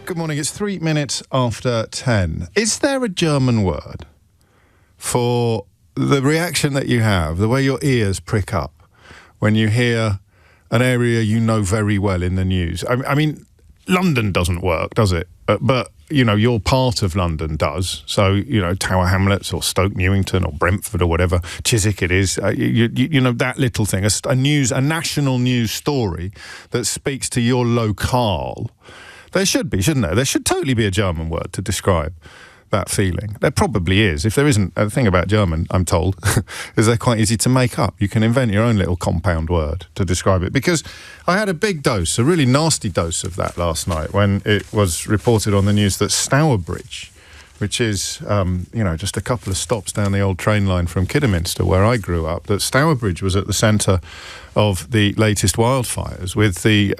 Good morning, it's 3 minutes after 10. Is there a German word for the reaction that you have, the way your ears prick up when you hear an area you know very well in the news? I mean, London doesn't work, does it? But, you know, your part of London does. So, you know, Tower Hamlets or Stoke Newington or Brentford or whatever, Chiswick it is. You know, that little thing, a national news story that speaks to your locale. There should be, shouldn't there? There should totally be a German word to describe that feeling. There probably is. If there isn't, the thing about German, I'm told, is they're quite easy to make up. You can invent your own little compound word to describe it. Because I had a big dose, a really nasty dose of that last night when it was reported on the news that Stourbridge, which is, just a couple of stops down the old train line from Kidderminster, where I grew up, that Stourbridge was at the centre of the latest wildfires with the,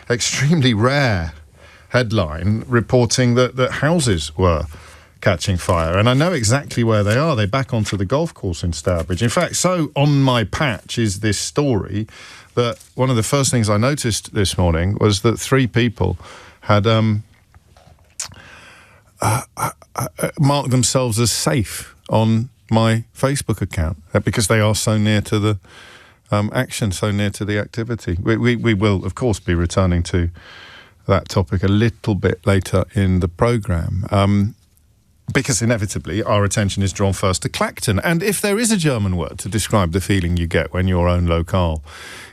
extremely rare headline reporting that houses were catching fire. And I know exactly where they are. They back onto the golf course in Stourbridge. In fact, so on my patch is this story that one of the first things I noticed this morning was that 3 people had marked themselves as safe on my Facebook account because they are so near to the action, so near to the activity. We will, of course, be returning to that topic a little bit later in the programme, because inevitably our attention is drawn first to Clacton. And if there is a German word to describe the feeling you get when your own locale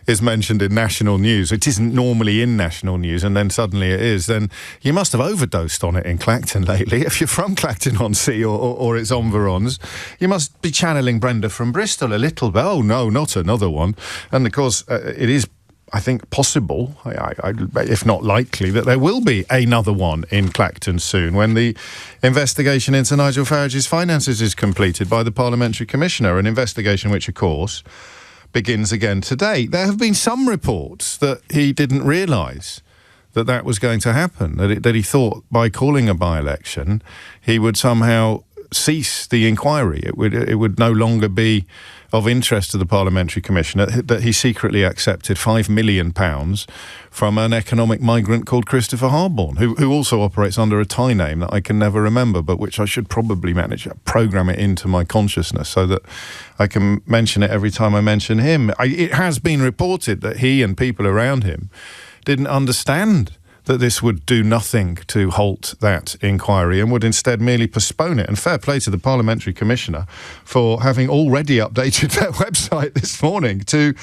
is mentioned in national news, it isn't normally in national news, and then suddenly it is, then you must have overdosed on it in Clacton lately. If you're from Clacton-on-Sea or its environs, you must be channeling Brenda from Bristol a little bit. Oh, no, not another one. And, of course, it is, I think, possible, if not likely, that there will be another one in Clacton soon when the investigation into Nigel Farage's finances is completed by the Parliamentary Commissioner, an investigation which, of course, begins again today. There have been some reports that he didn't realise that was going to happen, that he thought by calling a by-election he would somehow cease the inquiry. It would no longer be of interest to the Parliamentary Commissioner, that he secretly accepted £5 million from an economic migrant called Christopher Harborne, who also operates under a Thai name that I can never remember, but which I should probably manage to program it into my consciousness so that I can mention it every time I mention him. It has been reported that he and people around him didn't understand that this would do nothing to halt that inquiry and would instead merely postpone it. And fair play to the Parliamentary Commissioner for having already updated their website this morning to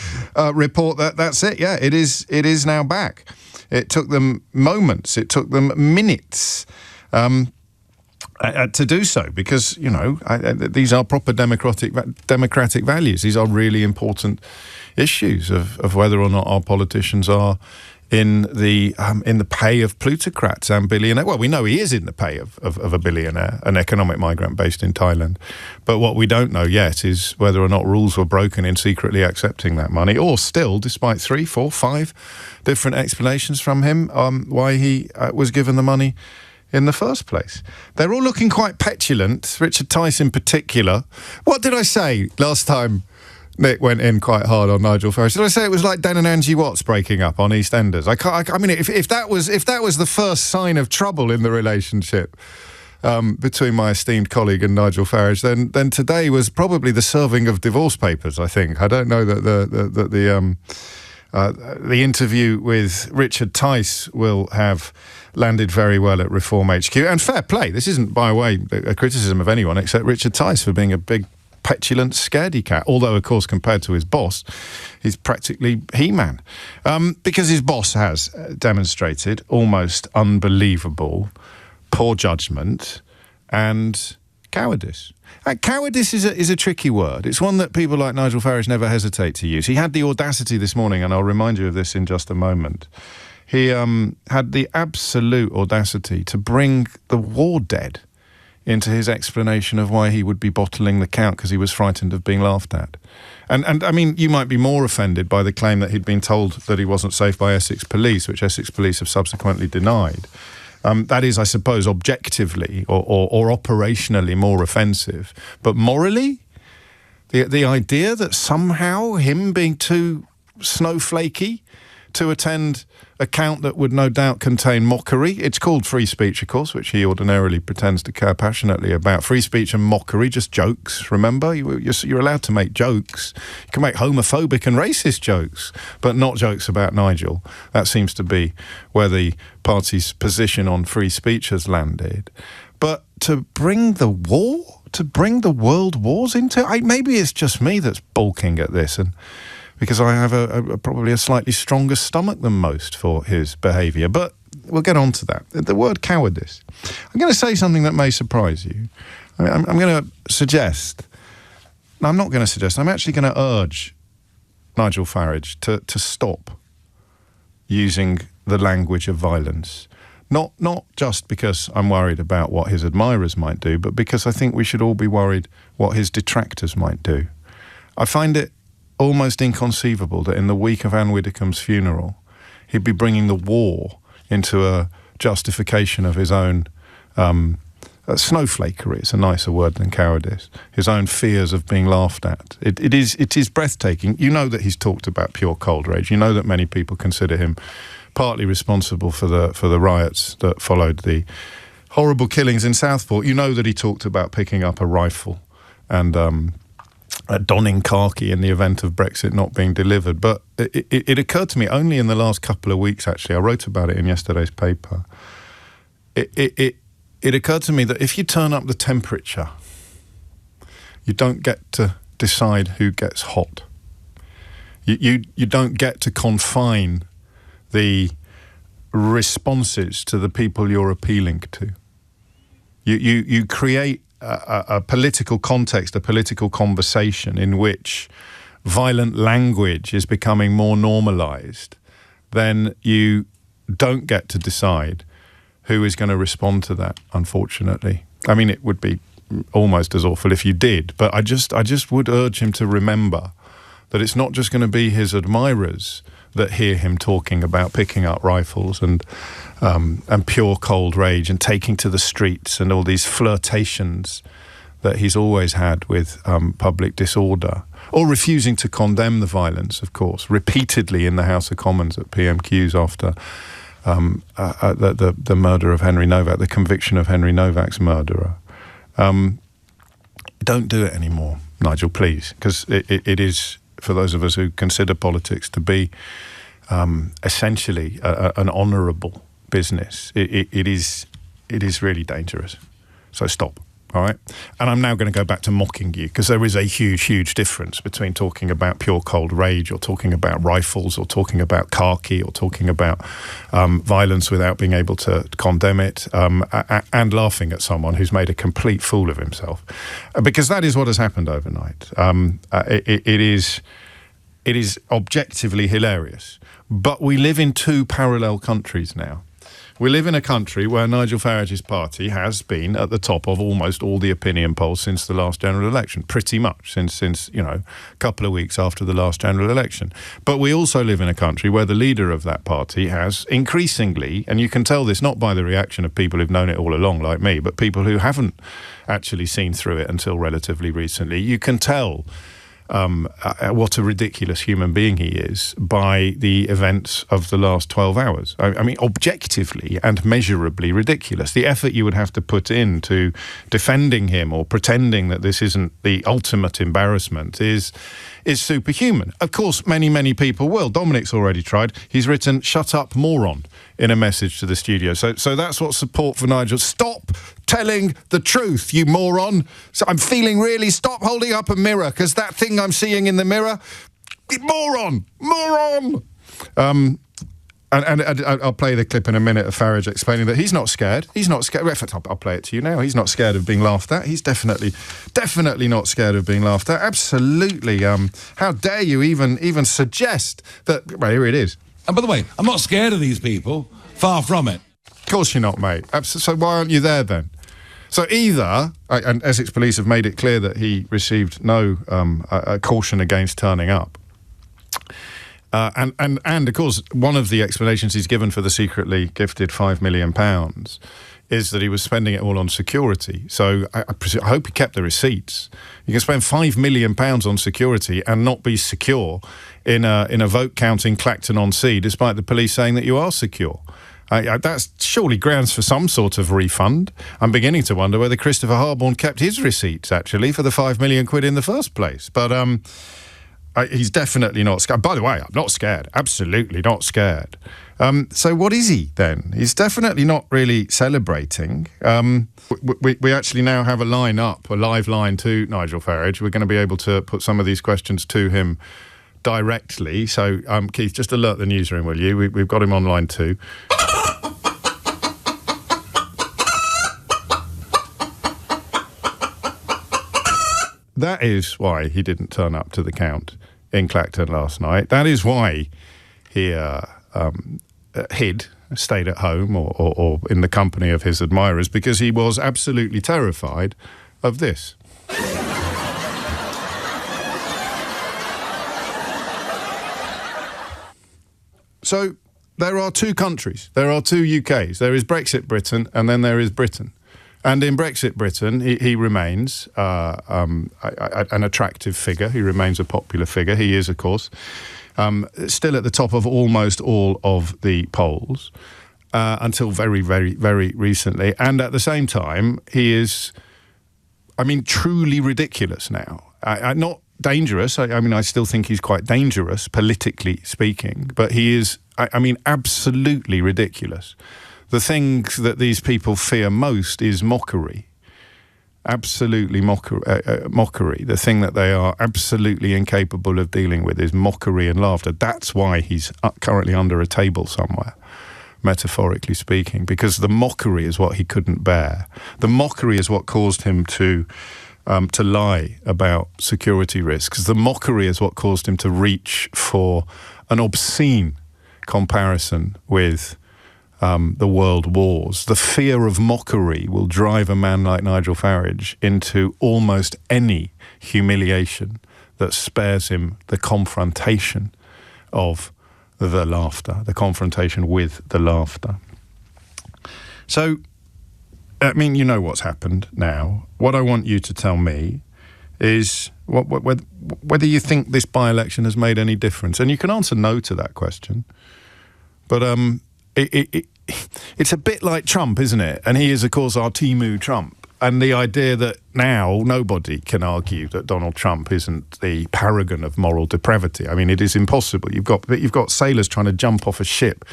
report that that's it. Yeah, it is now back. It took them moments. It took them minutes to do so because, these are proper democratic values. These are really important issues of whether or not our politicians are in the pay of plutocrats and billionaires. Well, we know he is in the pay of a billionaire, an economic migrant based in Thailand. But what we don't know yet is whether or not rules were broken in secretly accepting that money, or still, despite 3, 4, 5 different explanations from him, why he was given the money in the first place. They're all looking quite petulant, Richard Tice in particular. What did I say last time Nick went in quite hard on Nigel Farage? Did I say it was like Dan and Angie Watts breaking up on EastEnders? I mean, if that was the first sign of trouble in the relationship between my esteemed colleague and Nigel Farage, then today was probably the serving of divorce papers. I think. I don't know that the interview with Richard Tice will have landed very well at Reform HQ. And fair play. This isn't by way a criticism of anyone except Richard Tice for being a big petulant scaredy cat, although of course compared to his boss he's practically He-Man, because his boss has demonstrated almost unbelievable poor judgment and cowardice. Cowardice is a tricky word. It's one that people like Nigel Farage never hesitate to use. He had the audacity this morning, and I'll remind you of this in just a moment. He had the absolute audacity to bring the war dead into his explanation of why he would be bottling the count because he was frightened of being laughed at. And I mean, you might be more offended by the claim that he'd been told that he wasn't safe by Essex Police, which Essex Police have subsequently denied. That is, I suppose, objectively or operationally more offensive. But morally, the idea that somehow him being too snowflakey to attend a count that would no doubt contain mockery. It's called free speech, of course, which he ordinarily pretends to care passionately about. Free speech and mockery, just jokes, remember? You're allowed to make jokes. You can make homophobic and racist jokes, but not jokes about Nigel. That seems to be where the party's position on free speech has landed. But to bring the war, to bring the world wars into it, maybe it's just me that's balking at this, and because I have probably a slightly stronger stomach than most for his behaviour. But we'll get on to that. The word cowardice. I'm going to say something that may surprise you. I'm going to suggest... No, I'm not going to suggest. I'm actually going to urge Nigel Farage to stop using the language of violence. Not just because I'm worried about what his admirers might do, but because I think we should all be worried what his detractors might do. I find it almost inconceivable that in the week of Anne Widdecombe's funeral, he'd be bringing the war into a justification of his own snowflakery. It's a nicer word than cowardice. His own fears of being laughed at. It is breathtaking. You know that he's talked about pure cold rage. You know that many people consider him partly responsible for the riots that followed the horrible killings in Southport. You know that he talked about picking up a rifle and donning khaki in the event of Brexit not being delivered. But it occurred to me only in the last couple of weeks, actually. I wrote about it in yesterday's paper. It occurred to me that if you turn up the temperature, you don't get to decide who gets hot. You don't get to confine the responses to the people you're appealing to. You create a political context, a political conversation in which violent language is becoming more normalised. Then you don't get to decide who is going to respond to that, unfortunately. I mean, it would be almost as awful if you did, but I just would urge him to remember that it's not just going to be his admirers that hear him talking about picking up rifles and pure cold rage and taking to the streets and all these flirtations that he's always had with public disorder, or refusing to condemn the violence, of course, repeatedly in the House of Commons at PMQs after the murder of Henry Novak, the conviction of Henry Novak's murderer. Don't do it anymore, Nigel, please, because it is, for those of us who consider politics to be essentially an honourable business, it is really dangerous. So stop, all right? And I'm now going to go back to mocking you, because there is a huge, huge difference between talking about pure cold rage or talking about rifles or talking about khaki or talking about violence without being able to condemn it, and laughing at someone who's made a complete fool of himself. Because that is what has happened overnight. It is objectively hilarious. But we live in two parallel countries now. We live in a country where Nigel Farage's party has been at the top of almost all the opinion polls since the last general election, pretty much since a couple of weeks after the last general election. But we also live in a country where the leader of that party has increasingly, and you can tell this not by the reaction of people who've known it all along like me, but people who haven't actually seen through it until relatively recently, you can tell what a ridiculous human being he is by the events of the last 12 hours. I mean, objectively and measurably ridiculous. The effort you would have to put into defending him or pretending that this isn't the ultimate embarrassment is superhuman. Of course, many people will. Dominic's already tried. He's written, "Shut up, moron," in a message to the studio. So that's what support for Nigel. Stop telling the truth, you moron. So I'm feeling really, stop holding up a mirror, because that thing I'm seeing in the mirror, moron. And I'll play the clip in a minute of Farage explaining that he's not scared. He's not scared. In fact, I'll play it to you now. He's not scared of being laughed at. He's definitely not scared of being laughed at. Absolutely. How dare you even suggest that? Well, here it is. And by the way, I'm not scared of these people. Far from it. Of course you're not, mate. So why aren't you there then? So either, and Essex Police have made it clear that he received no caution against turning up. And of course, one of the explanations he's given for the secretly gifted £5 million is that he was spending it all on security. So I hope he kept the receipts. You can spend £5 million on security and not be secure in a vote count in Clacton-on-Sea, despite the police saying that you are secure. That's surely grounds for some sort of refund. I'm beginning to wonder whether Christopher Harborne kept his receipts, actually, for the £5 million in the first place. But he's definitely not scared. By the way, I'm not scared. Absolutely not scared. So what is he, then? He's definitely not really celebrating. We actually now have a live line to Nigel Farage. We're going to be able to put some of these questions to him directly. So, Keith, just alert the newsroom, will you? We've got him online too. That is why he didn't turn up to the count in Clacton last night. That is why he stayed at home or in the company of his admirers, because he was absolutely terrified of this. So there are two countries, there are two UKs. There is Brexit Britain and then there is Britain. And in Brexit Britain, he remains an attractive figure. He remains a popular figure. He is, of course, still at the top of almost all of the polls until very, very, very recently. And at the same time, he is, truly ridiculous now. Not dangerous. I still think he's quite dangerous, politically speaking. But he is, absolutely ridiculous. The thing that these people fear most is mockery. Absolutely mockery. The thing that they are absolutely incapable of dealing with is mockery and laughter. That's why he's currently under a table somewhere, metaphorically speaking, because the mockery is what he couldn't bear. The mockery is what caused him to lie about security risks. The mockery is what caused him to reach for an obscene comparison with the world wars. The fear of mockery will drive a man like Nigel Farage into almost any humiliation that spares him the confrontation of the laughter, the confrontation with the laughter. So, you know what's happened now. What I want you to tell me is whether you think this by-election has made any difference. And you can answer no to that question. But it's a bit like Trump, isn't it? And he is, of course, our Timu Trump. And the idea that now nobody can argue that Donald Trump isn't the paragon of moral depravity. It is impossible. You've got sailors trying to jump off a ship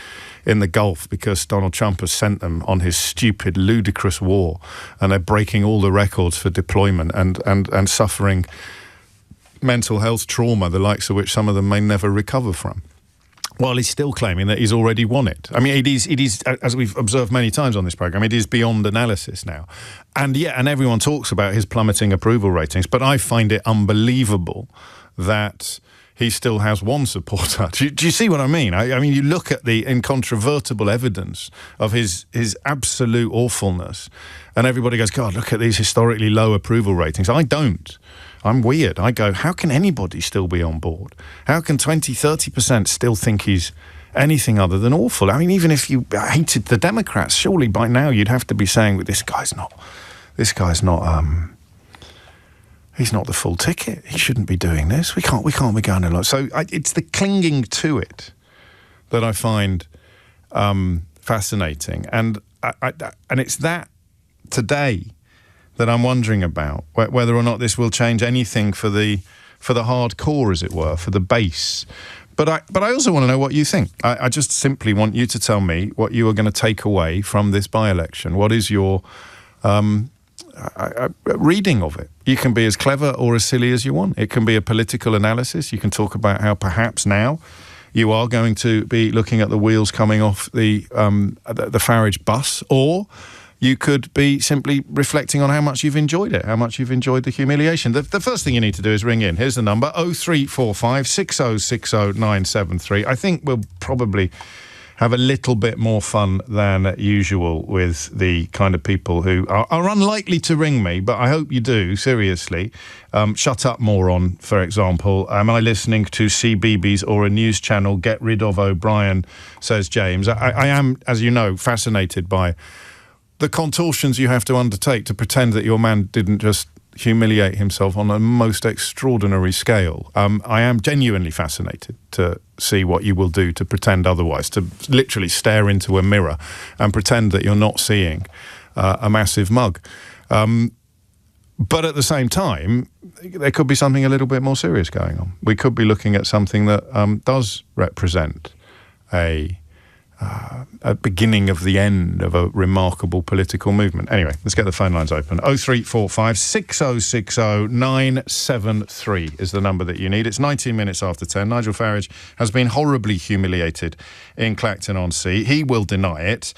in the Gulf because Donald Trump has sent them on his stupid, ludicrous war, and they're breaking all the records for deployment and suffering mental health trauma, the likes of which some of them may never recover from. While he's still claiming that he's already won it. It is, as we've observed many times on this programme, it is beyond analysis now. And everyone talks about his plummeting approval ratings, but I find it unbelievable that he still has one supporter. Do you see what I mean? You look at the incontrovertible evidence of his absolute awfulness, and everybody goes, God, look at these historically low approval ratings. I don't. I'm weird. I go, how can anybody still be on board? How can 20-30% still think he's anything other than awful? Even if you hated the Democrats, surely by now you'd have to be saying, well, this guy's not, he's not the full ticket. He shouldn't be doing this. We can't be going along. So it's the clinging to it that I find fascinating. And it's that today that I'm wondering about, whether or not this will change anything for the hardcore, as it were, for the base. But I also want to know what you think. I just simply want you to tell me what you are going to take away from this by-election. What is your reading of it? You can be as clever or as silly as you want. It can be a political analysis. You can talk about how perhaps now you are going to be looking at the wheels coming off the Farage bus, or you could be simply reflecting on how much you've enjoyed it, how much you've enjoyed the humiliation. The first thing you need to do is ring in. Here's the number, 0345 6060 973. I think we'll probably have a little bit more fun than usual with the kind of people who are unlikely to ring me, but I hope you do, seriously. Shut Up Moron, for example. Am I listening to CBeebies or a news channel? Get rid of O'Brien, says James. I am, as you know, fascinated by the contortions you have to undertake to pretend that your man didn't just humiliate himself on a most extraordinary scale. I am genuinely fascinated to see what you will do to pretend otherwise, to literally stare into a mirror and pretend that you're not seeing a massive mug. But at the same time, there could be something a little bit more serious going on. We could be looking at something that does represent a beginning of the end of a remarkable political movement. Anyway, let's get the phone lines open. 0345 6060 973 is the number that you need. It's 19 minutes after 10. Nigel Farage has been horribly humiliated in Clacton-on-Sea. He will deny it.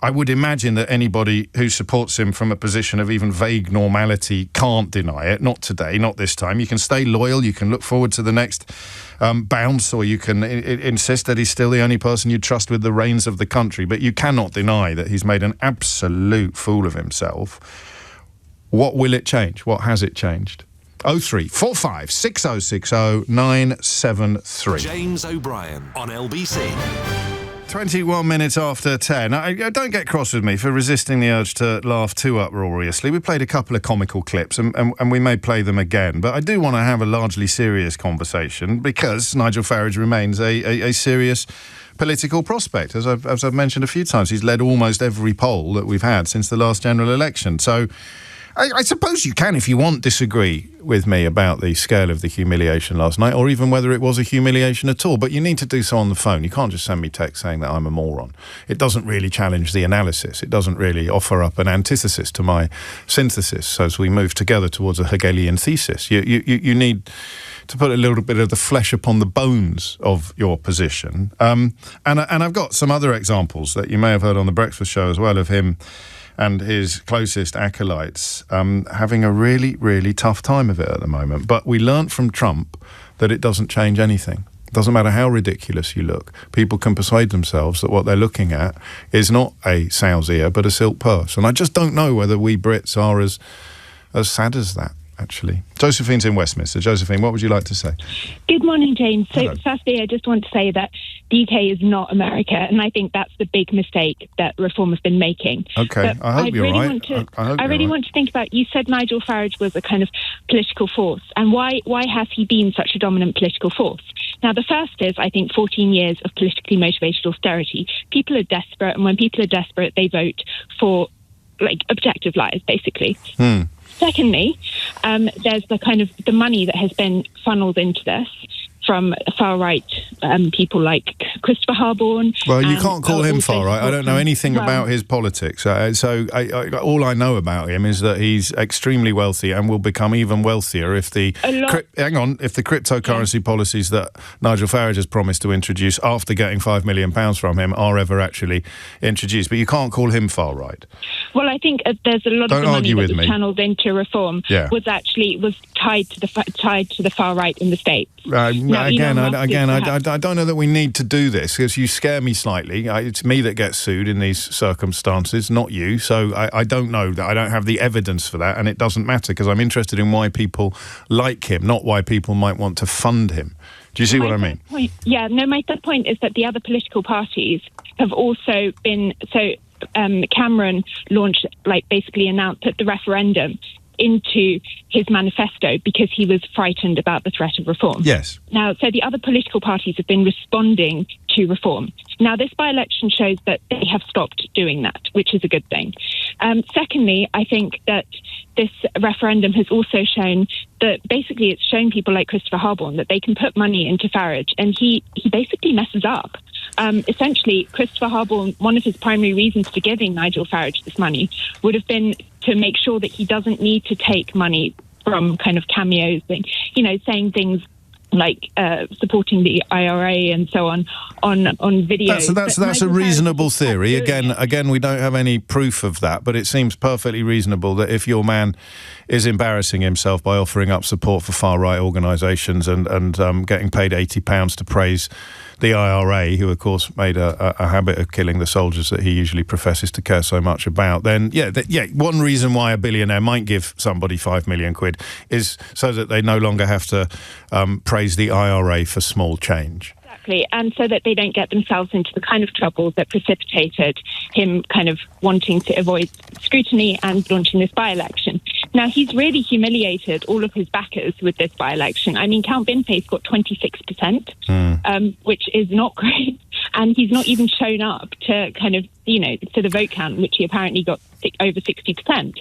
I would imagine that anybody who supports him from a position of even vague normality can't deny it. Not today, not this time. You can stay loyal, you can look forward to the next bounce, or you can insist that he's still the only person you trust with the reins of the country, but you cannot deny that he's made an absolute fool of himself. What will it change? What has it changed? 0345 6060 973. James O'Brien on LBC. 21 minutes after 10. Don't get cross with me for resisting the urge to laugh too uproariously. We played a couple of comical clips and we may play them again, but I do want to have a largely serious conversation because Nigel Farage remains a serious political prospect. As I've mentioned a few times, he's led almost every poll that we've had since the last general election. So I suppose you can, if you want, disagree with me about the scale of the humiliation last night, or even whether it was a humiliation at all. But you need to do so on the phone. You can't just send me text saying that I'm a moron. It doesn't really challenge the analysis. It doesn't really offer up an antithesis to my synthesis as we move together towards a Hegelian thesis. You need to put a little bit of the flesh upon the bones of your position. And I've got some other examples that you may have heard on The Breakfast Show as well of him and his closest acolytes having a really, really tough time of it at the moment. But we learnt from Trump that it doesn't change anything. It doesn't matter how ridiculous you look. People can persuade themselves that what they're looking at is not a sow's ear, but a silk purse. And I just don't know whether we Brits are as sad as that, actually. Josephine's in Westminster. Josephine, what would you like to say? Good morning, James. So, Hello. firstly, I just want to say that the UK is not America, and I think that's the big mistake that Reform has been making. Okay, but I hope you're really right. I really want to think about, you said Nigel Farage was a kind of political force, and why has he been such a dominant political force? Now, the first is, I think, 14 years of politically motivated austerity. People are desperate, and when people are desperate, they vote for, objective lies, basically. Secondly, there's the kind of the money that has been funneled into this from far-right people like Christopher Harborne. Well, you can't call him far-right. I don't know anything about his politics. So all I know about him is that he's extremely wealthy and will become even wealthier if the cryptocurrency policies that Nigel Farage has promised to introduce after getting £5 million from him are ever actually introduced. But you can't call him far-right. Well, I think there's a lot of the money that was channeled into Reform was tied to the far right in the States. I don't know that we need to do this because you scare me slightly. It's me that gets sued in these circumstances, not you. So I don't know that. I don't have the evidence for that, and it doesn't matter because I'm interested in why people like him, not why people might want to fund him. Do you see what I mean? My third point is that the other political parties have also been Cameron launched, basically announced, put the referendum into his manifesto because he was frightened about the threat of Reform. Yes. Now, so the other political parties have been responding to Reform. Now, this by-election shows that they have stopped doing that, which is a good thing. Secondly, I think that this referendum has also shown that basically it's shown people like Christopher Harborne that they can put money into Farage, and he basically messes up. Essentially, Christopher Harborne, one of his primary reasons for giving Nigel Farage this money would have been to make sure that he doesn't need to take money from kind of cameos, saying things like supporting the IRA and so on video. That's a reasonable theory. Again, we don't have any proof of that, but it seems perfectly reasonable that if your man is embarrassing himself by offering up support for far-right organisations and getting paid £80 to praise the IRA, who of course made a habit of killing the soldiers that he usually professes to care so much about, then one reason why a billionaire might give somebody £5 million is so that they no longer have to praise the IRA for small change. Exactly, and so that they don't get themselves into the kind of trouble that precipitated him kind of wanting to avoid scrutiny and launching this by-election. Now, he's really humiliated all of his backers with this by-election. I mean, Count Binface got 26%, which is not great, and he's not even shown up to kind of, to the vote count, which he apparently got over 60%.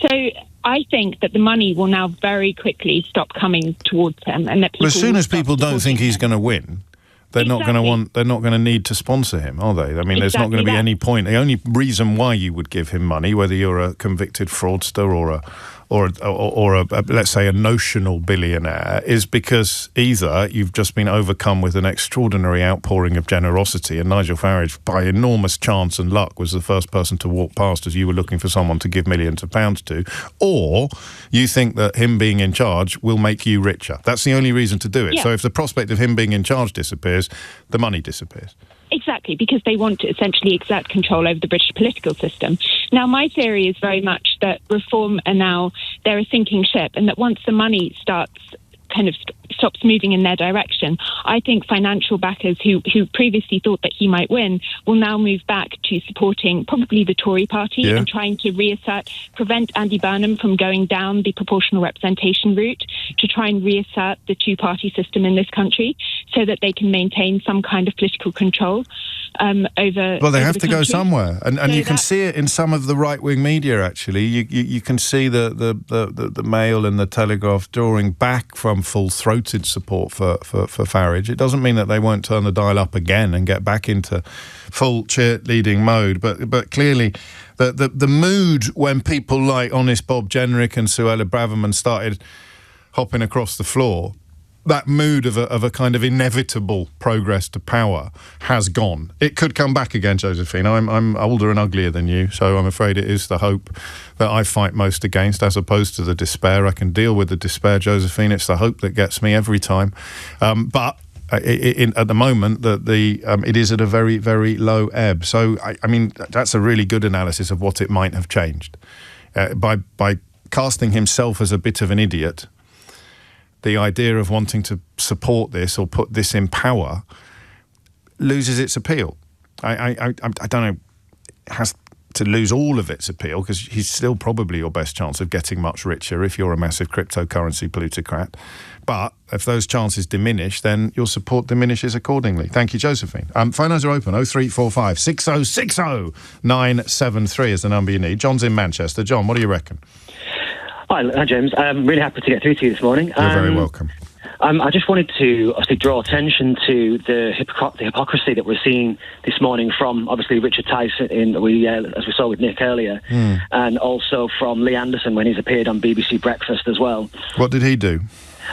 So I think that the money will now very quickly stop coming towards him, and that people as soon as people don't think he's going to win, they're not going to need to sponsor him, are they? I mean, there's not going to be any point. The only reason why you would give him money, whether you're a convicted fraudster or a let's say a notional billionaire, is because either you've just been overcome with an extraordinary outpouring of generosity, and Nigel Farage, by enormous chance and luck, was the first person to walk past as you were looking for someone to give millions of pounds to, or you think that him being in charge will make you richer. That's the only reason to do it. Yeah. So if the prospect of him being in charge disappears, the money disappears. Exactly, because they want to essentially exert control over the British political system. Now, my theory is very much that reform they're a sinking ship, and that once the money stops moving in their direction, I think financial backers who previously thought that he might win will now move back to supporting probably the Tory party and trying to prevent Andy Burnham from going down the proportional representation route, to try and reassert the two-party system in this country so that they can maintain some kind of political control over. Well, they have to country. go somewhere, and So you can see it in some of the right-wing media. Actually, you can see the Mail and the Telegraph drawing back from full-throated support for Farage. It doesn't mean that they won't turn the dial up again and get back into full cheerleading mode, but clearly the mood when people like Honest Bob Jenrick and Suella Braverman started hopping across the floor, that mood of a kind of inevitable progress to power has gone. It could come back again, Josephine. I'm older and uglier than you, so I'm afraid it is the hope that I fight most against, as opposed to the despair. I can deal with the despair, Josephine. It's the hope that gets me every time. But at the moment, it is at a very, very low ebb. So, I mean, that's a really good analysis of what it might have changed. By casting himself as a bit of an idiot, the idea of wanting to support this or put this in power loses its appeal. I don't know, it has to lose all of its appeal, because he's still probably your best chance of getting much richer if you're a massive cryptocurrency plutocrat. But if those chances diminish, then your support diminishes accordingly. Thank you, Josephine. Phone lines are open. 0345 6060 973 is the number you need. John's in Manchester. John, what do you reckon? Hi, James. I'm really happy to get through to you this morning. You're very welcome. I just wanted to obviously draw attention to the hypocrisy that we're seeing this morning from obviously Richard Tyson, as we saw with Nick earlier, and also from Lee Anderson when he's appeared on BBC Breakfast as well. What did he do?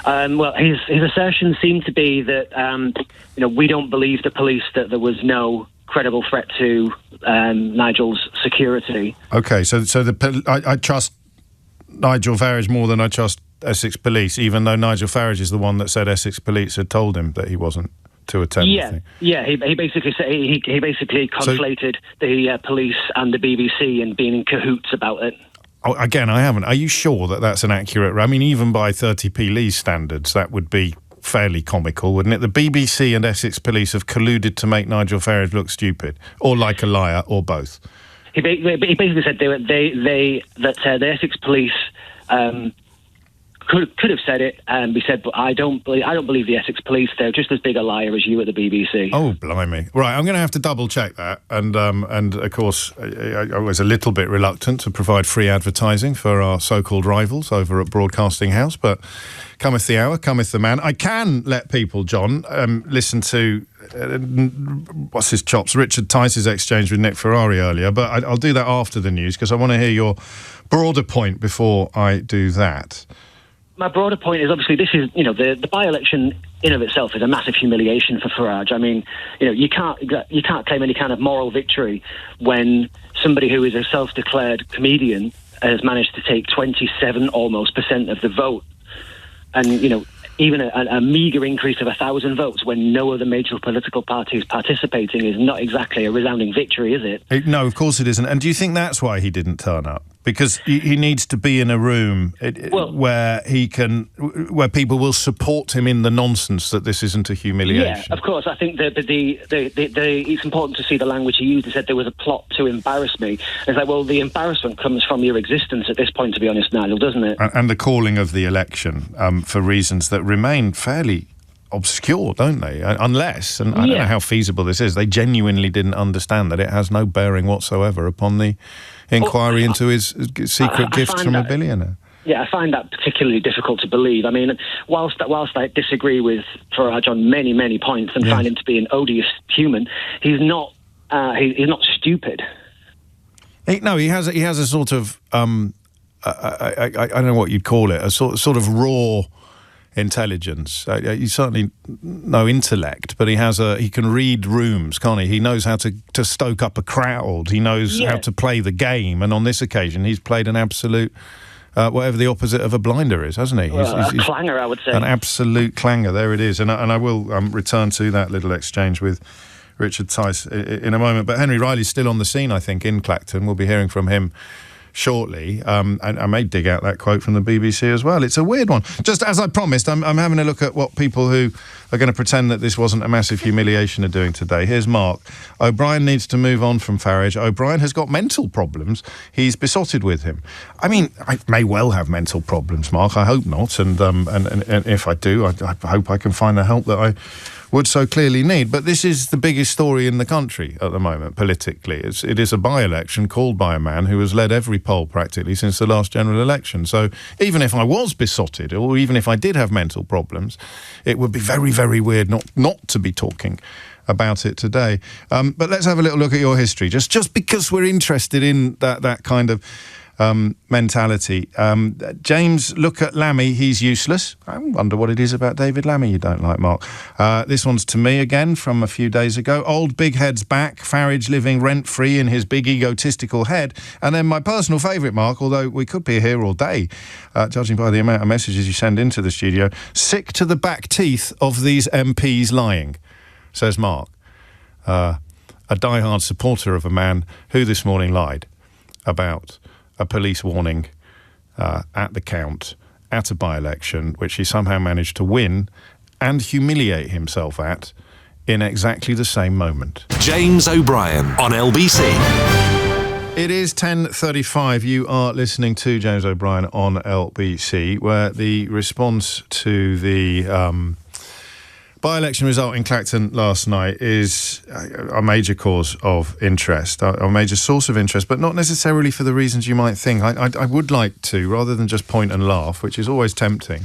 Well, his assertion seemed to be that we don't believe the police that there was no credible threat to Nigel's security. Okay, so I trust Nigel Farage more than I trust Essex Police, even though Nigel Farage is the one that said Essex Police had told him that he wasn't to attend. He basically said he basically conflated the police and the BBC and being in cahoots about it. Oh, again, I haven't. Are you sure that that's an accurate? I mean, even by 30p Lee's standards, that would be fairly comical, wouldn't it? The BBC and Essex Police have colluded to make Nigel Farage look stupid, or like a liar, or both. He basically said that the Essex Police could have said it, and he said, but I don't believe the Essex Police. They're just as big a liar as you at the BBC. Oh, blimey! Right, I'm going to have to double check that, and of course, I was a little bit reluctant to provide free advertising for our so-called rivals over at Broadcasting House, but cometh the hour, cometh the man. I can let people, John, listen to what's his chops, Richard Tice's exchange with Nick Ferrari earlier, but I'll do that after the news, because I want to hear your broader point before I do that. My broader point is obviously this is, the by-election in of itself is a massive humiliation for Farage. I mean, you can't claim any kind of moral victory when somebody who is a self-declared comedian has managed to take 27% almost of the vote. And, even a meagre increase of 1,000 votes when no other major political party is participating is not exactly a resounding victory, is it? No, of course it isn't. And do you think that's why he didn't turn up? Because he needs to be in a room where people will support him in the nonsense that this isn't a humiliation. Yeah, of course. I think it's important to see the language he used. He said there was a plot to embarrass me. It's like, well, the embarrassment comes from your existence at this point, to be honest, Nigel, doesn't it? And the calling of the election for reasons that remain fairly obscure, don't they? Unless, and I don't know how feasible this is, they genuinely didn't understand that it has no bearing whatsoever upon the inquiry into his secret gifts from a billionaire. Yeah, I find that particularly difficult to believe. I mean, whilst I disagree with Farage on many, many points and find him to be an odious human, he's not stupid. He has a sort of I don't know what you'd call it, a sort of raw intelligence. He's certainly no intellect, but he can read rooms, can't he? He knows how to stoke up a crowd. He knows how to play the game, and on this occasion he's played an absolute whatever the opposite of a blinder is, hasn't he? He's a clanger, I would say. An absolute clanger. There it is. And I will return to that little exchange with Richard Tice in a moment. But Henry Riley's still on the scene, I think, in Clacton. We'll be hearing from him shortly. And I may dig out that quote from the BBC as well. It's a weird one. Just as I promised, I'm having a look at what people who are going to pretend that this wasn't a massive humiliation are doing today. Here's Mark. O'Brien needs to move on from Farage. O'Brien has got mental problems. He's besotted with him. I mean, I may well have mental problems, Mark. I hope not. And if I do, I hope I can find the help that I would so clearly need. But this is the biggest story in the country at the moment, politically. It is a by-election called by a man who has led every poll practically since the last general election. So even if I was besotted, or even if I did have mental problems, it would be very, very weird not to be talking about it today. But let's have a little look at your history, just because we're interested in that kind of mentality. James, look at Lammy, he's useless. I wonder what it is about David Lammy you don't like, Mark. This one's to me again from a few days ago. Old big head's back, Farage living rent-free in his big egotistical head. And then my personal favourite, Mark, although we could be here all day, judging by the amount of messages you send into the studio, sick to the back teeth of these MPs lying, says Mark. A diehard supporter of a man who this morning lied about a police warning at the count at a by-election, which he somehow managed to win and humiliate himself at in exactly the same moment. James O'Brien on LBC. It is 10:35. You are listening to James O'Brien on LBC, where the response to the by-election result in Clacton last night is a major cause of interest, a major source of interest, but not necessarily for the reasons you might think. I would like to, rather than just point and laugh, which is always tempting,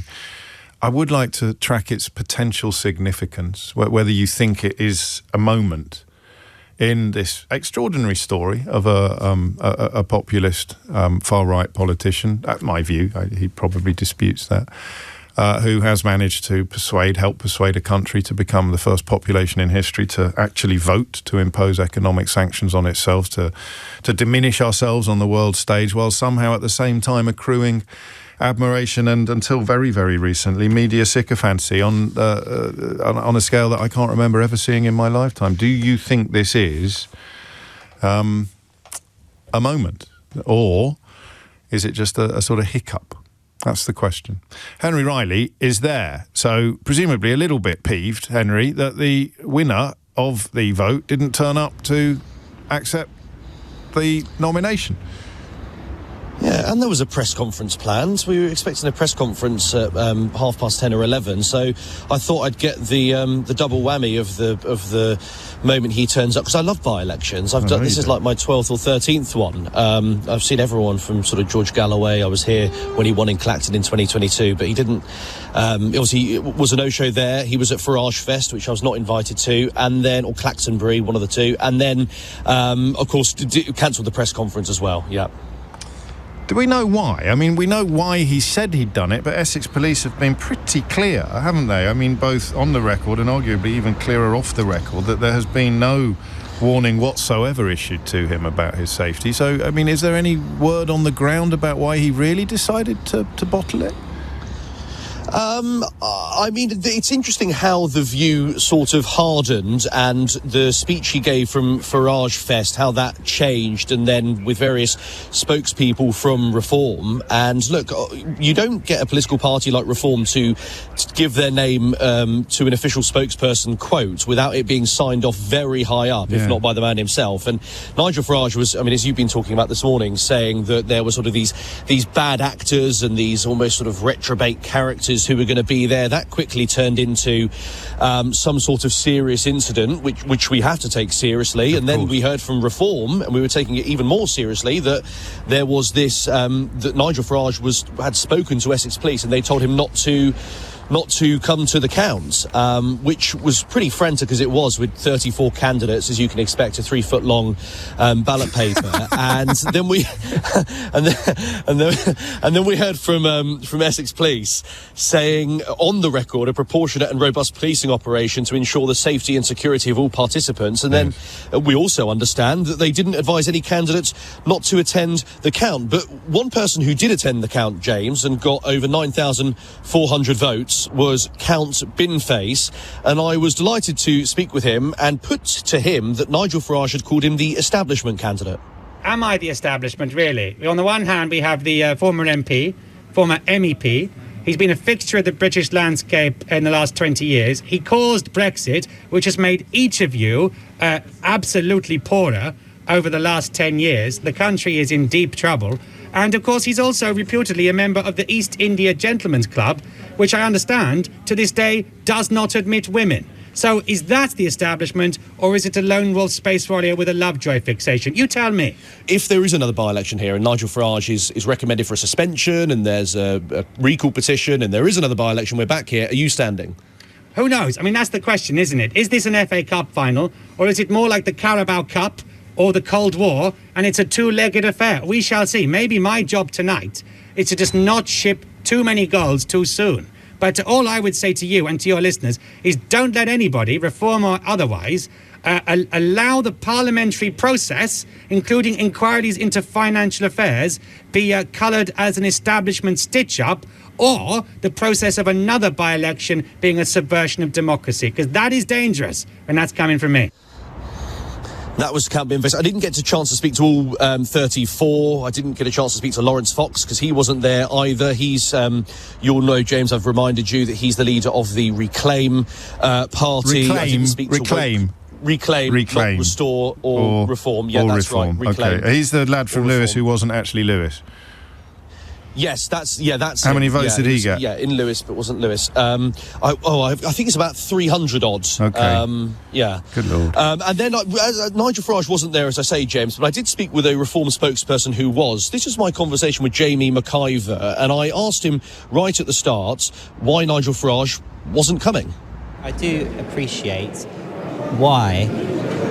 I would like to track its potential significance, whether you think it is a moment in this extraordinary story of a populist far-right politician. That's my view. He probably disputes that. Who has managed to help persuade a country to become the first population in history to actually vote, to impose economic sanctions on itself, to diminish ourselves on the world stage, while somehow at the same time accruing admiration and, until very, very recently, media sycophancy on a scale that I can't remember ever seeing in my lifetime. Do you think this is a moment, or is it just a sort of hiccup? That's the question. Henry Riley is there, so presumably a little bit peeved, Henry, that the winner of the vote didn't turn up to accept the nomination. Yeah, and there was a press conference planned. We were expecting a press conference at 10:30 or 11. So I thought I'd get the double whammy of the moment he turns up, because I love by-elections. This is like my 12th or 13th one. I've seen everyone from sort of George Galloway. I was here when he won in Clacton in 2022, but he didn't. Obviously, it was a no-show there. He was at Farage Fest, which I was not invited to, and then or Clactonbury, one of the two, and then of course cancelled the press conference as well. Yeah. Do we know why? I mean, we know why he said he'd done it, but Essex Police have been pretty clear, haven't they? I mean, both on the record and arguably even clearer off the record, that there has been no warning whatsoever issued to him about his safety. So, I mean, is there any word on the ground about why he really decided to bottle it? I mean, it's interesting how the view sort of hardened, and the speech he gave from Farage Fest, how that changed, and then with various spokespeople from Reform. And look, you don't get a political party like Reform to give their name to an official spokesperson quote without it being signed off very high up, if not by the man himself. And Nigel Farage was, I mean, as you've been talking about this morning, saying that there were sort of these bad actors and these almost sort of reprobate characters who were going to be there. That quickly turned into some sort of serious incident, which we have to take seriously. And then we heard from Reform, and we were taking it even more seriously, that there was this that Nigel Farage had spoken to Essex Police, and they told him not to come to the count, which was pretty frantic as it was, with 34 candidates, as you can expect, a 3-foot-long ballot paper. And then we and then we heard from Essex Police saying on the record a proportionate and robust policing operation to ensure the safety and security of all participants. And then we also understand that they didn't advise any candidates not to attend the count. But one person who did attend the count, James, and got over 9,400 votes, was Count Binface, and I was delighted to speak with him and put to him that Nigel Farage had called him the establishment candidate. Am I the establishment, really? On the one hand, we have the former MP, former MEP. He's been a fixture of the British landscape in the last 20 years. He caused Brexit, which has made each of you absolutely poorer over the last 10 years. The country is in deep trouble. And, of course, he's also reputedly a member of the East India Gentlemen's Club, which I understand, to this day, does not admit women. So is that the establishment, or is it a lone wolf space warrior with a Lovejoy fixation? You tell me. If there is another by-election here, and Nigel Farage is recommended for a suspension, and there's a recall petition, and there is another by-election, we're back here, are you standing? Who knows? I mean, that's the question, isn't it? Is this an FA Cup final, or is it more like the Carabao Cup or the Cold War, and it's a two-legged affair? We shall see. Maybe my job tonight is to just not ship too many goals too soon. But all I would say to you and to your listeners is don't let anybody, Reform or otherwise, allow the parliamentary process, including inquiries into financial affairs, be coloured as an establishment stitch-up, or the process of another by-election being a subversion of democracy, because that is dangerous, and that's coming from me. That was Count Binface. I didn't get a chance to speak to all 34. I didn't get a chance to speak to Lawrence Fox because he wasn't there either. He's, you'll know, James, I've reminded you that he's the leader of the Reclaim party. Reclaim. Not Restore or Reform. Yeah, that's Reform. right. Reclaim. Okay. He's the lad from Lewis who wasn't actually Lewis. Yes, that's how many votes did he get? Yeah, in Lewis, but wasn't Lewis. I think it's about 300 odds. Okay. Yeah. Good Lord. And then Nigel Farage wasn't there, as I say, James, but I did speak with a Reform spokesperson who was. This was my conversation with Jamie McIver, and I asked him right at the start why Nigel Farage wasn't coming. I do appreciate why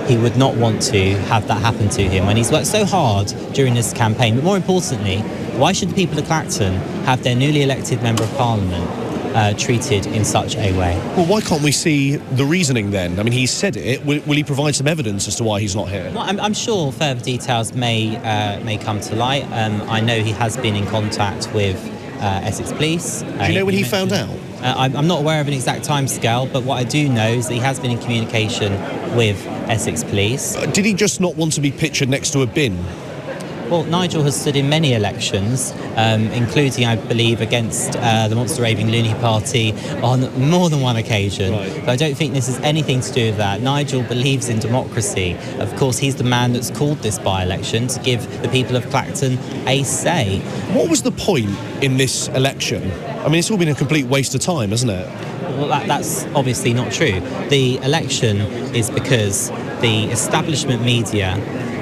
he would not want to have that happen to him when he's worked so hard during this campaign. But more importantly, why should the people of Clacton have their newly elected Member of Parliament treated in such a way? Well, why can't we see the reasoning then? I mean, he said it. Will he provide some evidence as to why he's not here? Well, I'm sure further details may come to light. I know he has been in contact with Essex Police. Do you know when he found out? I'm not aware of an exact timescale, but what I do know is that he has been in communication with Essex Police. Did he just not want to be pictured next to a bin? Well, Nigel has stood in many elections, including, I believe, against the Monster Raving Loony Party on more than one occasion. Right. But I don't think this has anything to do with that. Nigel believes in democracy. Of course, he's the man that's called this by-election to give the people of Clacton a say. What was the point in this election? I mean, it's all been a complete waste of time, hasn't it? Well, that's obviously not true. The election is because the establishment media,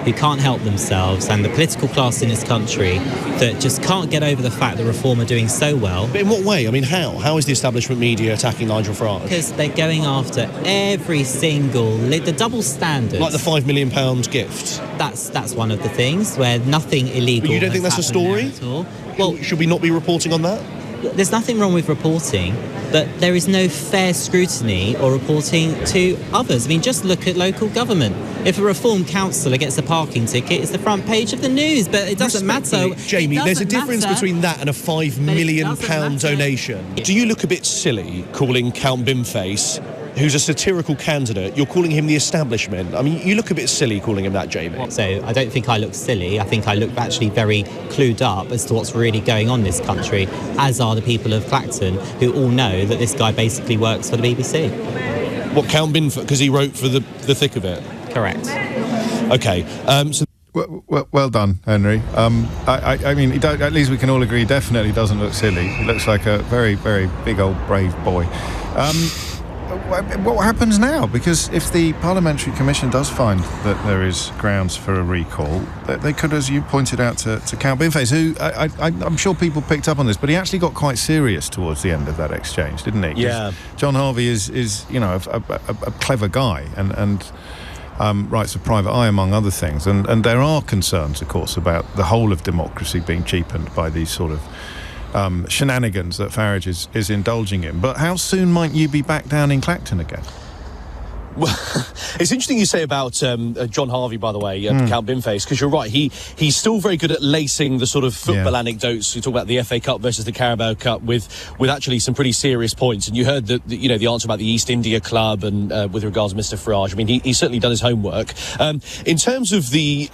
who can't help themselves, and the political class in this country that just can't get over the fact that Reform are doing so well. But in what way? I mean, how? How is the establishment media attacking Nigel Farage? Because they're going after every single... the double standards. Like the £5 million gift? That's one of the things, where nothing illegal. But you don't think that's a story? At all. Well, should we not be reporting on that? There's nothing wrong with reporting, but there is no fair scrutiny or reporting to others. I mean, just look at local government. If a Reform councillor gets a parking ticket, it's the front page of the news, but it doesn't matter. Jamie, there's a difference between that and a £5 million donation. Do you look a bit silly calling Count Bimface, who's a satirical candidate, you're calling him the establishment? I mean, you look a bit silly calling him that, Jamie. So I don't think I look silly. I think I look actually very clued up as to what's really going on in this country, as are the people of Clacton, who all know that this guy basically works for the BBC. What, Count Binford? Because he wrote for the thick of it? Correct. OK. Well done, Henry. I mean, at least we can all agree he definitely doesn't look silly. He looks like a very, very big old brave boy. What happens now? Because if the Parliamentary Commission does find that there is grounds for a recall, they could, as you pointed out to Count Binface, who I'm sure people picked up on this, but he actually got quite serious towards the end of that exchange, didn't he? Yeah. John Harvey is a clever guy and writes a private eye, among other things. And there are concerns, of course, about the whole of democracy being cheapened by these sort of shenanigans that Farage is indulging in. But how soon might you be back down in Clacton again? Well, it's interesting you say about John Harvey, by the way, Count Binface, because you're right. He's still very good at lacing the sort of football anecdotes. You talk about the FA Cup versus the Carabao Cup with actually some pretty serious points. And you heard the answer about the East India Club and with regards to Mr. Farage. I mean, he's certainly done his homework. In terms of the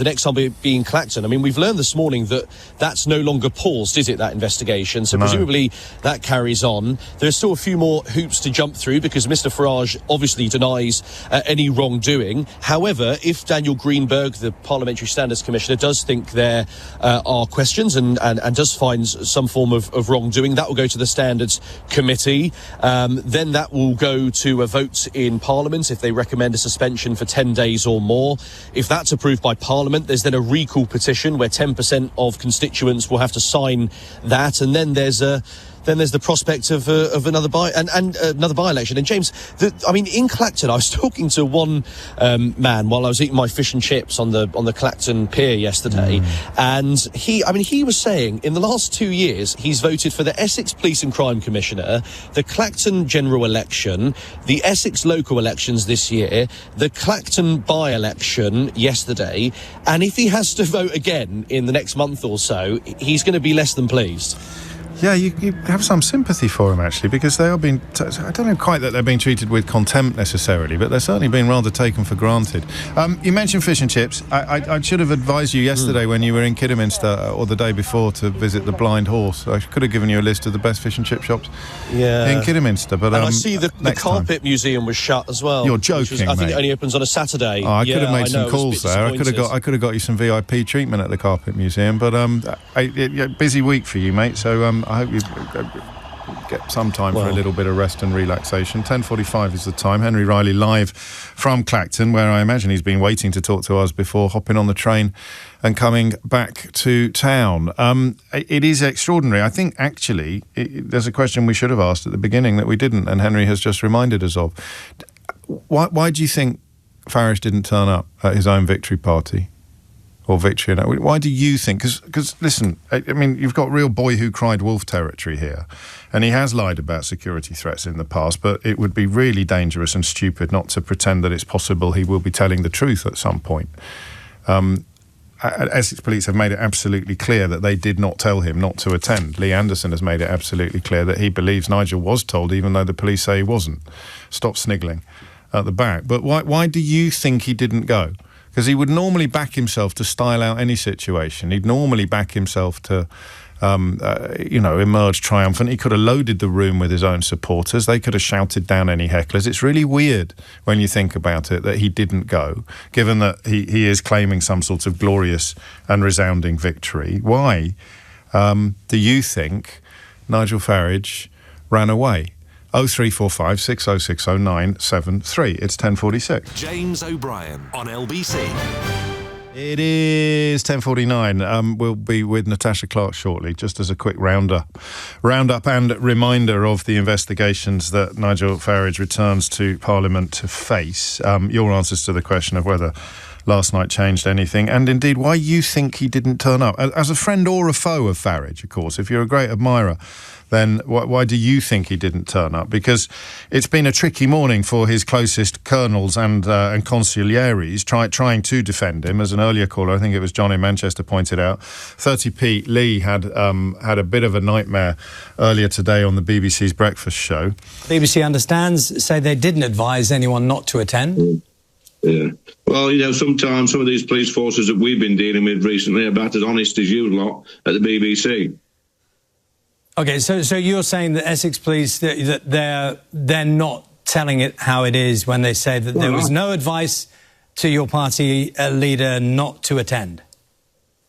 next time being Clacton, I mean, we've learned this morning that that's no longer paused, is it, that investigation? So presumably that carries on. There's still a few more hoops to jump through because Mr. Farage obviously denies any wrongdoing. However, if Daniel Greenberg, the Parliamentary Standards Commissioner, does think there are questions and does find some form of wrongdoing, that will go to the Standards Committee. Then that will go to a vote in Parliament if they recommend a suspension for 10 days or more. If that's approved by Parliament, there's then a recall petition where 10% of constituents will have to sign that, and then there's the prospect of another by-election. And James, in Clacton, I was talking to one man while I was eating my fish and chips on the Clacton pier yesterday, and he was saying in the last 2 years he's voted for the Essex Police and Crime Commissioner, the Clacton general election, the Essex local elections this year, the Clacton by-election yesterday, and if he has to vote again in the next month or so, he's going to be less than pleased. Yeah, you have some sympathy for him, actually, because they are being... I don't know quite that they're being treated with contempt necessarily, but they're certainly being rather taken for granted. You mentioned fish and chips. I should have advised you yesterday when you were in Kidderminster, or the day before, to visit the Blind Horse. I could have given you a list of the best fish and chip shops in Kidderminster. But and I see the Carpet Museum was shut as well. You're joking, I think mate. it only opens on a Saturday. I could have made some calls there. I could have got you some VIP treatment at the Carpet Museum. But busy week for you, mate, so... I hope you get some time for a little bit of rest and relaxation. 10:45 is the time. Henry Riley live from Clacton, where I imagine he's been waiting to talk to us before hopping on the train and coming back to town. It is extraordinary. I think, actually, there's a question we should have asked at the beginning that we didn't, and Henry has just reminded us of. Why do you think Farage didn't turn up at his own victory party? Or victory. Why do you think? Because listen, I mean, you've got real boy who cried wolf territory here, and he has lied about security threats in the past, but it would be really dangerous and stupid not to pretend that it's possible he will be telling the truth at some point. Essex Police have made it absolutely clear that they did not tell him not to attend. Lee Anderson has made it absolutely clear that he believes Nigel was told, even though the police say he wasn't. Stop sniggling at the back. But why do you think he didn't go? Because he would normally back himself to style out any situation. He'd normally back himself to, emerge triumphant. He could have loaded the room with his own supporters. They could have shouted down any hecklers. It's really weird when you think about it that he didn't go, given that he is claiming some sort of glorious and resounding victory. Why do you think Nigel Farage ran away? 0345 6060 973. It's 10:46. James O'Brien on LBC. It is 10:49. We'll be with Natasha Clark shortly, just as a quick roundup and reminder of the investigations that Nigel Farage returns to Parliament to face. Your answers to the question of whether last night changed anything, and indeed why you think he didn't turn up. As a friend or a foe of Farage, of course, if you're a great admirer, then why do you think he didn't turn up? Because it's been a tricky morning for his closest colonels and consiglieres trying to defend him. As an earlier caller, I think it was John in Manchester, pointed out, 30p Lee had a bit of a nightmare earlier today on the BBC's breakfast show. BBC understands, say they didn't advise anyone not to attend. Yeah. Well, sometimes some of these police forces that we've been dealing with recently are about as honest as you lot at the BBC. Okay, so you're saying that Essex Police, that they're not telling it how it is when they say that there was no advice to your party leader not to attend?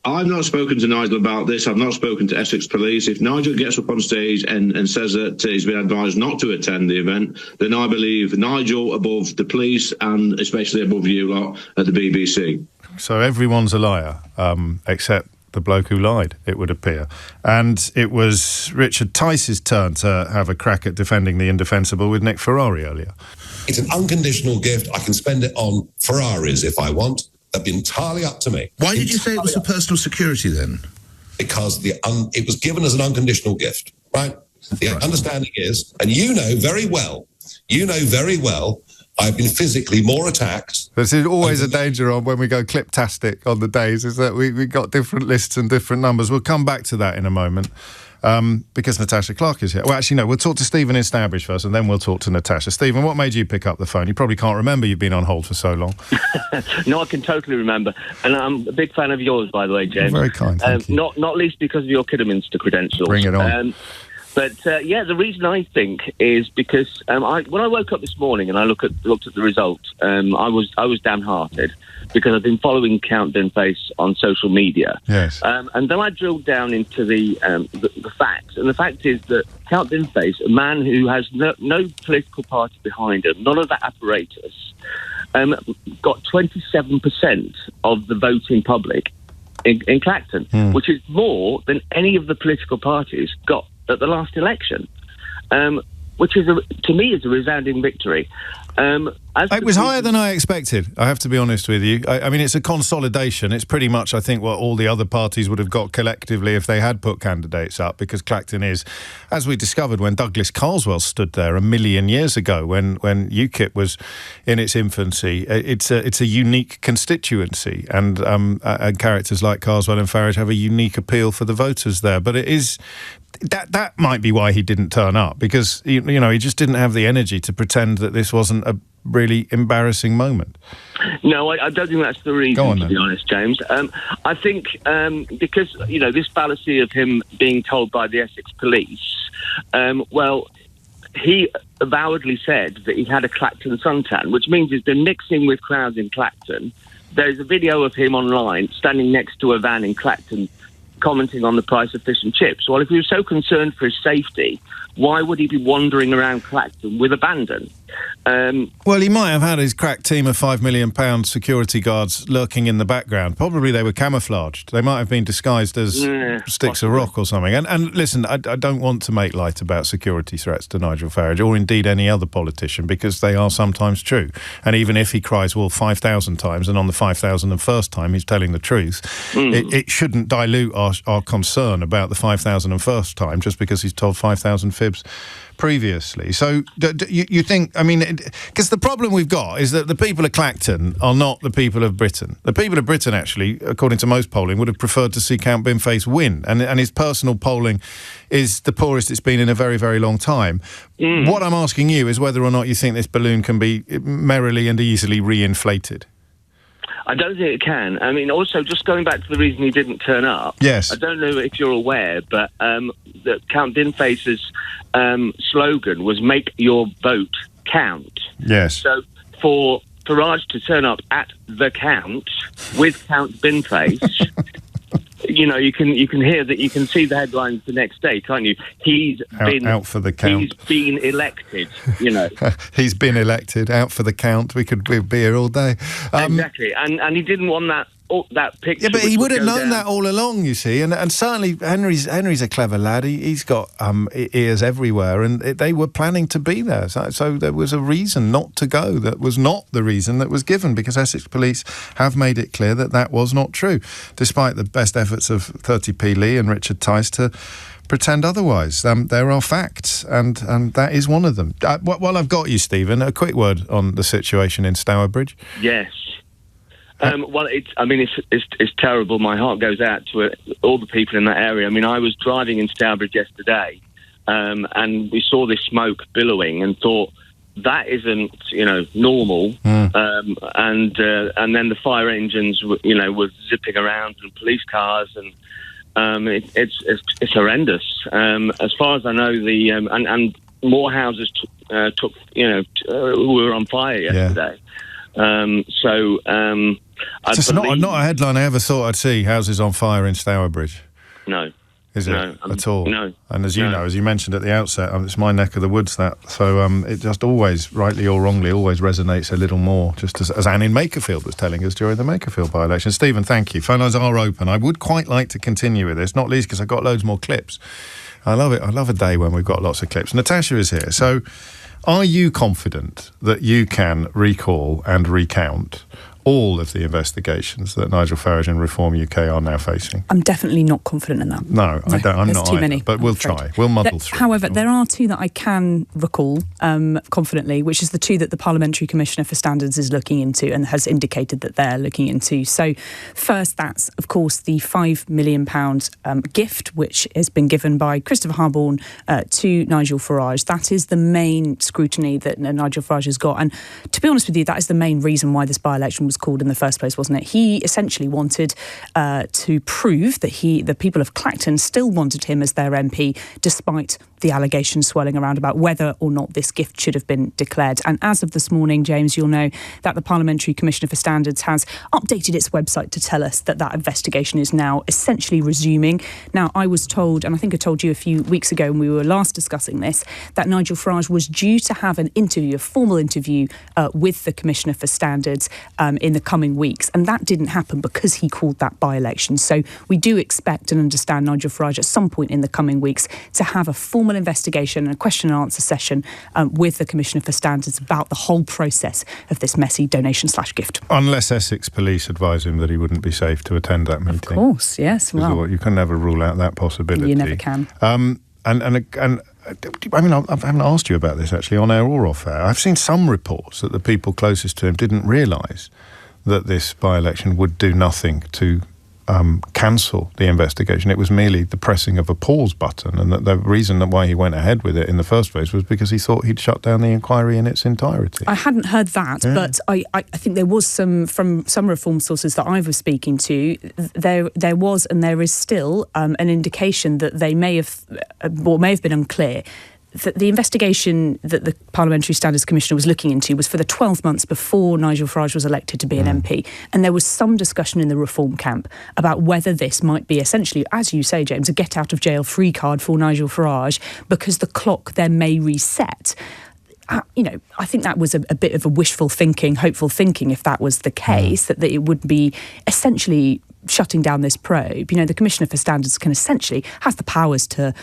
I've not spoken to Nigel about this. I've not spoken to Essex Police. If Nigel gets up on stage and says that he's been advised not to attend the event, then I believe Nigel above the police and especially above you lot at the BBC. So everyone's a liar, except the bloke who lied, it would appear. And it was Richard Tice's turn to have a crack at defending the indefensible with Nick Ferrari earlier. It's an unconditional gift. I can spend it on Ferraris if I want. That'd be entirely up to me. Why did you say it was for personal security then? Because it was given as an unconditional gift, right? The understanding is, and you know very well, I've been physically more attacked. There's always a danger on when we go cliptastic on the days, is that we got different lists and different numbers. We'll come back to that in a moment because Natasha Clark is here. Well, actually, no, we'll talk to Stephen in Stourbridge first and then we'll talk to Natasha. Stephen, what made you pick up the phone? You probably can't remember, you've been on hold for so long. No, I can totally remember. And I'm a big fan of yours, by the way, James. Very kind, thank you. Not least because of your Kidderminster credentials. Bring it on. But the reason I think is because when I woke up this morning and I looked at the result, I was downhearted because I've been following Count Dinface on social media. Yes. And then I drilled down into the facts, and the fact is that Count Dinface, a man who has no political party behind him, none of that apparatus, got 27% of the voting public in Clacton, which is more than any of the political parties got at the last election, which is, to me, is a resounding victory. It was higher than I expected, I have to be honest with you. I mean, it's a consolidation. It's pretty much, I think, what all the other parties would have got collectively if they had put candidates up, because Clacton is, as we discovered when Douglas Carswell stood there a million years ago, when UKIP was in its infancy, it's a unique constituency, and characters like Carswell and Farage have a unique appeal for the voters there. But it is... That might be why he didn't turn up, because he just didn't have the energy to pretend that this wasn't a really embarrassing moment. No, I don't think that's the reason, to be honest, James. I think because, this fallacy of him being told by the Essex Police, he avowedly said that he had a Clacton suntan, which means he's been mixing with crowds in Clacton. There's a video of him online standing next to a van in Clacton commenting on the price of fish and chips. Well, if he was so concerned for his safety, why would he be wandering around Clacton with abandon? Well, he might have had his crack team of £5 million security guards lurking in the background. Probably they were camouflaged. They might have been disguised as sticks of rock or something. And listen, I don't want to make light about security threats to Nigel Farage or indeed any other politician, because they are sometimes true. And even if he cries wolf 5,000 times and on the 5,001st time he's telling the truth, it shouldn't dilute our concern about the 5,001st time just because he's told 5,000 fibs previously. So you think, I mean, because the problem we've got is that the people of Clacton are not the people of Britain. The people of Britain, actually, according to most polling, would have preferred to see Count Binface win, and his personal polling is the poorest it's been in a very, very long time. What I'm asking you is whether or not you think this balloon can be merrily and easily reinflated. I don't think it can. I mean, also, just going back to the reason he didn't turn up. Yes. I don't know if you're aware, but that Count Dinface's slogan was "Make your vote count." Yes. So for Farage to turn up at the Count with Count Dinface, you can hear that. You can see the headlines the next day, can't you? He's been out for the Count. He's been elected. He's been elected. Out for the Count. We'd be here all day. Exactly, and he didn't want that that picture. Yeah, but he would have known down. that all along, you see, and certainly Henry's a clever lad. He's got ears everywhere, and they were planning to be there. So there was a reason not to go. That was not the reason that was given, because Essex Police have made it clear that was not true, despite the best efforts of 30p Lee and Richard Tice to pretend otherwise. There are facts, and that is one of them. While I've got you, Stephen, a quick word on the situation in Stourbridge. Yes. Well, it's terrible. My heart goes out to all the people in that area. I mean, I was driving in Stourbridge yesterday, and we saw this smoke billowing and thought, that isn't, normal. And then the fire engines, were zipping around, and police cars, and it's horrendous. As far as I know, and more houses were on fire yesterday. It's not a headline I ever thought I'd see. Houses on fire in Stourbridge. No. Is it at all? No. And as you know, as you mentioned at the outset, it's my neck of the woods, that. So it just always, rightly or wrongly, always resonates a little more, just as Anne in Makerfield was telling us during the Makerfield by-election. Stephen, thank you. Phone lines are open. I would quite like to continue with this, not least because I've got loads more clips. I love it. I love a day when we've got lots of clips. Natasha is here. So are you confident that you can recall and recount all of the investigations that Nigel Farage and Reform UK are now facing? I'm definitely not confident in that. No, I don't. I'm there's not too either, many, but we'll try. We'll muddle through. However, there are two that I can recall confidently, which is the two that the Parliamentary Commissioner for Standards is looking into and has indicated that they're looking into. So first, that's, of course, the £5 million gift, which has been given by Christopher Harborne to Nigel Farage. That is the main scrutiny that Nigel Farage has got. And to be honest with you, that is the main reason why this by-election was called in the first place, wasn't it? He essentially wanted to prove that the people of Clacton still wanted him as their MP, despite the allegations swirling around about whether or not this gift should have been declared. And as of this morning, James, you'll know that the Parliamentary Commissioner for Standards has updated its website to tell us that investigation is now essentially resuming. Now, I was told, and I think I told you a few weeks ago when we were last discussing this, that Nigel Farage was due to have an interview, a formal interview with the Commissioner for Standards in the coming weeks, and that didn't happen because he called that by-election. So we do expect and understand Nigel Farage at some point in the coming weeks to have a formal investigation and a question and answer session with the Commissioner for Standards about the whole process of this messy donation/gift. Unless Essex Police advise him that he wouldn't be safe to attend that meeting. Of course, yes. Well, you can never rule out that possibility. You never can. And I mean, I haven't asked you about this actually on air or off air. I've seen some reports that the people closest to him didn't realise that this by-election would do nothing to cancel the investigation. It was merely the pressing of a pause button, and that the reason why he went ahead with it in the first place was because he thought he'd shut down the inquiry in its entirety. I hadn't heard that, but I think there was from some reform sources that I was speaking to, there was and there is still an indication that they may have been unclear, that the investigation that the Parliamentary Standards Commissioner was looking into was for the 12 months before Nigel Farage was elected to be an MP. And there was some discussion in the reform camp about whether this might be essentially, as you say, James, a get-out-of-jail-free card for Nigel Farage because the clock then may reset. I think that was a bit of a wishful thinking, hopeful thinking, if that was the case, that it would be essentially shutting down this probe. The Commissioner for Standards can essentially has the powers to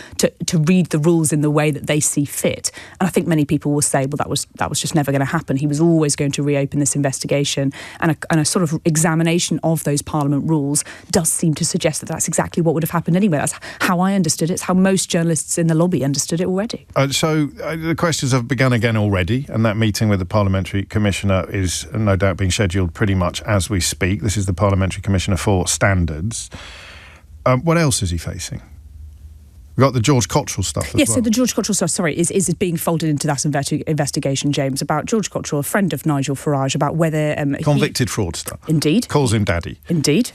read the rules in the way that they see fit. And I think many people will say, well, that was just never going to happen. He was always going to reopen this investigation, and a sort of examination of those Parliament rules does seem to suggest that that's exactly what would have happened anyway. That's how I understood it. It's how most journalists in the lobby understood it already. So the questions have begun again already, and that meeting with the Parliamentary Commissioner is no doubt being scheduled pretty much as we speak. This is the Parliamentary Commissioner for Standards. What else is he facing? We've got the George Cottrell stuff as well. Yes, so the George Cottrell stuff, is being folded into that investigation, James, about George Cottrell, a friend of Nigel Farage, about whether... Convicted fraudster. Indeed. Calls him daddy. Indeed.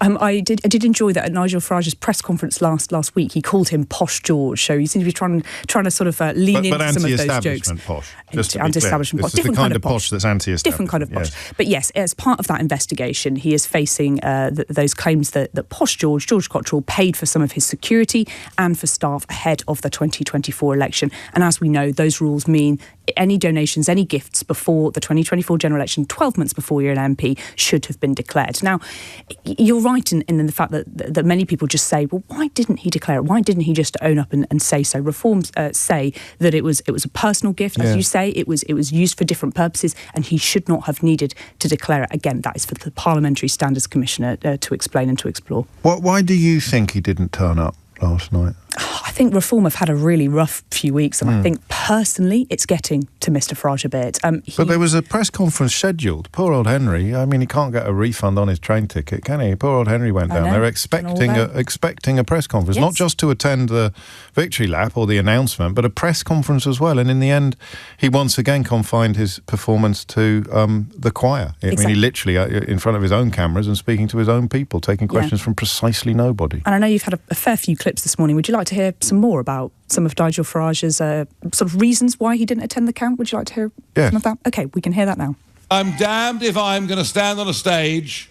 I did enjoy that at Nigel Farage's press conference last week. He called him Posh George, so he seems to be trying to sort of lean into some of those jokes. But anti-establishment posh. Just to be anti-establishment clear. posh. This is the kind of posh that's anti-establishment. Different kind of posh. Yes. But yes, as part of that investigation, he is facing those claims that Posh George Cottrell, paid for some of his security party and for staff ahead of the 2024 election. And as we know, those rules mean any donations, any gifts before the 2024 general election, 12 months before you're an MP, should have been declared. Now, you're right in the fact that many people just say, well, why didn't he declare it? Why didn't he just own up and say so? Reforms say that it was a personal gift, as you say. It was used for different purposes, and he should not have needed to declare it. Again, that is for the Parliamentary Standards Commissioner to explain and to explore. Why do you think he didn't turn up last night? I think Reform have had a really rough few weeks, and I think personally it's getting to Mr Farage a bit. But there was a press conference scheduled. Poor old Henry. I mean, he can't get a refund on his train ticket, can he? Poor old Henry went down there expecting a press conference, not just to attend the victory lap or the announcement, but a press conference as well. And in the end, he once again confined his performance to the choir. I mean, he literally, in front of his own cameras and speaking to his own people, taking questions from precisely nobody. And I know you've had a fair few clips this morning. Would you like to hear some more about some of Nigel Farage's sort of reasons why he didn't attend the count? Would you like to hear some of that? OK, we can hear that now. I'm damned if I'm going to stand on a stage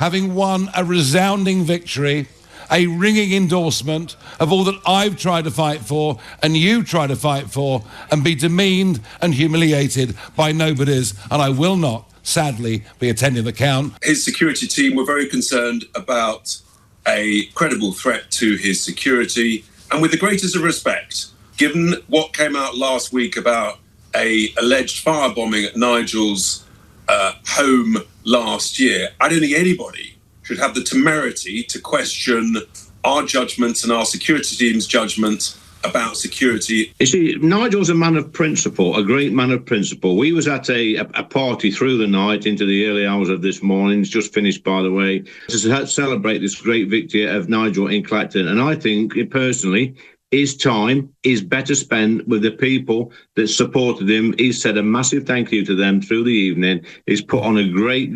having won a resounding victory, a ringing endorsement of all that I've tried to fight for and you try to fight for, and be demeaned and humiliated by nobodies. And I will not, sadly, be attending the count. His security team were very concerned about a credible threat to his security, and with the greatest of respect, given what came out last week about a alleged firebombing at Nigel's home last year, I don't think anybody should have the temerity to question our judgments and our security team's judgment about security. You see, Nigel's a man of principle, a great man of principle. We was at a party through the night into the early hours of this morning. It's just finished, by the way, to celebrate this great victory of Nigel in Clacton. And I think, personally, his time is better spent with the people that supported him. He's said a massive thank you to them through the evening. He's put on a great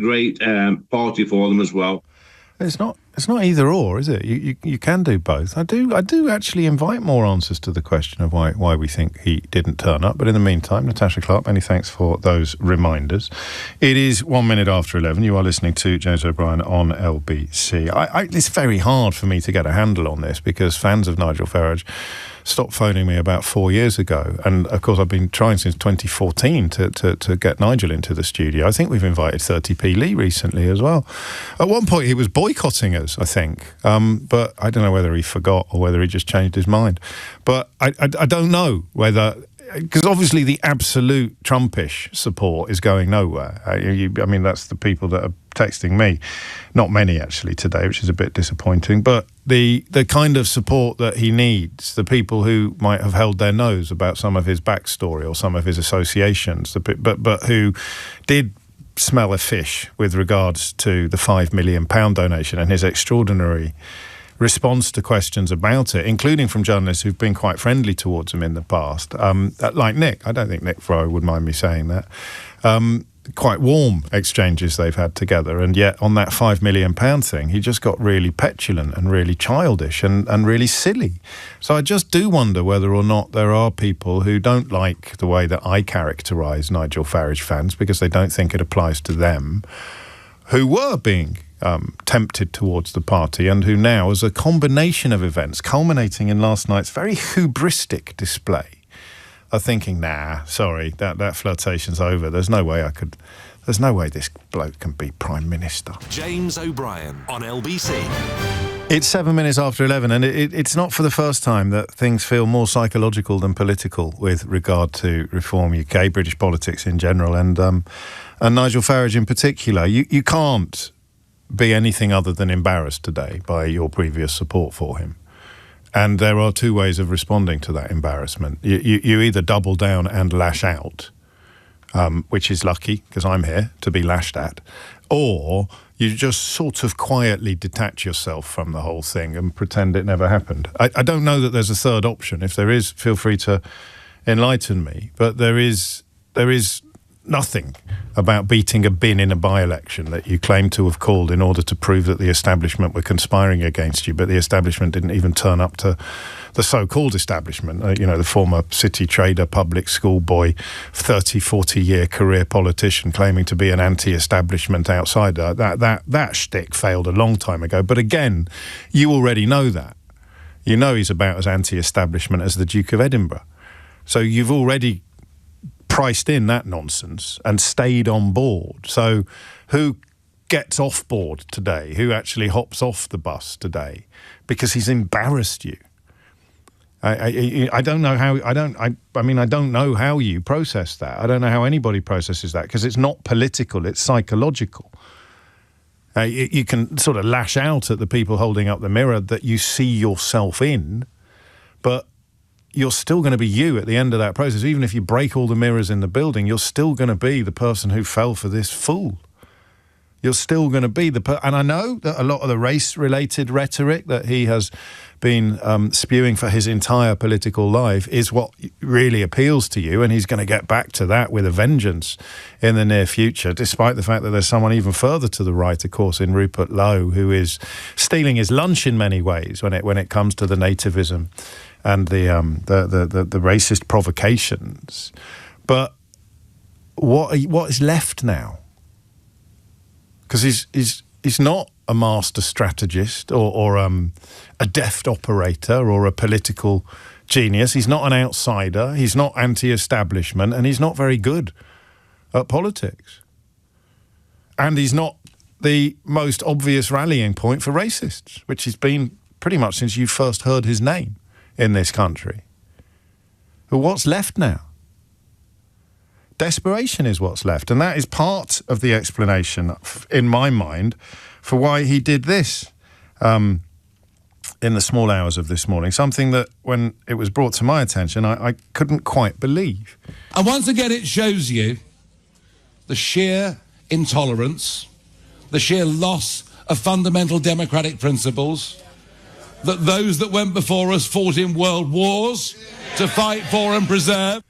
party for them as well. It's not either or, is it? You can do both. I do actually invite more answers to the question of why we think he didn't turn up. But in the meantime, Natasha Clark, many thanks for those reminders. It is 1 minute after 11. You are listening to James O'Brien on LBC. It's very hard for me to get a handle on this because fans of Nigel Farage stopped phoning me about 4 years ago. And, of course, I've been trying since 2014 to get Nigel into the studio. I think we've invited 30p Lee recently as well. At one point, he was boycotting us, I think. But I don't know whether he forgot or whether he just changed his mind. But I don't know whether... Because obviously the absolute Trumpish support is going nowhere. I mean, that's the people that are texting me. Not many, actually, today, which is a bit disappointing. But the kind of support that he needs, the people who might have held their nose about some of his backstory or some of his associations, but who did smell a fish with regards to the £5 million donation and his extraordinary response to questions about it, including from journalists who've been quite friendly towards him in the past, like Nick. I don't think Nick Frowe would mind me saying that. Quite warm exchanges they've had together, and yet on that £5 million thing, he just got really petulant and really childish and really silly. So I just do wonder whether or not there are people who don't like the way that I characterise Nigel Farage fans because they don't think it applies to them, who were being tempted towards the party and who now, as a combination of events culminating in last night's very hubristic display, are thinking, nah, sorry, that flirtation's over. There's no way this bloke can be Prime Minister. James O'Brien on LBC. It's 7 minutes after 11, and it's not for the first time that things feel more psychological than political with regard to Reform UK, British politics in general, and Nigel Farage in particular. You can't be anything other than embarrassed today by your previous support for him. And there are two ways of responding to that embarrassment. You either double down and lash out, which is lucky because I'm here to be lashed at, or you just sort of quietly detach yourself from the whole thing and pretend it never happened. I don't know that there's a third option. If there is, feel free to enlighten me. But there is nothing about beating a bin in a by-election that you claim to have called in order to prove that the establishment were conspiring against you, but the establishment didn't even turn up to the so-called establishment, the former city trader, public school boy, 30, 40-year career politician claiming to be an anti-establishment outsider. That shtick failed a long time ago. But again, you already know that. you know he's about as anti-establishment as the Duke of Edinburgh. So you've already priced in that nonsense and stayed on board. So who gets off board today? Who actually hops off the bus today? Because he's embarrassed you. I don't know how. I don't know how you process that. I don't know how anybody processes that, because it's not political. It's psychological. You can sort of lash out at the people holding up the mirror that you see yourself in, but you're still going to be you at the end of that process. Even if you break all the mirrors in the building, you're still going to be the person who fell for this fool. You're still going to be and I know that a lot of the race-related rhetoric that he has been spewing for his entire political life is what really appeals to you, and he's going to get back to that with a vengeance in the near future, despite the fact that there's someone even further to the right, of course, in Rupert Lowe, who is stealing his lunch in many ways when it comes to the nativism and the racist provocations. But what is left now? Because he's not a master strategist or a deft operator or a political genius. He's not an outsider. He's not anti-establishment, and he's not very good at politics. And he's not the most obvious rallying point for racists, which has been pretty much since you first heard his name in this country. But what's left now? Desperation is what's left, and that is part of the explanation, in my mind, for why he did this in the small hours of this morning, something that, when it was brought to my attention, I couldn't quite believe. And once again, it shows you the sheer intolerance, the sheer loss of fundamental democratic principles that those that went before us fought in world wars to fight for and preserve.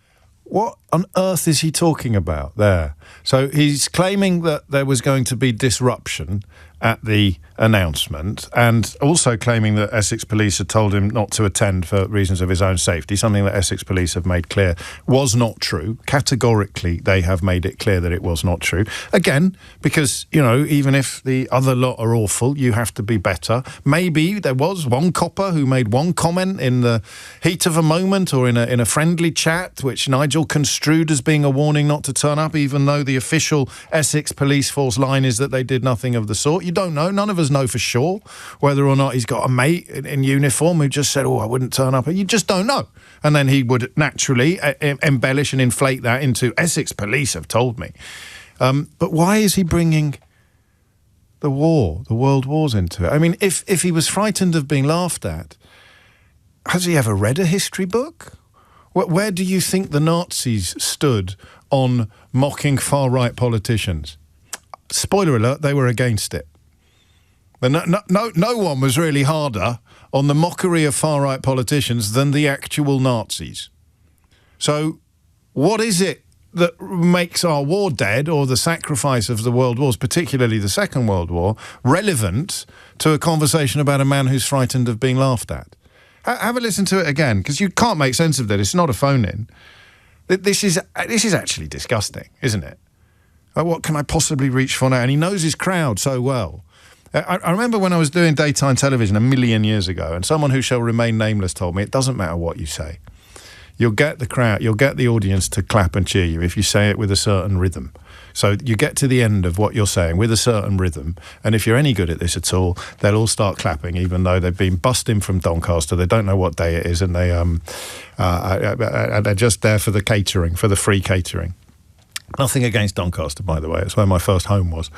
What on earth is he talking about there? So he's claiming that there was going to be disruption at the announcement, and also claiming that Essex Police had told him not to attend for reasons of his own safety, something that Essex Police have made clear was not true. Categorically, they have made it clear that it was not true. Again, because, you know, even if the other lot are awful, you have to be better. Maybe there was one copper who made one comment in the heat of a moment or in a friendly chat, which Nigel construed as being a warning not to turn up, even though the official Essex Police Force line is that they did nothing of the sort. You don't know. None of us know for sure whether or not he's got a mate in uniform who just said, oh, I wouldn't turn up. You just don't know. And then he would naturally embellish and inflate that into Essex Police have told me. But why is he bringing the world wars into it? I mean, if he was frightened of being laughed at, has he ever read a history book? Where do you think the Nazis stood on mocking far-right politicians? Spoiler alert, they were against it. No one was really harder on the mockery of far-right politicians than the actual Nazis. So what is it that makes our war dead, or the sacrifice of the world wars, particularly the Second World War, relevant to a conversation about a man who's frightened of being laughed at? Have a listen to it again, because you can't make sense of that. It's not a phone-in. This is actually disgusting, isn't it? What can I possibly reach for now? And he knows his crowd so well. I remember when I was doing daytime television a million years ago, and someone who shall remain nameless told me, it doesn't matter what you say. You'll get the crowd, you'll get the audience to clap and cheer you if you say it with a certain rhythm. So you get to the end of what you're saying with a certain rhythm, and if you're any good at this at all, they'll all start clapping, even though they've been busting from Doncaster, they don't know what day it is, and they're just there for the catering, for the free catering. Nothing against Doncaster, by the way. It's where my first home was.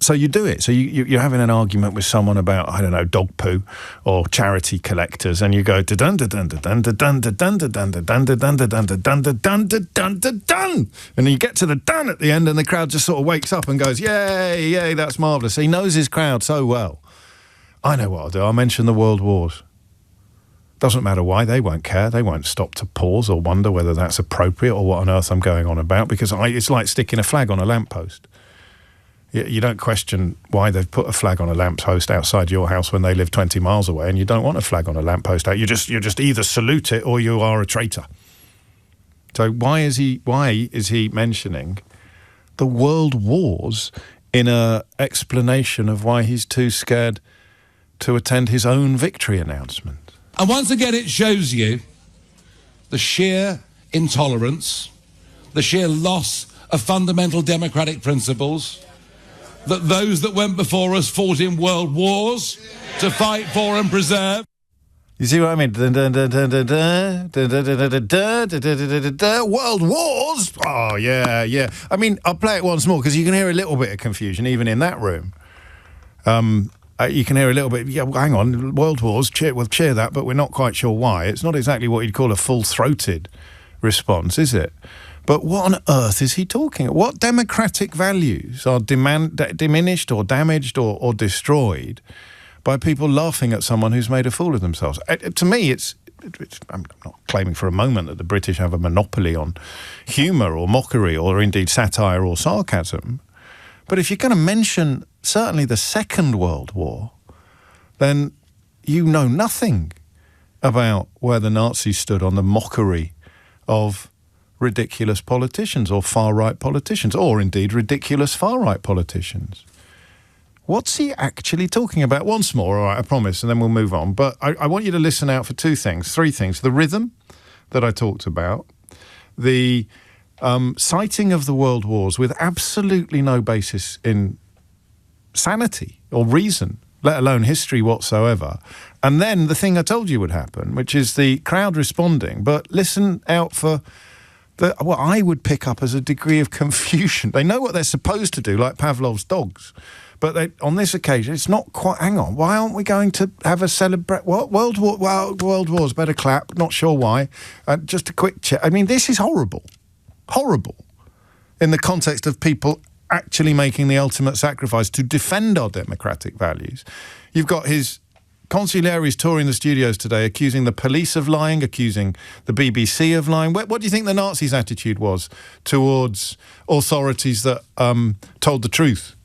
So you do it. So you're having an argument with someone about, I don't know, dog poo or charity collectors, and you go dun dun dun dun dun dun dun dun dun dun dun dun dun dun dun dun dun dun dun, and you get to the dun at the end, and the crowd just sort of wakes up and goes, yay, yay, that's marvellous. He knows his crowd so well. I know what I'll do. I'll mention the world wars. Doesn't matter why, they won't care. They won't stop to pause or wonder whether that's appropriate or what on earth I'm going on about, because it's like sticking a flag on a lamppost. You don't question why they've put a flag on a lamppost outside your house when they live 20 miles away, and you don't want a flag on a lamppost. You just either salute it or you are a traitor. So why is he mentioning the world wars in a explanation of why he's too scared to attend his own victory announcement? And once again, it shows you the sheer intolerance, the sheer loss of fundamental democratic principles that those that went before us fought in world wars to fight for and preserve. You see what I mean? World wars? Oh, yeah, yeah. I mean, I'll play it once more because you can hear a little bit of confusion even in that room. You can hear a little bit, yeah, hang on, world wars, we'll cheer that, but we're not quite sure why. It's not exactly what you'd call a full-throated response, is it? But what on earth is he talking about? What democratic values are diminished or damaged or destroyed by people laughing at someone who's made a fool of themselves? To me, I'm not claiming for a moment that the British have a monopoly on humour or mockery or indeed satire or sarcasm. But if you're going to mention certainly the Second World War, then you know nothing about where the Nazis stood on the mockery of ridiculous politicians or far-right politicians, or indeed ridiculous far-right politicians. What's he actually talking about? Once more, all right, I promise, and then we'll move on. But I want you to listen out for three things. The rhythm that I talked about, the citing of the world wars with absolutely no basis in sanity or reason, let alone history whatsoever. And then the thing I told you would happen, which is the crowd responding. But listen out for what I would pick up as a degree of confusion. They know what they're supposed to do, like Pavlov's dogs. But on this occasion, it's not quite... Hang on, why aren't we going to have a celebrate... What? World Wars, better clap, not sure why. Just a quick check. I mean, this is horrible. Horrible. In the context of people actually making the ultimate sacrifice to defend our democratic values. You've got his consigliere touring the studios today, accusing the police of lying, accusing the BBC of lying. What do you think the Nazis' attitude was towards authorities that told the truth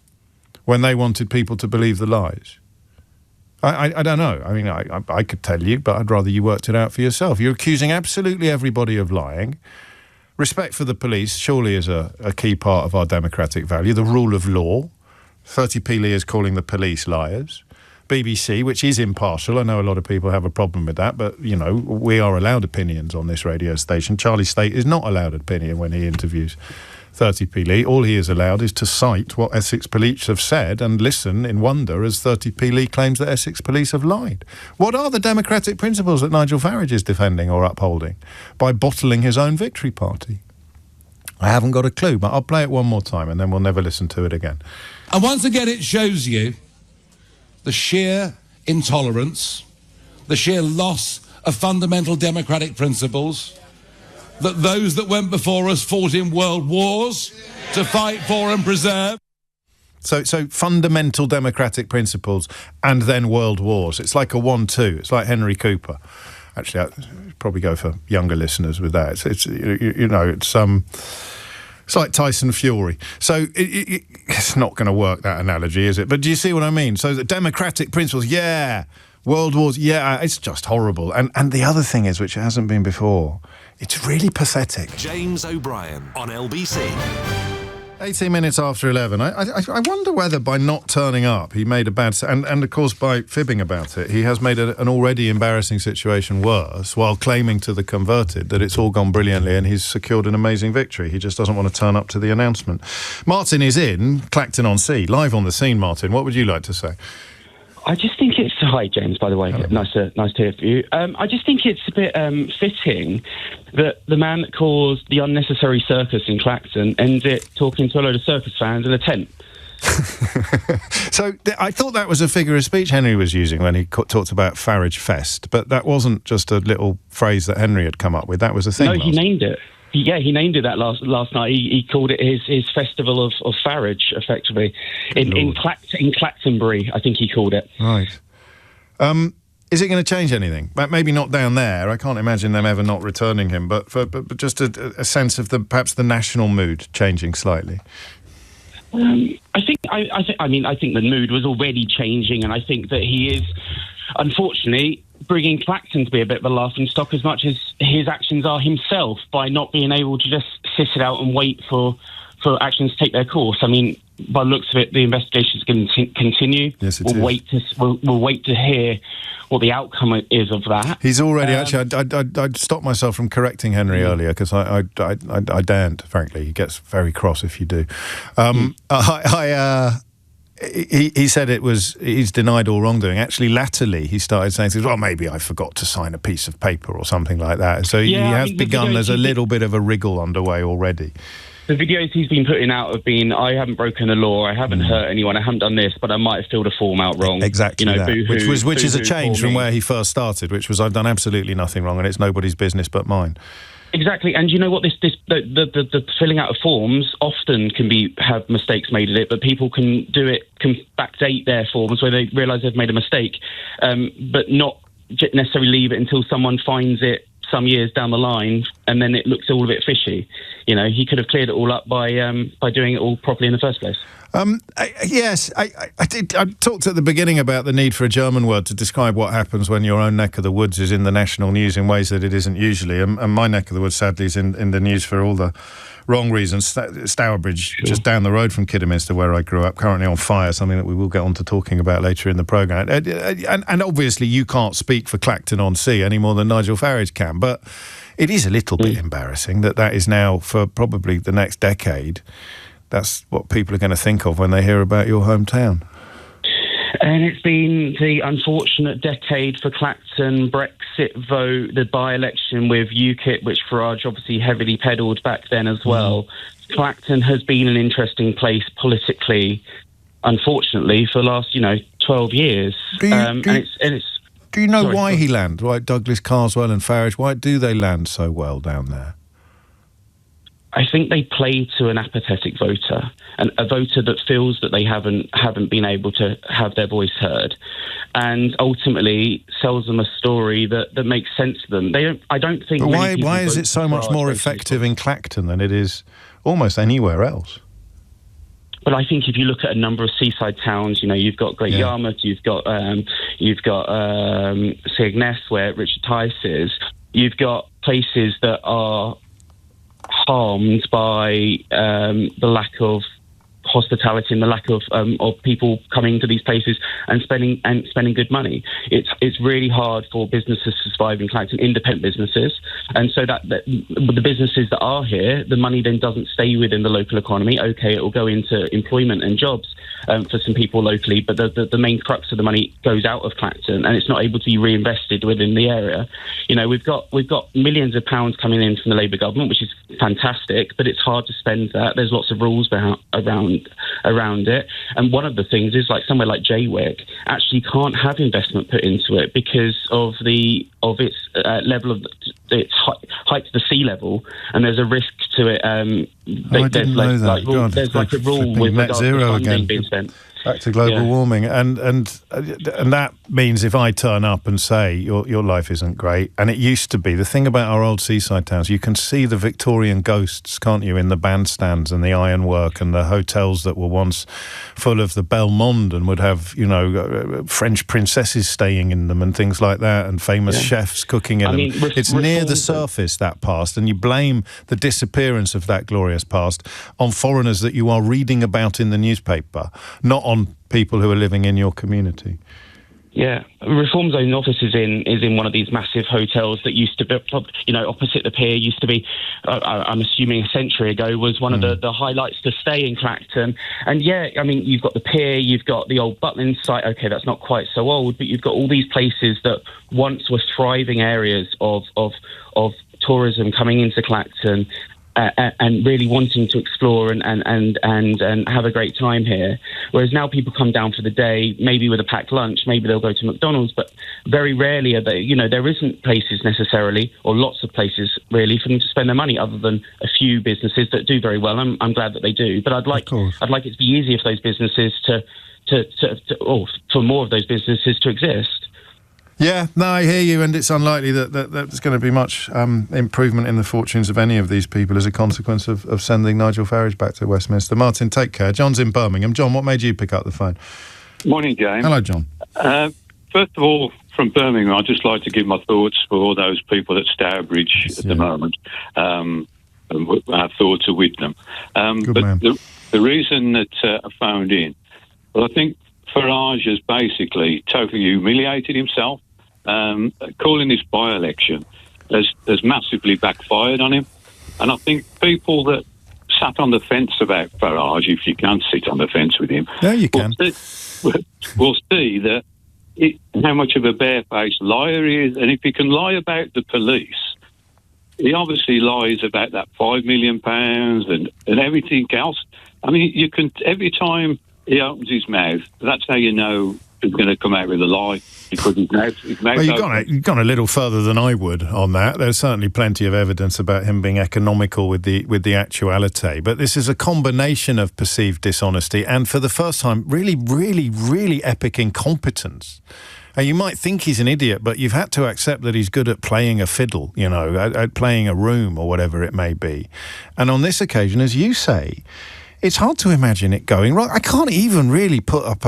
when they wanted people to believe the lies? I don't know. I mean, I could tell you, but I'd rather you worked it out for yourself. You're accusing absolutely everybody of lying. Respect for the police surely is a key part of our democratic value. The rule of law. 30p Lee is calling the police liars. BBC, which is impartial. I know a lot of people have a problem with that, but, you know, we are allowed opinions on this radio station. Charlie State is not allowed opinion when he interviews 30p Lee. All he is allowed is to cite what Essex police have said and listen in wonder as 30p Lee claims that Essex police have lied. What are the democratic principles that Nigel Farage is defending or upholding by bottling his own victory party? I haven't got a clue, but I'll play it one more time and then we'll never listen to it again. And once again, it shows you the sheer intolerance, the sheer loss of fundamental democratic principles that those that went before us fought in world wars to fight for and preserve. So fundamental democratic principles and then world wars. It's like a 1-2. It's like Henry Cooper. Actually, I'd probably go for younger listeners with that. It's like Tyson Fury. So it's not going to work, that analogy, is it? But do you see what I mean? So the democratic principles, yeah. World wars, yeah. It's just horrible. And the other thing is, which hasn't been before, it's really pathetic. James O'Brien on LBC. 18 minutes after 11. I wonder whether by not turning up he made a bad... And of course, by fibbing about it, he has made an already embarrassing situation worse while claiming to the converted that it's all gone brilliantly and he's secured an amazing victory. He just doesn't want to turn up to the announcement. Martin is in Clacton-on-Sea, live on the scene. Martin, what would you like to say? I just think it's... Hi, James, by the way. Hello. Nice to hear from you. I just think it's a bit fitting that the man that caused the unnecessary circus in Clacton ends it talking to a load of circus fans in a tent. So I thought that was a figure of speech Henry was using when he talked about Farage Fest, but that wasn't just a little phrase that Henry had come up with. That was a thing. No, he named it. He named it that last night. He called it his festival of Farage, effectively, in Clactonbury, I think he called it. Right. Is it going to change anything? Maybe not down there. I can't imagine them ever not returning him. But just a sense of perhaps the national mood changing slightly. I think the mood was already changing, and I think that he is, unfortunately, bringing Clacton to be a bit of a laughing stock as much as his actions are himself by not being able to just sit it out and wait for actions to take their course. I mean, by the looks of it, the investigation is going to continue. Yes, it we'll is. We'll wait to hear what the outcome is of that. He's already actually. I'd stopped myself from correcting Henry earlier because I daren't. Frankly, he gets very cross if you do. He said he's denied all wrongdoing. Actually, latterly he started saying things. Well, maybe I forgot to sign a piece of paper or something like that. So he has begun. There's a little bit of a wriggle underway already. The videos he's been putting out have been, I haven't broken the law, I haven't hurt anyone, I haven't done this, but I might have filled a form out wrong. Exactly that. Boo-hoo, which is a change from where he first started, which was I've done absolutely nothing wrong and it's nobody's business but mine. Exactly, and you know what? The filling out of forms often can have mistakes made in it, but people can backdate their forms where they realise they've made a mistake, but not necessarily leave it until someone finds it some years down the line, and then it looks all a bit fishy. You know, he could have cleared it all up by doing it all properly in the first place. Yes, I did. I talked at the beginning about the need for a German word to describe what happens when your own neck of the woods is in the national news in ways that it isn't usually. And my neck of the woods, sadly, is in the news for all the wrong reasons. Stourbridge, just down the road from Kidderminster, where I grew up, currently on fire, something that we will get on to talking about later in the programme. And obviously you can't speak for Clacton-on-Sea any more than Nigel Farage can, but it is a little bit embarrassing that is now, for probably the next decade, that's what people are going to think of when they hear about your hometown. And it's been the unfortunate decade for Clacton, Brexit vote, the by-election with UKIP, which Farage obviously heavily peddled back then as well. Clacton has been an interesting place politically, unfortunately, for the last, 12 years. Do you know why he landed? Why Douglas, Carswell and Farage, why do they land so well down there? I think they play to an apathetic voter, and a voter that feels that they haven't been able to have their voice heard, and ultimately sells them a story that makes sense to them. I don't think. But why is it so much more effective in Clacton than it is almost anywhere else? But I think if you look at a number of seaside towns, you've got Great Yarmouth, you've got Skegness, where Richard Tice is. You've got places that are harmed by the lack of hospitality and the lack of people coming to these places and spending good money. It's really hard for businesses to survive in Clacton, independent businesses, and so that the businesses that are here, the money then doesn't stay within the local economy. Okay, it will go into employment and jobs for some people locally, but the main crux of the money goes out of Clacton and it's not able to be reinvested within the area. We've got millions of pounds coming in from the Labour government, which is fantastic, but it's hard to spend that. There's lots of rules around it, and one of the things is like somewhere like Jaywick actually can't have investment put into it because of its level of its height to the sea level, and there's a risk to it. I didn't know that. There's like a rule with regards to funding being spent. Back to global warming, and that means if I turn up and say your life isn't great, and it used to be, the thing about our old seaside towns, you can see the Victorian ghosts, can't you, in the bandstands and the ironwork and the hotels that were once full of the belle monde and would have French princesses staying in them and things like that, and famous chefs cooking in them. It's near the surface, that past, and you blame the disappearance of that glorious past on foreigners that you are reading about in the newspaper, not on people who are living in your community. Yeah, Reform Zone office is in one of these massive hotels that used to be, opposite the pier. Used to be, I'm assuming a century ago, was one of the highlights to stay in Clacton. And you've got the pier, you've got the old Butlin site. Okay, that's not quite so old, but you've got all these places that once were thriving areas of tourism coming into Clacton. And really wanting to explore and have a great time here. Whereas now people come down for the day, maybe with a packed lunch, maybe they'll go to McDonald's, but very rarely are they, there isn't places necessarily, or lots of places really, for them to spend their money, other than a few businesses that do very well. I'm glad that they do, but I'd like it to be easier for those businesses for more of those businesses to exist. Yeah, no, I hear you, and it's unlikely that there's going to be much improvement in the fortunes of any of these people as a consequence of sending Nigel Farage back to Westminster. Martin, take care. John's in Birmingham. John, what made you pick up the phone? Morning, James. Hello, John. First of all, from Birmingham, I'd just like to give my thoughts for all those people at Stourbridge at the moment. Our thoughts are with them. Good man. The the reason that I phoned in, well, I think Farage has basically totally humiliated himself. Calling this by-election has massively backfired on him. And I think people that sat on the fence about Farage, if you can sit on the fence with him... Yeah, you can. We'll see that how much of a barefaced liar he is. And if he can lie about the police, he obviously lies about that £5 million and everything else. I mean, you can, every time he opens his mouth, that's how you know he's going to come out with a lie, because his mouth well, you've gone a little further than I would on that. There's certainly plenty of evidence about him being economical with the actuality. But this is a combination of perceived dishonesty and, for the first time, really, really, really epic incompetence. You might think he's an idiot, but you've had to accept that he's good at playing a fiddle, you know, at playing a room or whatever it may be. And on this occasion, as you say, it's hard to imagine it going right. I can't even really put up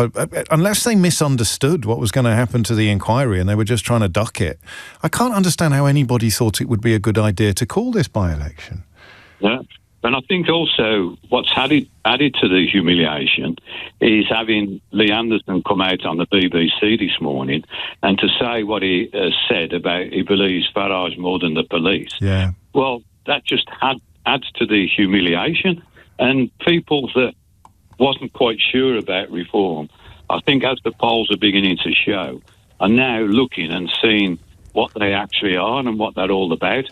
unless they misunderstood what was going to happen to the inquiry and they were just trying to duck it. I can't understand how anybody thought it would be a good idea to call this by-election. Yeah. And I think also what's added to the humiliation is having Lee Anderson come out on the BBC this morning and to say what he has said about he believes Farage more than the police. Yeah. Well, that just adds to the humiliation. And people that wasn't quite sure about reform, I think as the polls are beginning to show, are now looking and seeing what they actually are and what they're all about.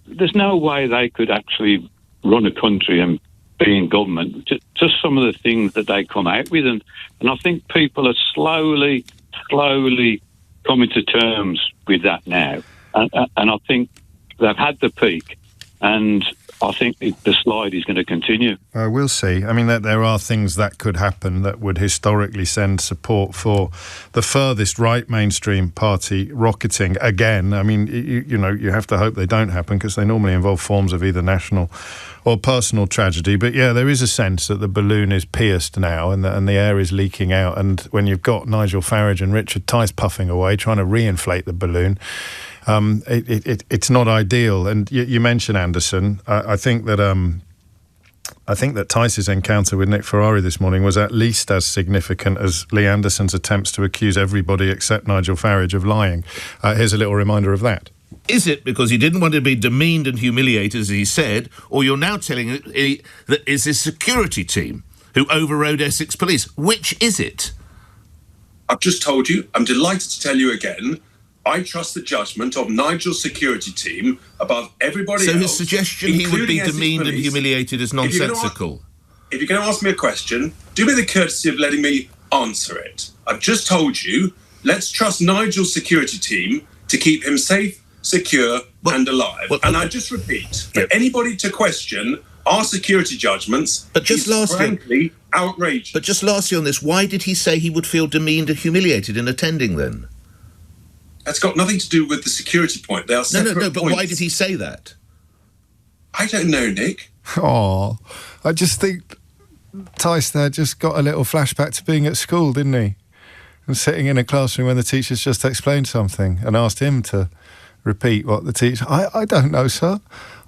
There's no way they could actually run a country and be in government. Just some of the things that they come out with. And I think people are slowly coming to terms with that now. And I think they've had the peak. And I think the slide is going to continue. We'll see. I mean, there are things that could happen that would historically send support for the furthest right mainstream party rocketing again. I mean, you know, you have to hope they don't happen because they normally involve forms of either national or personal tragedy. But yeah, there is a sense that the balloon is pierced now and the air is leaking out. And when you've got Nigel Farage and Richard Tice puffing away, trying to reinflate the balloon, it's not ideal. And you mentioned Anderson. I think that Tice's encounter with Nick Ferrari this morning was at least as significant as Lee Anderson's attempts to accuse everybody except Nigel Farage of lying. Here's a little reminder of that. Is it because he didn't want to be demeaned and humiliated, as he said, or you're now telling it that it's his security team who overrode Essex Police? Which is it? I've just told you. I'm delighted to tell you again. I trust the judgment of Nigel's security team above everybody else. So his suggestion he would be demeaned and humiliated is nonsensical. If you're going to ask me a question, do me the courtesy of letting me answer it. I've just told you, let's trust Nigel's security team to keep him safe, secure and alive. And I just repeat, for anybody to question our security judgments is frankly outrageous. But just lastly on this, why did he say he would feel demeaned and humiliated in attending then? That's got nothing to do with the security point. They are separate No, but points. why did he say that? I don't know, Nick. Oh, I just think Tice there just got a little flashback to being at school, didn't he? And sitting in a classroom when the teacher's just explained something and asked him to repeat what the teacher... I don't know, sir.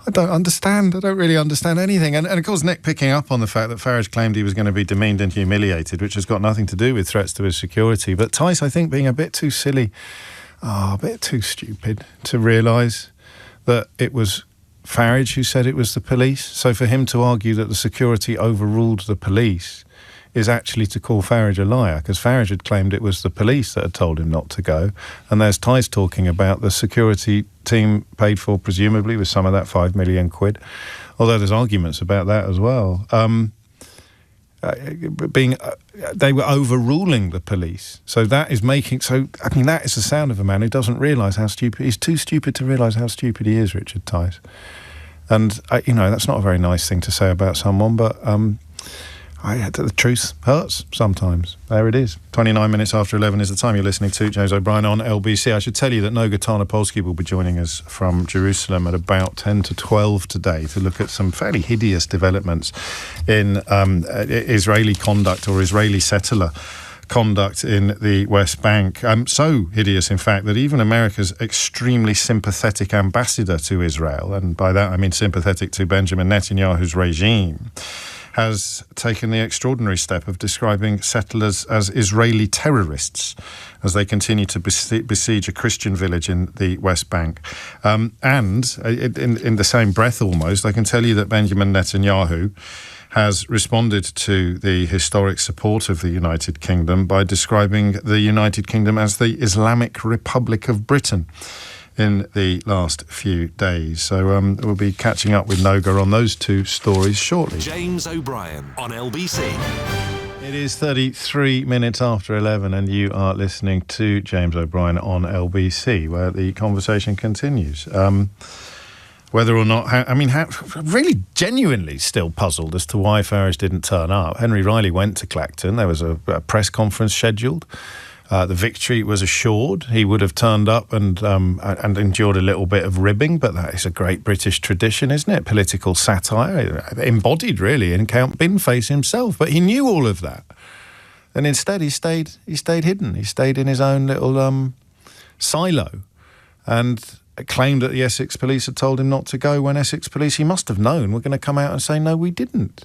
I don't understand. I don't really understand anything. And of course, Nick picking up on the fact that Farage claimed he was going to be demeaned and humiliated, which has got nothing to do with threats to his security. But Tice, I think, being a bit too silly... a bit too stupid to realise that it was Farage who said it was the police. So for him to argue that the security overruled the police is actually to call Farage a liar, because Farage had claimed it was the police that had told him not to go. And there's Tice talking about the security team paid for, presumably, with some of that £5 million, although there's arguments about that as well. They were overruling the police. So that is that is the sound of a man who doesn't realise how stupid... He's too stupid to realise how stupid he is, Richard Tice. And, that's not a very nice thing to say about someone, but the truth hurts sometimes. There it is. 29 minutes after 11 is the time. You're listening to James O'Brien on LBC. I should tell you that Noga Tarnopolsky will be joining us from Jerusalem at about 10 to 12 today to look at some fairly hideous developments in Israeli conduct or Israeli settler conduct in the West Bank. So hideous, in fact, that even America's extremely sympathetic ambassador to Israel, and by that I mean sympathetic to Benjamin Netanyahu's regime, has taken the extraordinary step of describing settlers as Israeli terrorists as they continue to besiege a Christian village in the West Bank. And in the same breath almost, I can tell you that Benjamin Netanyahu has responded to the historic support of the United Kingdom by describing the United Kingdom as the Islamic Republic of Britain in the last few days. So we'll be catching up with Noga on those two stories shortly. James O'Brien on LBC. It is 33 minutes after 11 and you are listening to James O'Brien on LBC, where the conversation continues. Whether or not, really genuinely still puzzled as to why Farage didn't turn up. Henry Riley went to Clacton. There was a press conference scheduled. The victory was assured. He would have turned up and endured a little bit of ribbing, but that is a great British tradition, isn't it? Political satire, embodied really in Count Binface himself. But he knew all of that, and instead he stayed hidden. He stayed in his own little silo, and claimed that the Essex police had told him not to go, when Essex police, he must have known, were going to come out and say, no, we didn't.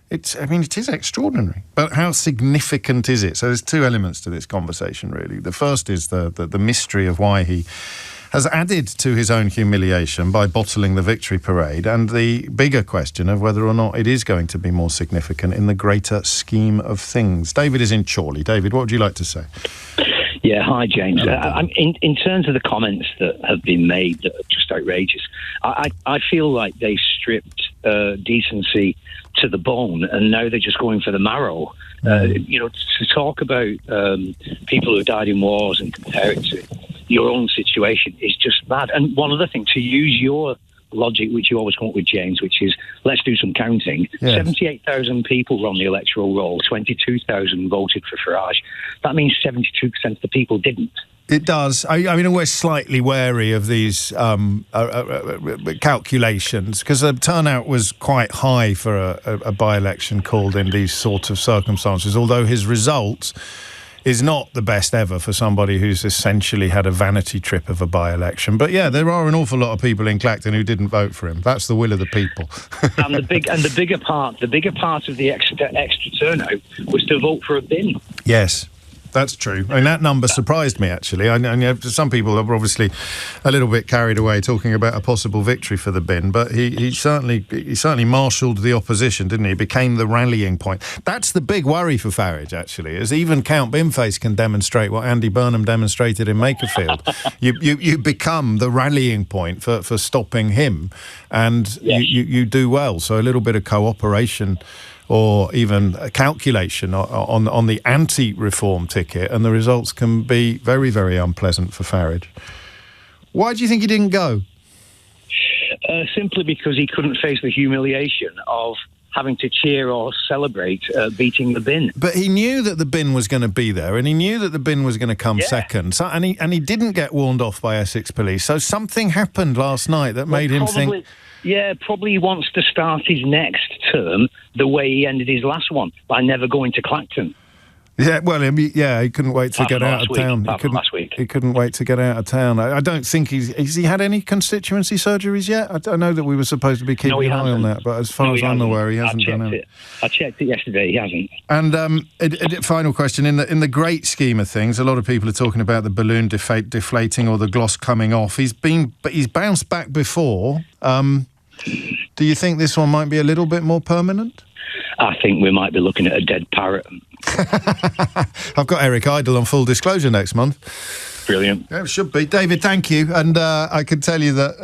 It is extraordinary. But how significant is it? So there's two elements to this conversation, really. The first is the mystery of why he has added to his own humiliation by bottling the victory parade, and the bigger question of whether or not it is going to be more significant in the greater scheme of things. David is in Chorley. David, what would you like to say? Yeah, hi, James. In terms of the comments that have been made that are just outrageous, I feel like they stripped decency to the bone, and now they're just going for the marrow. To talk about people who died in wars and compare it to your own situation is just bad. And one other thing, to use your logic, which you always come up with, James, which is, let's do some counting. Yes. 78,000 people were on the electoral roll, 22,000 voted for Farage. That means 72% of the people didn't. It does. We're slightly wary of these calculations because the turnout was quite high for a by-election called in these sort of circumstances, although his result is not the best ever for somebody who's essentially had a vanity trip of a by-election. But yeah, there are an awful lot of people in Clacton who didn't vote for him. That's the will of the people. And the bigger part of the extra turnout was to vote for a bin. Yes. That's true. That number surprised me, actually. I know some people are obviously a little bit carried away talking about a possible victory for the bin, but he certainly marshalled the opposition, didn't he? He became the rallying point. That's the big worry for Farage, actually, is even Count Binface can demonstrate what Andy Burnham demonstrated in Makerfield. You become the rallying point for stopping him, and yes, you do well. So a little bit of cooperation or even a calculation on the anti-reform ticket, and the results can be very, very unpleasant for Farage. Why do you think he didn't go? Simply because he couldn't face the humiliation of having to cheer or celebrate beating the bin. But he knew that the bin was going to be there, and he knew that the bin was going to come second. So, and he didn't get warned off by Essex police. So something happened last night that made him think... Yeah, probably he wants to start his next term the way he ended his last one, by never going to Clacton. Yeah, well, he couldn't wait to get out of town. He couldn't wait to get out of town. I don't think has he had any constituency surgeries yet? I know that we were supposed to be keeping an eye on that, but as far as I'm aware, he hasn't done it. I checked it yesterday. He hasn't. And final question: in the great scheme of things, a lot of people are talking about the balloon deflating or the gloss coming off. He's bounced back before. Do you think this one might be a little bit more permanent? I think we might be looking at a dead parrot. I've got Eric Idle on Full Disclosure next month. Brilliant. Yeah, it should be. David, thank you. And I can tell you that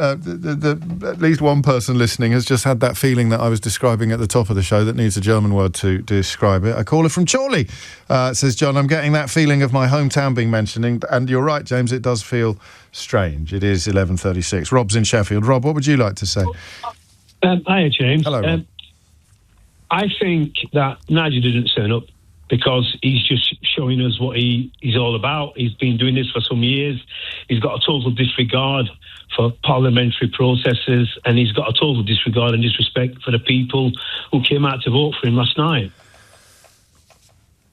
at least one person listening has just had that feeling that I was describing at the top of the show that needs a German word to describe it. A caller from Chorley says, John, I'm getting that feeling of my hometown being mentioned. And you're right, James, it does feel strange. It is 11:36. Rob's in Sheffield. Rob, what would you like to say? Hiya, James. Hello, Rob. I think that Nigel didn't turn up because he's just showing us what he's all about. He's been doing this for some years. He's got a total disregard for parliamentary processes, and he's got a total disregard and disrespect for the people who came out to vote for him last night.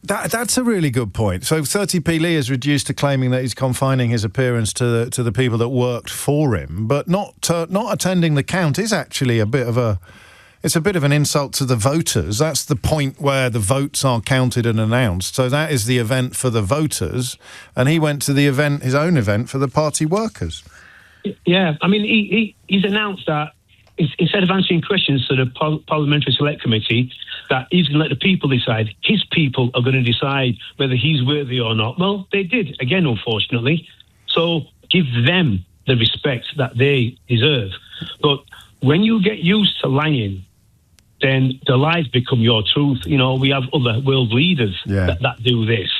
That's a really good point. So 30p Lee is reduced to claiming that he's confining his appearance to the people that worked for him, but not attending the count is actually a bit of a... it's a bit of an insult to the voters. That's the point where the votes are counted and announced. So that is the event for the voters, and he went to the event, his own event, for the party workers. Yeah, I mean, he's announced that instead of answering questions to the Parliamentary Select Committee, that he's going to let the people decide. His people are going to decide whether he's worthy or not. Well, they did, again, unfortunately. So give them the respect that they deserve. But when you get used to lying, then the lies become your truth. You know, we have other world leaders that do this.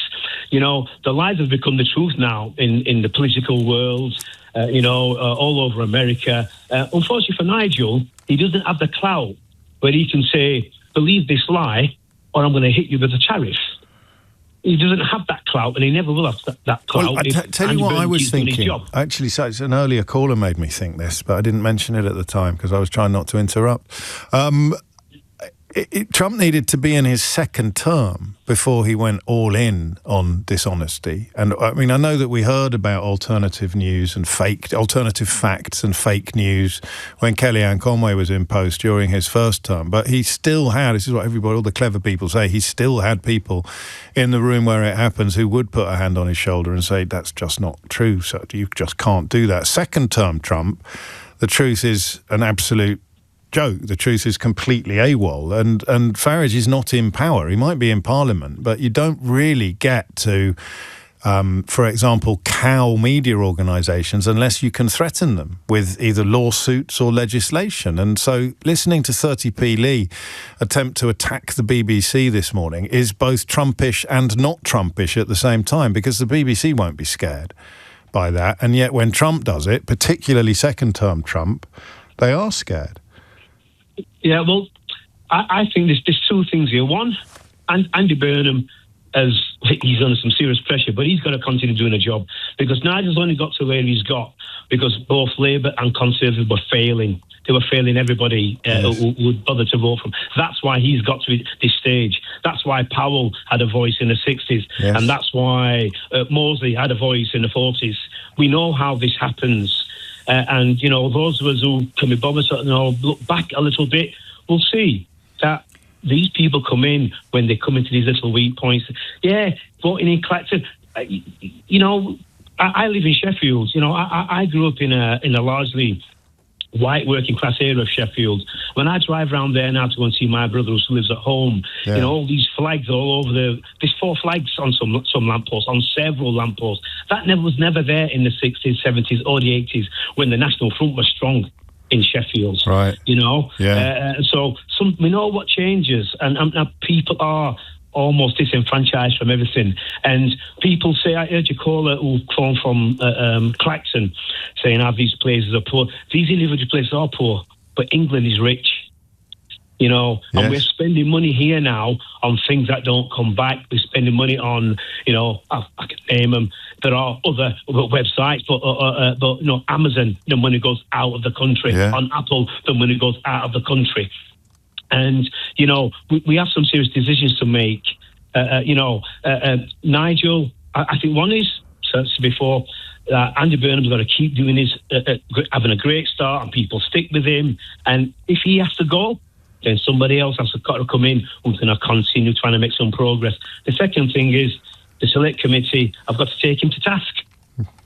You know, the lies have become the truth now in the political world, all over America. Unfortunately for Nigel, he doesn't have the clout where he can say, believe this lie or I'm going to hit you with a tariff. He doesn't have that clout, and he never will have that clout. Well, tell you what I was thinking. Actually, so it's an earlier caller made me think this, but I didn't mention it at the time because I was trying not to interrupt. Trump needed to be in his second term before he went all in on dishonesty. And I mean, I know that we heard about alternative news and alternative facts and fake news when Kellyanne Conway was in post during his first term. But he still had, this is what all the clever people say, he still had people in the room where it happens who would put a hand on his shoulder and say, that's just not true, so you just can't do that. Second term Trump, the truth is an absolute joke. The truth is completely AWOL, and Farage is not in power. He might be in Parliament, but you don't really get to, for example, cow media organisations unless you can threaten them with either lawsuits or legislation. And so listening to 30p Lee attempt to attack the BBC this morning is both Trumpish and not Trumpish at the same time, because the BBC won't be scared by that. And yet when Trump does it, particularly second-term Trump, they are scared. Yeah, well, I think there's two things here. One, Andy Burnham, he's under some serious pressure, but he's got to continue doing a job, because Nigel's only got to where he's got because both Labour and Conservative were failing. They were failing everybody who would bother to vote for him. That's why he's got to this stage. That's why Powell had a voice in the 60s, and that's why Mosley had a voice in the 40s. We know how this happens. And, you know, those of us who can be bothered to look back a little bit will see that these people come in when they come into these little weak points. Yeah, voting in Clacton. You know, I live in Sheffield. You know, I grew up in a largely white working class area of Sheffield. When I drive around there now to go and see my brother who lives at home, you know, all these flags all over there's 4 flags on some lampposts, on several lampposts. That was never there in the 60s, 70s, or the 80s when the National Front was strong in Sheffield. Right. You know? Yeah. So we know what changes, and people are almost disenfranchised from everything. And people say, I heard your caller who phoned from Clacton saying how these places are poor. These individual places are poor, but England is rich. You know, and we're spending money here now on things that don't come back. We're spending money on, you know, I can name them. There are other websites, but you know, Amazon, the money goes out of the country. On Apple, the money goes out of the country. And, you know, we have some serious decisions to make. Nigel, I think one is, so before, Andy Burnham's got to keep doing his, having a great start, and people stick with him. And if he has to go, then somebody else has got to come in who's going to continue trying to make some progress. The second thing is the Select Committee have got to take him to task.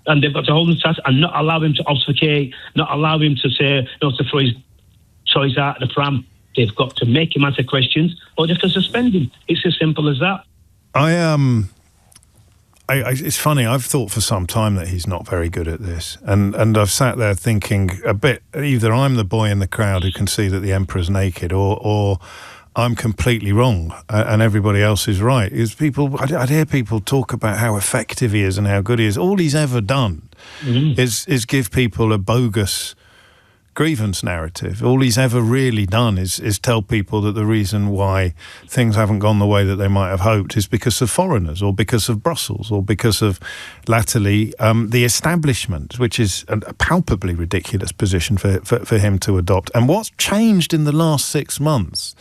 And they've got to hold him to task and not allow him to obfuscate, not allow him to say, to throw his toys out of the pram. They've got to make him answer questions, or they have to suspend him. It's as simple as that. It's funny, I've thought for some time that he's not very good at this. And I've sat there thinking a bit, either I'm the boy in the crowd who can see that the emperor's naked, or I'm completely wrong and everybody else is right. I'd hear people talk about how effective he is and how good he is. All he's ever done is give people a bogus grievance narrative. All he's ever really done is tell people that the reason why things haven't gone the way that they might have hoped is because of foreigners, or because of Brussels, or because of, latterly, the establishment, which is a palpably ridiculous position for him to adopt. And what's changed in the last 6 months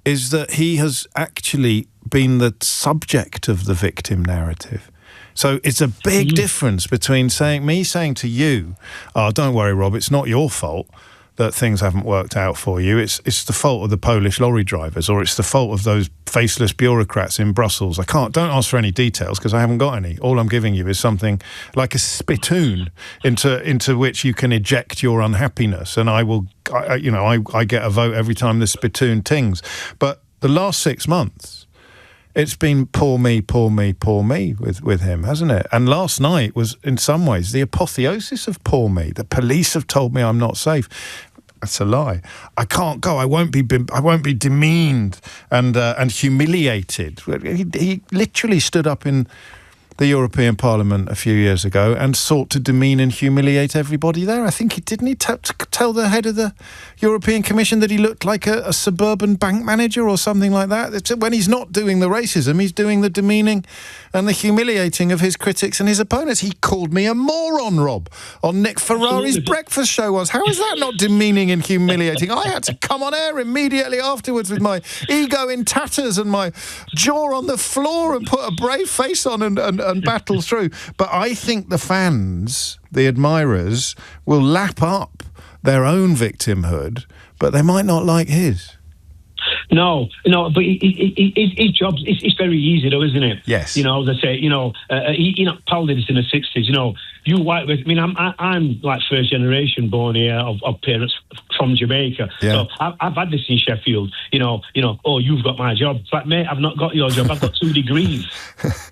is that he has actually been the subject of the victim narrative. So it's a big difference between saying to you, oh, don't worry, Rob, it's not your fault that things haven't worked out for you. It's the fault of the Polish lorry drivers, or it's the fault of those faceless bureaucrats in Brussels. Don't ask for any details because I haven't got any. All I'm giving you is something like a spittoon into which you can eject your unhappiness, and I get a vote every time the spittoon tings. But the last 6 months, it's been poor me with him, hasn't it? And last night was, in some ways, the apotheosis of poor me. The police have told me I'm not safe. That's a lie. I can't go. I won't be demeaned and humiliated. He literally stood up in the European Parliament a few years ago and sought to demean and humiliate everybody there. I think he tell the head of the European Commission that he looked like a suburban bank manager or something like that. When he's not doing the racism, he's doing the demeaning and the humiliating of his critics and his opponents. He called me a moron, Rob, on Nick Ferrari's breakfast show once. How is that not demeaning and humiliating? I had to come on air immediately afterwards with my ego in tatters and my jaw on the floor and put a brave face on and battle through. But I think the fans, the admirers, will lap up their own victimhood, but they might not like his. No, but his job, it's very easy though, isn't it? Yes. They say, Paul did this in the 60s, you white, I'm like first generation born here of parents from Jamaica. Yeah. So I've had this in Sheffield, oh, you've got my job. It's like, mate, I've not got your job. I've got 2 degrees.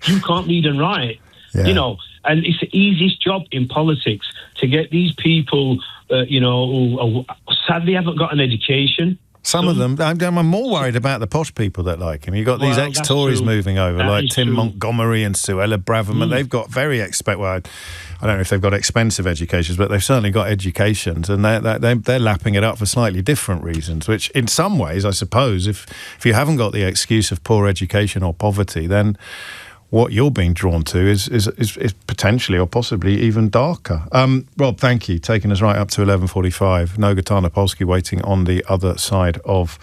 You can't read and write, and it's the easiest job in politics to get these people, who sadly haven't got an education. Some of them, I'm more worried about the posh people that like him. You've got these ex-Tories moving over, like Tim Montgomery and Suella Braverman. They've got very I don't know if they've got expensive educations, but they've certainly got educations, and they're lapping it up for slightly different reasons, which in some ways, I suppose, if you haven't got the excuse of poor education or poverty, then what you're being drawn to is potentially or possibly even darker. Rob, thank you. Taking us right up to 11:45. Noga Tarnopolsky waiting on the other side of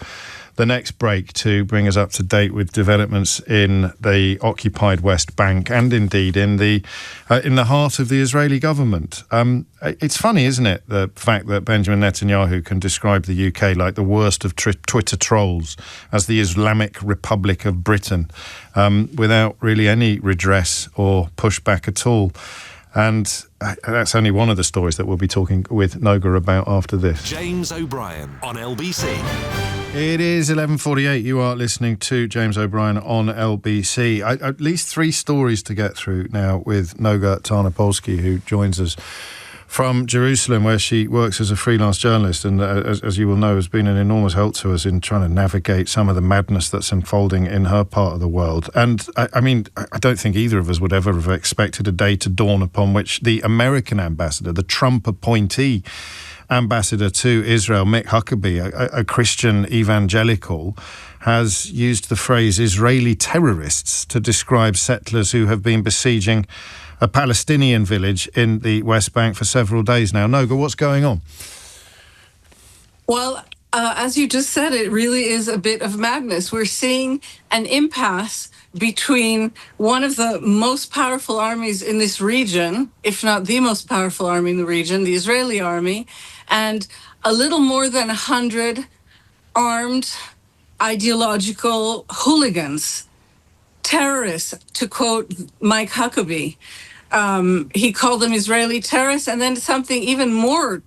the next break to bring us up to date with developments in the occupied West Bank and indeed in the heart of the Israeli government. It's funny, isn't it, the fact that Benjamin Netanyahu can describe the UK like the worst of Twitter trolls as the Islamic Republic of Britain without really any redress or pushback at all. And that's only one of the stories that we'll be talking with Noga about after this. James O'Brien on LBC. It is 11:48. You are listening to James O'Brien on LBC. At least 3 stories to get through now with Noga Tarnopolsky, who joins us from Jerusalem, where she works as a freelance journalist and, as you will know, has been an enormous help to us in trying to navigate some of the madness that's unfolding in her part of the world. And, I don't think either of us would ever have expected a day to dawn upon which the American ambassador, the Trump appointee ambassador to Israel, Mick Huckabee, a Christian evangelical, has used the phrase Israeli terrorists to describe settlers who have been besieging a Palestinian village in the West Bank for several days now. Noga, what's going on? Well, as you just said, it really is a bit of madness. We're seeing an impasse between one of the most powerful armies in this region, if not the most powerful army in the region, the Israeli army, and a little more than 100 armed ideological hooligans, terrorists, to quote Mike Huckabee. He called them Israeli terrorists, and then something even more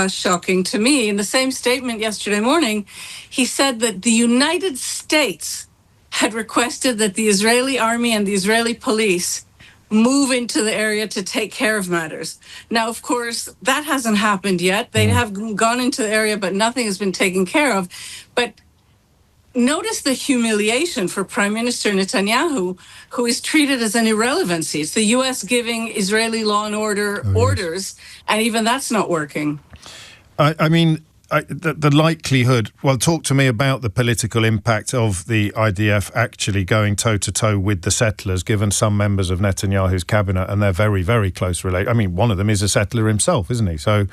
shocking to me, in the same statement yesterday morning, he said that the United States had requested that the Israeli army and the Israeli police move into the area to take care of matters. Now, of course, that hasn't happened yet. They have gone into the area, but nothing has been taken care of. But notice the humiliation for Prime Minister Netanyahu, who is treated as an irrelevancy. It's the U.S. giving Israeli law and order orders, and even that's not working. The likelihood, well, talk to me about the political impact of the IDF actually going toe-to-toe with the settlers, given some members of Netanyahu's cabinet and their very, very close relation. One of them is a settler himself, isn't he? So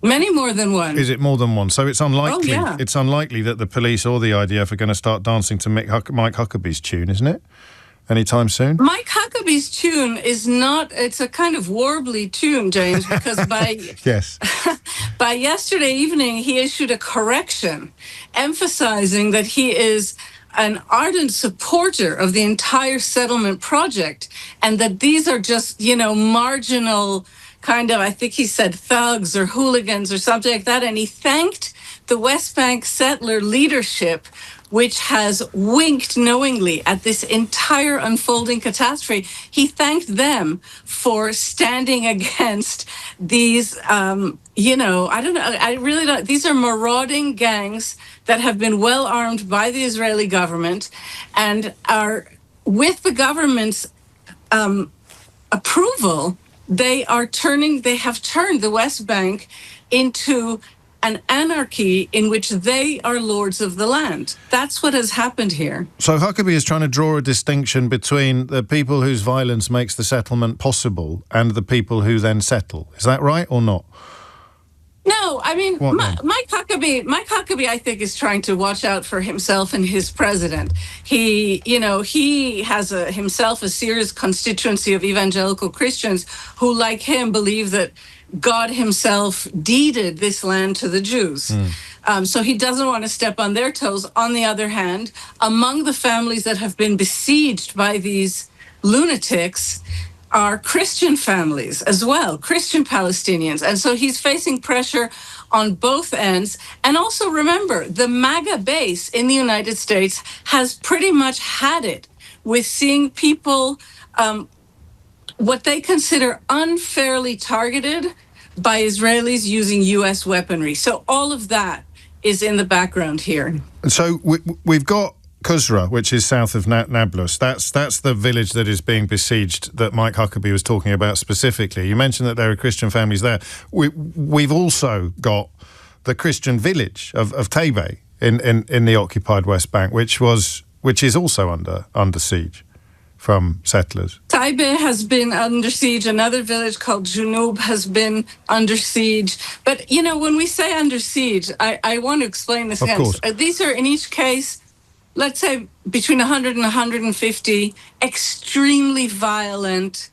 many more than one. Is it more than one? So it's unlikely. Oh, yeah. It's unlikely that the police or the IDF are going to start dancing to Mike Huckabee's tune, isn't it? anytime soon? Mike Huckabee's tune is not, it's a kind of warbly tune, James, because Yes. by yesterday evening, he issued a correction emphasizing that he is an ardent supporter of the entire settlement project and that these are just, marginal kind of, I think he said thugs or hooligans or something like that. And he thanked the West Bank settler leadership, which has winked knowingly at this entire unfolding catastrophe. He thanked them for standing against these, I don't know, I really don't. These are marauding gangs that have been well armed by the Israeli government and are, with the government's approval, they have turned the West Bank into an anarchy in which they are lords of the land. That's what has happened here. So Huckabee is trying to draw a distinction between the people whose violence makes the settlement possible and the people who then settle. Is that right or not? No, I mean, Mike Huckabee, I think, is trying to watch out for himself and his president. He has himself a serious constituency of evangelical Christians who, like him, believe that God himself deeded this land to the Jews. So he doesn't want to step on their toes. On the other hand, among the families that have been besieged by these lunatics are Christian families as well, Christian Palestinians. And so he's facing pressure on both ends. And also remember, the MAGA base in the United States has pretty much had it with seeing people what they consider unfairly targeted by Israelis using U.S. weaponry. So all of that is in the background here. So we've got Qusra, which is south of Nablus. That's the village that is being besieged that Mike Huckabee was talking about specifically. You mentioned that there are Christian families there. We've also got the Christian village of Tebe in the occupied West Bank, which is also under siege from settlers. Taibe has been under siege. Another village called Junub has been under siege. But, when we say under siege, I want to explain this again. These are, in each case, let's say between 100 and 150 extremely violent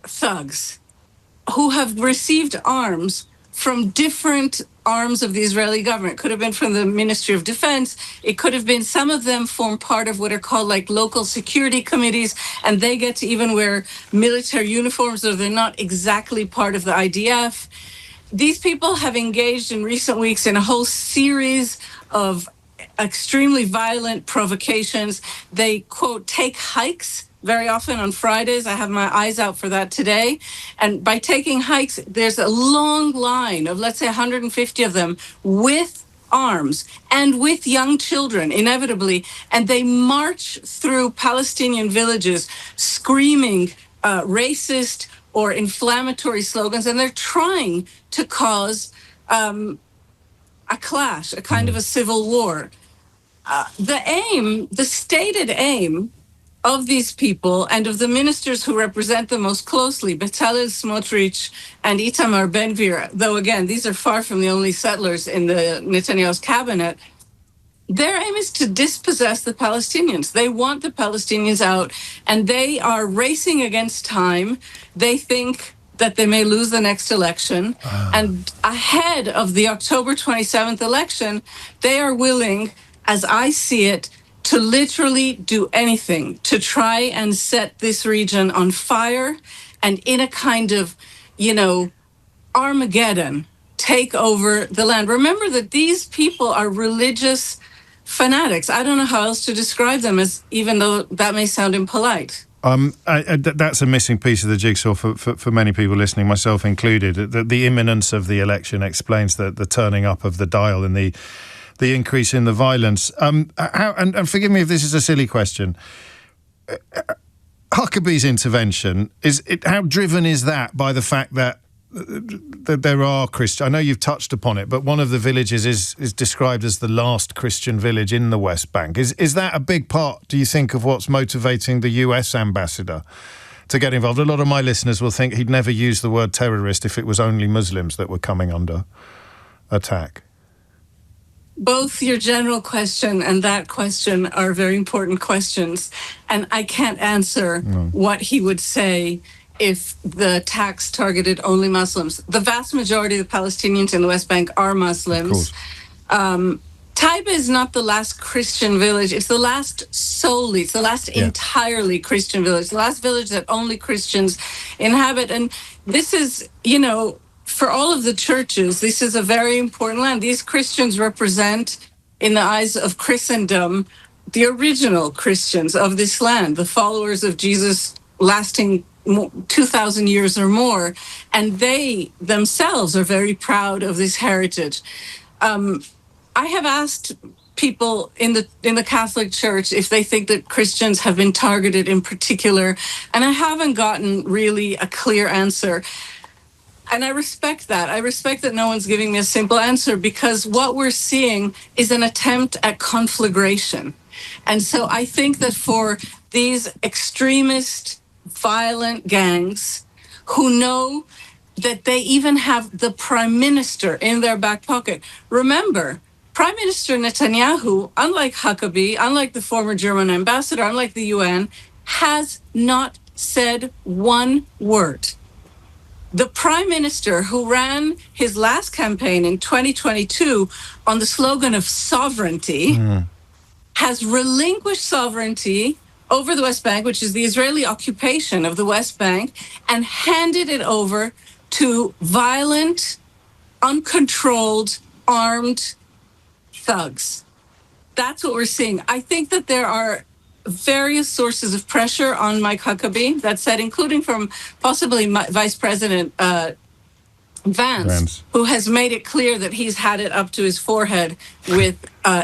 thugs who have received arms from different arms of the Israeli government. It could have been from the Ministry of Defense. It could have been, some of them form part of what are called like local security committees, and they get to even wear military uniforms, though they're not exactly part of the IDF. These people have engaged in recent weeks in a whole series of extremely violent provocations. They, quote, take hikes very often on Fridays. I have my eyes out for that today. And by taking hikes, there's a long line of, let's say, 150 of them with arms and with young children, inevitably. And they march through Palestinian villages screaming racist or inflammatory slogans. And they're trying to cause a clash, a kind of a civil war. The stated aim of these people and of the ministers who represent them most closely, Bezalel Smotrich and Itamar Ben-Gvir, though again, these are far from the only settlers in the Netanyahu's cabinet, their aim is to dispossess the Palestinians. They want the Palestinians out, and they are racing against time. They think that they may lose the next election. And ahead of the October 27th election, they are willing, as I see it, to literally do anything to try and set this region on fire and in a kind of, Armageddon, take over the land. Remember that these people are religious fanatics. I don't know how else to describe them, even though that may sound impolite. That's a missing piece of the jigsaw for many people listening, myself included. The imminence of the election explains the turning up of the dial and the increase in the violence. And forgive me if this is a silly question. Huckabee's intervention, how driven is that by the fact that there are Christian? I know you've touched upon it, but one of the villages is described as the last Christian village in the West Bank. Is that a big part, do you think, of what's motivating the US ambassador to get involved? A lot of my listeners will think he'd never use the word terrorist if it was only Muslims that were coming under attack. both your general question and that question are very important questions. And I can't answer what he would say if the attacks targeted only Muslims. The vast majority of the Palestinians in the West Bank are Muslims. Taiba is not the last Christian village. It's the last solely, it's the last entirely Christian village, the last village that only Christians inhabit. And this is, you know, for all of the churches, this is a very important land. These Christians represent, in the eyes of Christendom, the original Christians of this land, the followers of Jesus lasting 2,000 years or more. And they themselves are very proud of this heritage. I have asked people in the Catholic Church if they think that Christians have been targeted in particular, and I haven't gotten really a clear answer. And I respect that. I respect that no one's giving me a simple answer, because what we're seeing is an attempt at conflagration. And so I think that for these extremist, violent gangs who know that they even have the prime minister in their back pocket. Remember, Prime Minister Netanyahu, unlike Huckabee, unlike the former German ambassador, unlike the UN, has not said one word. The prime minister who ran his last campaign in 2022 on the slogan of sovereignty has relinquished sovereignty over the West Bank, which is the Israeli occupation of the West Bank, and handed it over to violent, uncontrolled, armed thugs. That's what we're seeing. I think that there are various sources of pressure on Mike Huckabee, that said, including from possibly Vice President Vance, who has made it clear that he's had it up to his forehead with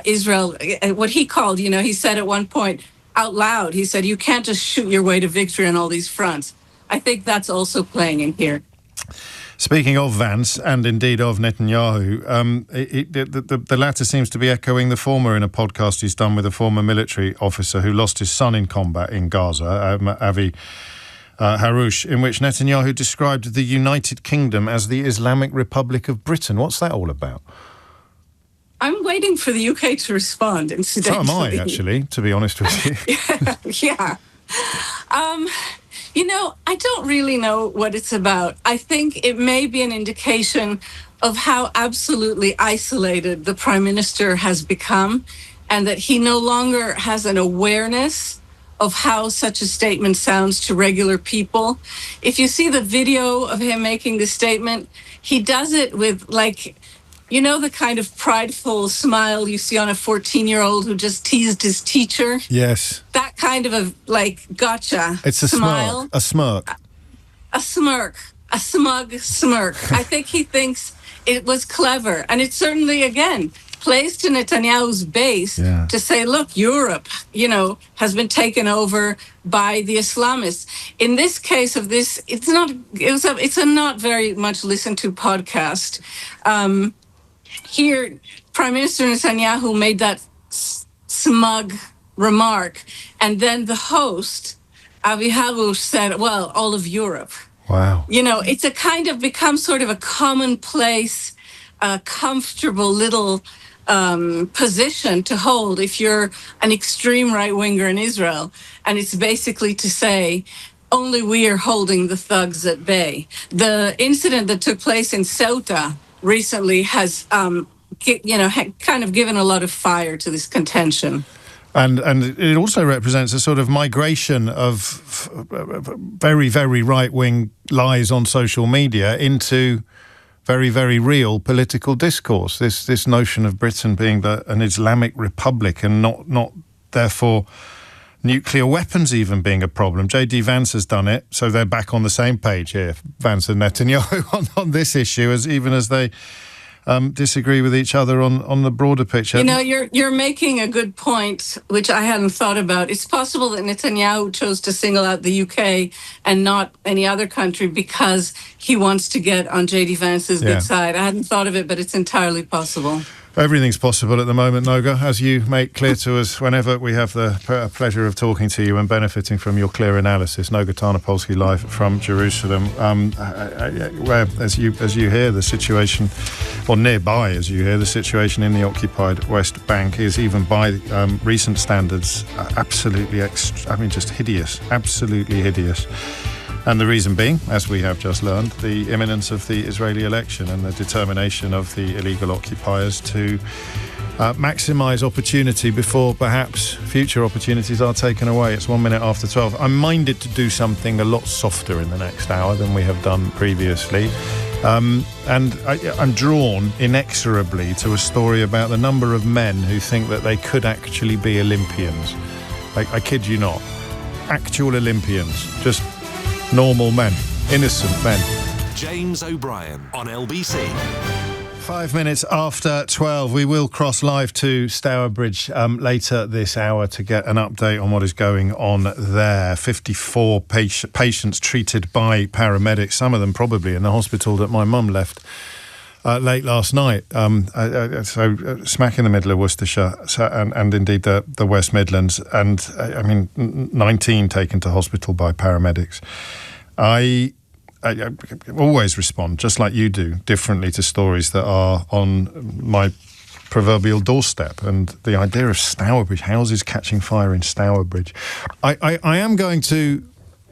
Israel. What he called, you know, he said at one point out loud, he said, you can't just shoot your way to victory on all these fronts. I think that's also playing in here. Speaking of Vance and indeed of Netanyahu, the latter seems to be echoing the former in a podcast he's done with a former military officer who lost his son in combat in Gaza, Avi Harouche, in which Netanyahu described the United Kingdom as the Islamic Republic of Britain. What's that all about? I'm waiting for the UK to respond, incidentally. So am I, actually, to be honest with you. Yeah. You know, I don't really know what it's about. I think it may be an indication of how absolutely isolated the Prime Minister has become, and that he no longer has an awareness of how such a statement sounds to regular people. If you see the video of him making this statement, he does it with, like, you know, the kind of prideful smile you see on a 14-year-old who just teased his teacher? Yes. That kind of a, like, gotcha It's a smile. smirk. A smirk. A smirk. A smug smirk. I think he thinks it was clever. And it certainly, again, plays to Netanyahu's base to say, look, Europe, you know, has been taken over by the Islamists. In this case of this, it's a not very much listened to podcast. Here, Prime Minister Netanyahu made that smug remark, and then the host, Avi Harouche, said, well, all of Europe. Wow. You know, it's a kind of become sort of a commonplace, comfortable little position to hold if you're an extreme right-winger in Israel. And it's basically to say, only we are holding the thugs at bay. The incident that took place in Ceuta recently has, kind of given a lot of fire to this contention. And it also represents a sort of migration of very, very right-wing lies on social media into very, very real political discourse. This notion of Britain being an Islamic republic and not therefore nuclear weapons even being a problem. J.D. Vance has done it, so they're back on the same page here, Vance and Netanyahu, on this issue, as they disagree with each other on the broader picture. You know, you're making a good point, which I hadn't thought about. It's possible that Netanyahu chose to single out the UK and not any other country because he wants to get on J.D. Vance's good side. I hadn't thought of it, but it's entirely possible. Everything's possible at the moment, Noga, as you make clear to us whenever we have the pleasure of talking to you and benefiting from your clear analysis. Noga Tarnopolsky live from Jerusalem, where, as you hear the situation, or nearby as you hear the situation in the occupied West Bank is, even by recent standards, absolutely, just hideous, absolutely hideous. And the reason being, as we have just learned, the imminence of the Israeli election and the determination of the illegal occupiers to maximise opportunity before perhaps future opportunities are taken away. It's 1 minute after 12. I'm minded to do something a lot softer in the next hour than we have done previously. And I'm drawn inexorably to a story about the number of men who think that they could actually be Olympians. I kid you not. Actual Olympians. Just normal men, innocent men. James O'Brien on LBC. 5 minutes after 12, we will cross live to Stourbridge later this hour to get an update on what is going on there. 54 patients treated by paramedics, some of them probably in the hospital that my mum left late last night. So smack in the middle of Worcestershire and indeed the West Midlands. And 19 taken to hospital by paramedics. I always respond, just like you do, differently to stories that are on my proverbial doorstep. And the idea of Stourbridge, houses catching fire in Stourbridge. I am going to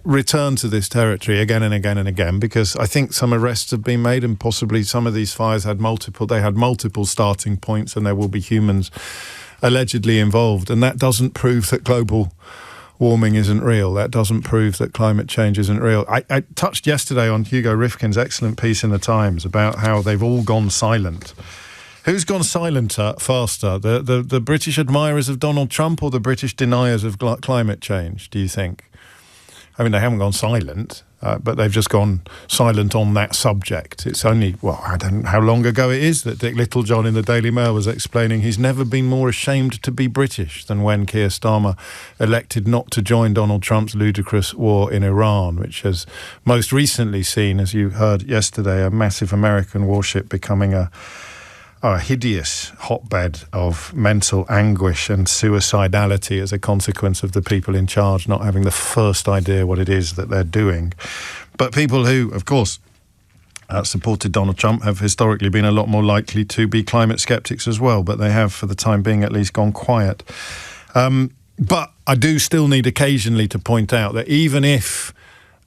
return to this territory again and again and again, because I think some arrests have been made, and possibly some of these fires had multiple starting points, and there will be humans allegedly involved. And that doesn't prove that global warming isn't real. That doesn't prove that climate change isn't real. I touched yesterday on Hugo Rifkin's excellent piece in the Times about how they've all gone silent. Who's gone silenter faster, the British admirers of Donald Trump or the British deniers of climate change, do you think? I mean, they haven't gone silent, but they've just gone silent on that subject. It's only, I don't know how long ago it is that Dick Littlejohn in the Daily Mail was explaining he's never been more ashamed to be British than when Keir Starmer elected not to join Donald Trump's ludicrous war in Iran, which has most recently seen, as you heard yesterday, a massive American warship becoming a hideous hotbed of mental anguish and suicidality as a consequence of the people in charge not having the first idea what it is that they're doing. But people who, of course, supported Donald Trump have historically been a lot more likely to be climate skeptics as well, but they have, for the time being at least, gone quiet. But I do still need occasionally to point out that even if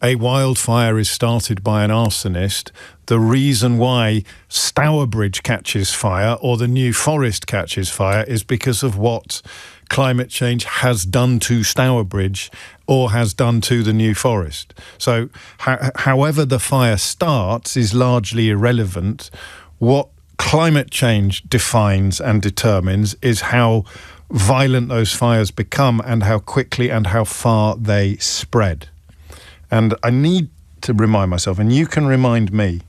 a wildfire is started by an arsonist, the reason why Stourbridge catches fire or the New Forest catches fire is because of what climate change has done to Stourbridge or has done to the New Forest. So however the fire starts is largely irrelevant. What climate change defines and determines is how violent those fires become and how quickly and how far they spread. And I need to remind myself, and you can remind me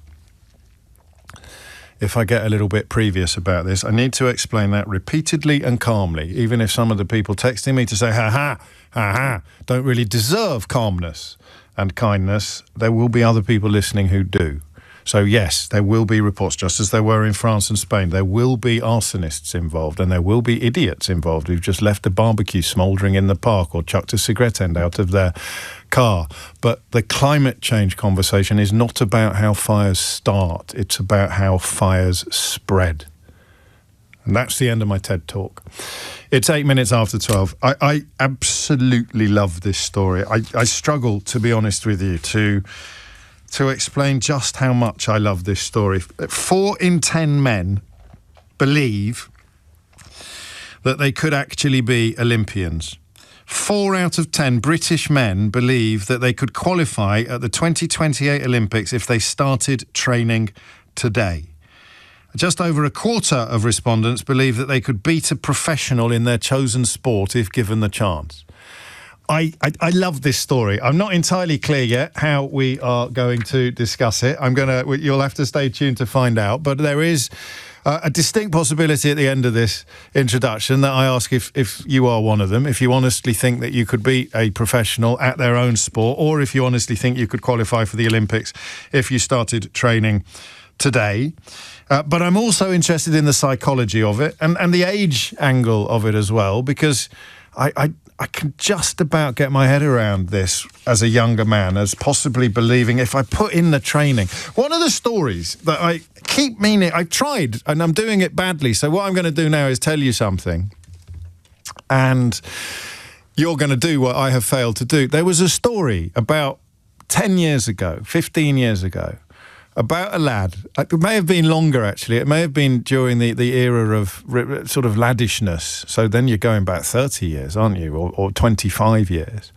if I get a little bit previous about this, I need to explain that repeatedly and calmly, even if some of the people texting me to say, ha-ha, don't really deserve calmness and kindness, there will be other people listening who do. So yes, there will be reports, just as there were in France and Spain. There will be arsonists involved, and there will be idiots involved who've just left a barbecue smouldering in the park or chucked a cigarette end out of their car. But the climate change conversation is not about how fires start. It's about how fires spread. And that's the end of my TED Talk. It's 8 minutes after 12. I absolutely love this story. I struggle, to be honest with you, to explain just how much I love this story. 4 in 10 men believe that they could actually be Olympians. 4 out of 10 British men believe that they could qualify at the 2028 Olympics if they started training today. Just over a quarter of respondents believe that they could beat a professional in their chosen sport if given the chance. I love this story. I'm not entirely clear yet how we are going to discuss it. You'll have to stay tuned to find out. But there is a distinct possibility at the end of this introduction that I ask if you are one of them, if you honestly think that you could beat a professional at their own sport, or if you honestly think you could qualify for the Olympics if you started training today. But I'm also interested in the psychology of it and the age angle of it as well, because I can just about get my head around this as a younger man, as possibly believing if I put in the training. One of the stories that I keep meaning, I've tried and I'm doing it badly. So what I'm going to do now is tell you something. And you're going to do what I have failed to do. There was a story about 10 years ago, 15 years ago, about a lad. It may have been longer, actually. It may have been during the era of sort of laddishness. So then you're going back 30 years, aren't you? Or 25 years.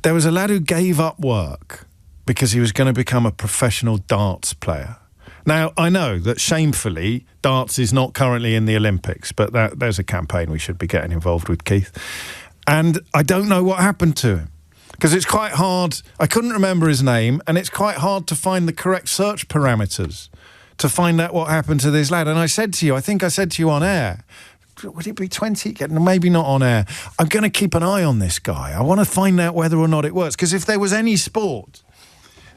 There was a lad who gave up work because he was going to become a professional darts player. Now, I know that shamefully, darts is not currently in the Olympics, but there's a campaign we should be getting involved with, Keith. And I don't know what happened to him, because it's quite hard. I couldn't remember his name, and it's quite hard to find the correct search parameters to find out what happened to this lad. And I said to you, I think I said to you on air, would it be 20? Maybe not on air. I'm going to keep an eye on this guy. I want to find out whether or not it works, because if there was any sport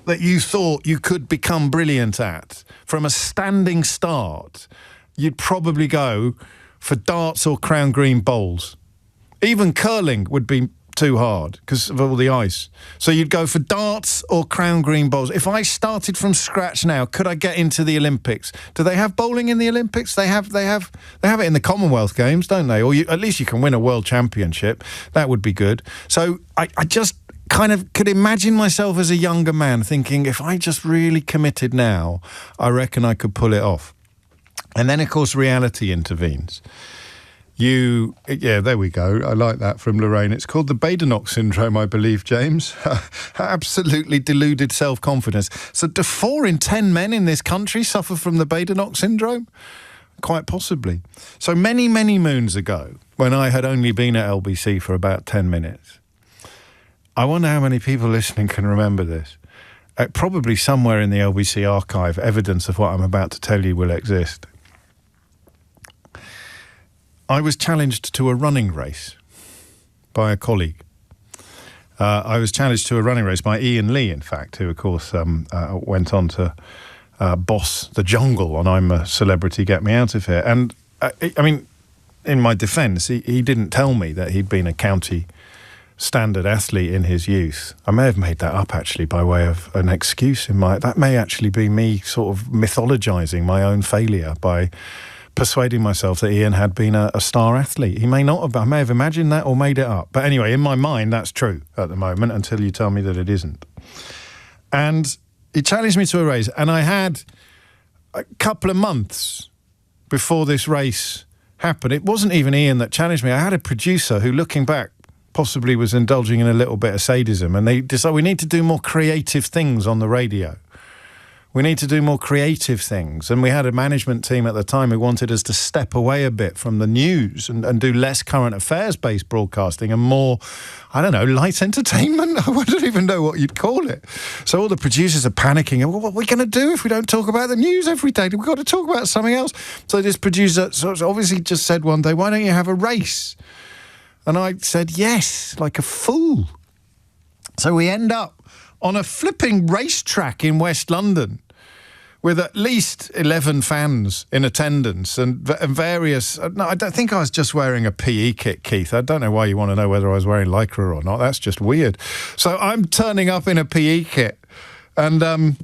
that you thought you could become brilliant at from a standing start, you'd probably go for darts or crown green bowls. Even curling would be too hard because of all the ice. So you'd go for darts or crown green bowls. If I started from scratch now, could I get into the Olympics? Do they have bowling in the Olympics? They have it in the Commonwealth Games, don't they? Or at least you can win a world championship. That would be good. So I just kind of could imagine myself as a younger man thinking, if I just really committed now, I reckon I could pull it off. And then, of course, reality intervenes. There we go. I like that from Lorraine. It's called the Badenoch syndrome, I believe, James. Absolutely deluded self-confidence. So do 4 in 10 men in this country suffer from the Badenoch syndrome? Quite possibly. So many, many moons ago, when I had only been at LBC for about 10 minutes, I wonder how many people listening can remember this. Probably somewhere in the LBC archive, evidence of what I'm about to tell you will exist. I was challenged to a running race by a colleague. I was challenged to a running race by Ian Lee, in fact, who, of course, went on to boss the jungle on I'm a Celebrity, Get Me Out of Here. And, I mean, in my defence, he didn't tell me that he'd been a county standard athlete in his youth. I may have made that up, actually, by way of an excuse. That may actually be me sort of mythologising my own failure by persuading myself that Ian had been a star athlete. He may not have. I may have imagined that or made it up. But anyway, in my mind, that's true at the moment until you tell me that it isn't. And he challenged me to a race, and I had a couple of months before this race happened. It wasn't even Ian that challenged me. I had a producer who, looking back, possibly was indulging in a little bit of sadism, and they decided we need to do more creative things on the radio. We need to do more creative things. And we had a management team at the time who wanted us to step away a bit from the news and do less current affairs-based broadcasting and more, I don't know, light entertainment? I don't even know what you'd call it. So all the producers are panicking. Well, what are we going to do if we don't talk about the news every day? We've got to talk about something else. So this producer obviously just said one day, why don't you have a race? And I said, yes, like a fool. So we end up on a flipping racetrack in West London with at least 11 fans in attendance and various... No, I don't think I was just wearing a PE kit, Keith. I don't know why you want to know whether I was wearing Lycra or not. That's just weird. So I'm turning up in a PE kit and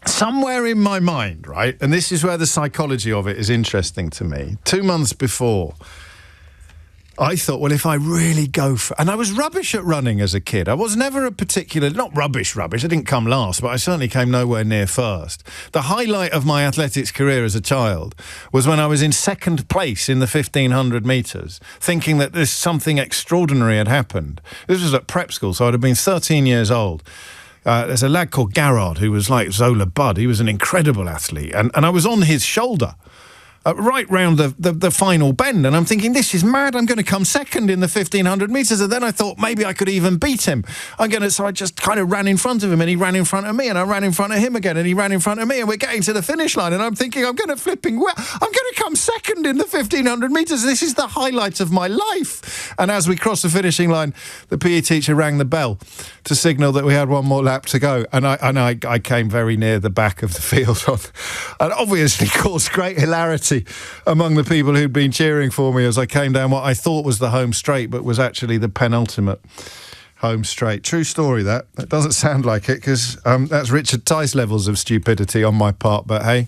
somewhere in my mind, right, and this is where the psychology of it is interesting to me, 2 months before, I thought, well, if I really go for... And I was rubbish at running as a kid. I was never a particular... Not rubbish. I didn't come last, but I certainly came nowhere near first. The highlight of my athletics career as a child was when I was in second place in the 1,500 metres, thinking that something extraordinary had happened. This was at prep school, so I'd have been 13 years old. There's a lad called Garrard who was like Zola Budd. He was an incredible athlete. And I was on his shoulder. right round the final bend, and I'm thinking, this is mad. I'm going to come second in the 1,500 metres, and then I thought maybe I could even beat him. So I just kind of ran in front of him, and he ran in front of me, and I ran in front of him again, and he ran in front of me, and we're getting to the finish line, and I'm thinking, I'm going to come second in the 1,500 metres. This is the highlight of my life. And as we crossed the finishing line, the PE teacher rang the bell to signal that we had one more lap to go, and I came very near the back of the field and obviously caused great hilarity among the people who'd been cheering for me as I came down what I thought was the home straight, but was actually the penultimate home straight. True story, that. That doesn't sound like it, because that's Richard Tice levels of stupidity on my part, but hey,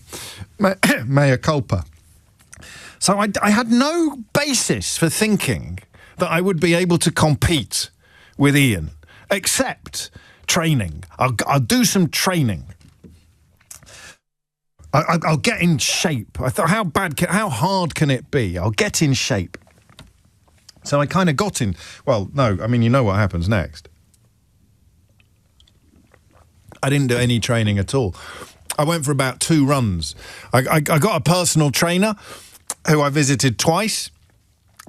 mea culpa. So I had no basis for thinking that I would be able to compete with Ian, except training. I'll do some training. I'll get in shape. I thought, how hard can it be? I'll get in shape. So I kind of got in. Well, no, I mean, you know what happens next. I didn't do any training at all. I went for about 2 runs. I got a personal trainer who I visited twice.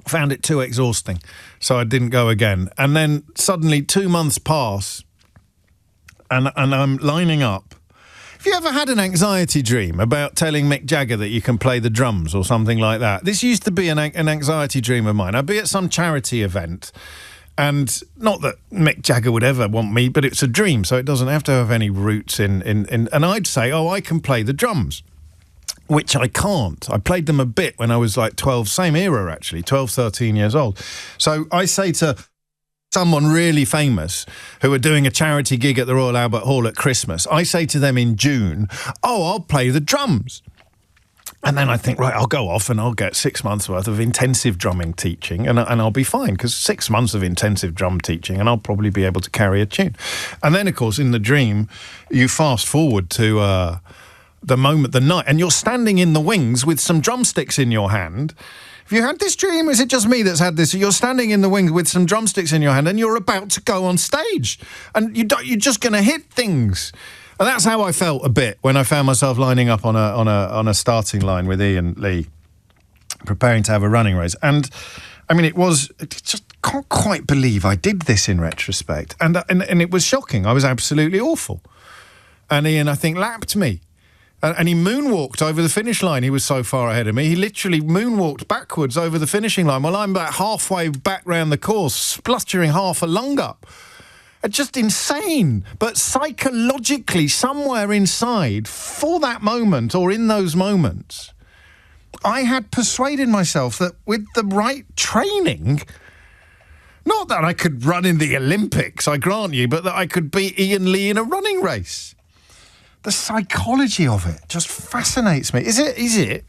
Found it too exhausting, so I didn't go again. And then suddenly 2 months pass, and I'm lining up. Have you ever had an anxiety dream about telling Mick Jagger that you can play the drums or something like that? This used to be an anxiety dream of mine. I'd be at some charity event, and not that Mick Jagger would ever want me, but it's a dream, so it doesn't have to have any roots in and I'd say, oh, I can play the drums, which I can't. I played them a bit when I was like 12, same era actually, 12, 13 years old. So I say to someone really famous who are doing a charity gig at the Royal Albert Hall at Christmas, I say to them in June, oh, I'll play the drums. And then I think, right, I'll go off and I'll get 6 months worth of intensive drumming teaching and I'll be fine, because 6 months of intensive drum teaching and I'll probably be able to carry a tune. And then, of course, in the dream, you fast forward to the moment, the night, and you're standing in the wings with some drumsticks in your hand. Have you had this dream? Is it just me that's had this? You're standing in the wings with some drumsticks in your hand and you're about to go on stage and you're just going to hit things. And that's how I felt a bit when I found myself lining up on a starting line with Ian Lee, preparing to have a running race. And I mean, just can't quite believe I did this in retrospect. And it was shocking. I was absolutely awful. And Ian, I think, lapped me. And he moonwalked over the finish line. He was so far ahead of me. He literally moonwalked backwards over the finishing line while I'm about halfway back round the course, spluttering half a lung up. Just insane. But psychologically, somewhere inside, for that moment or in those moments, I had persuaded myself that with the right training, not that I could run in the Olympics, I grant you, but that I could beat Ian Lee in a running race. The psychology of it just fascinates me. Is it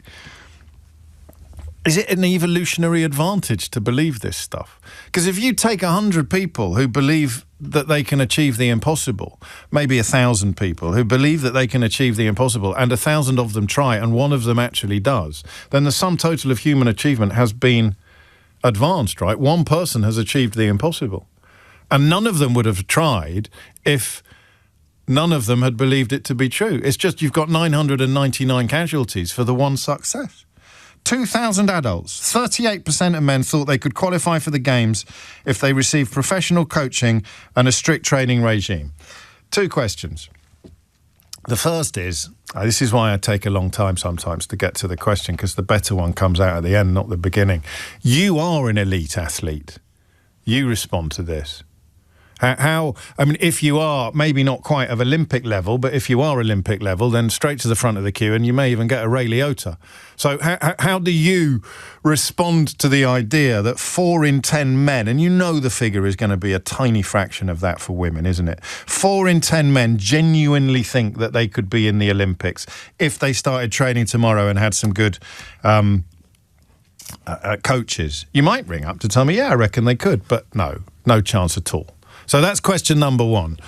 an evolutionary advantage to believe this stuff? Because if you take 100 people who believe that they can achieve the impossible, maybe 1,000 people who believe that they can achieve the impossible, and 1,000 of them try and one of them actually does, then the sum total of human achievement has been advanced, right? One person has achieved the impossible. And none of them would have tried if none of them had believed it to be true. It's just you've got 999 casualties for the one success. 2,000 adults, 38% of men thought they could qualify for the Games if they received professional coaching and a strict training regime. 2 questions. The first is, this is why I take a long time sometimes to get to the question, because the better one comes out at the end, not the beginning. You are an elite athlete. You respond to this. How, I mean, if you are maybe not quite of Olympic level, but if you are Olympic level, then straight to the front of the queue and you may even get a Ray Liotta. So how do you respond to the idea that 4 in 10 men, and you know the figure is going to be a tiny fraction of that for women, isn't it? 4 in 10 men genuinely think that they could be in the Olympics if they started training tomorrow and had some good coaches. You might ring up to tell me, yeah, I reckon they could, but no chance at all. So that's question number 1.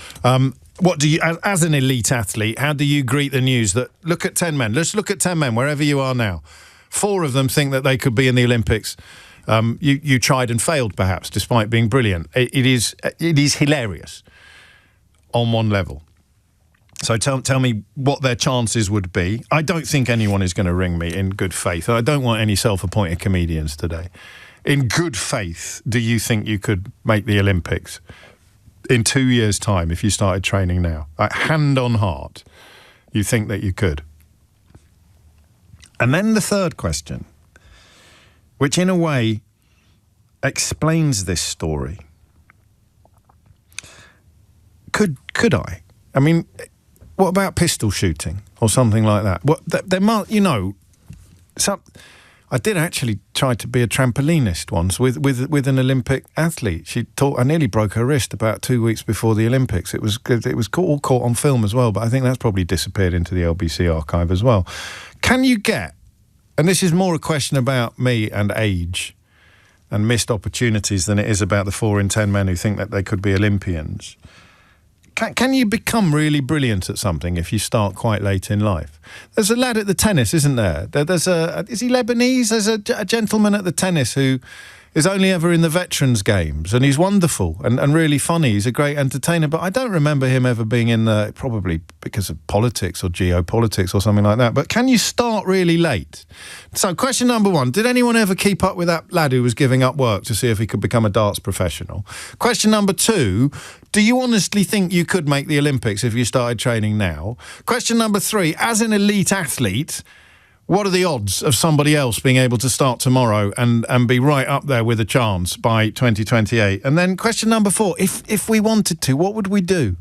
What do you, as an elite athlete, how do you greet the news that, look at 10 men, let's look at 10 men, wherever you are now. 4 of them think that they could be in the Olympics. You tried and failed, perhaps, despite being brilliant. It is hilarious on one level. So tell me what their chances would be. I don't think anyone is going to ring me in good faith. I don't want any self-appointed comedians today. In good faith, do you think you could make the Olympics in 2 years' time if you started training now? Hand on heart, you think that you could? And then the third question, which in a way explains this story. Could I? I mean, what about pistol shooting or something like that? There might, I did actually try to be a trampolinist once with an Olympic athlete. I nearly broke her wrist about 2 weeks before the Olympics. It was all caught on film as well, but I think that's probably disappeared into the LBC archive as well. Can you get, and this is more a question about me and age and missed opportunities than it is about the 4 in 10 men who think that they could be Olympians. Can you become really brilliant at something if you start quite late in life? There's a lad at the tennis, isn't there? Is he Lebanese? There's a gentleman at the tennis who is only ever in the veterans games, and he's wonderful and really funny. He's a great entertainer, but I don't remember him ever being in the, probably because of politics or geopolitics or something like that. But can you start really late? So question number 1, did anyone ever keep up with that lad who was giving up work to see if he could become a darts professional? Question number 2, do you honestly think you could make the Olympics if you started training now? Question number 3, as an elite athlete, what are the odds of somebody else being able to start tomorrow and be right up there with a chance by 2028? And then question number 4, if we wanted to, what would we do?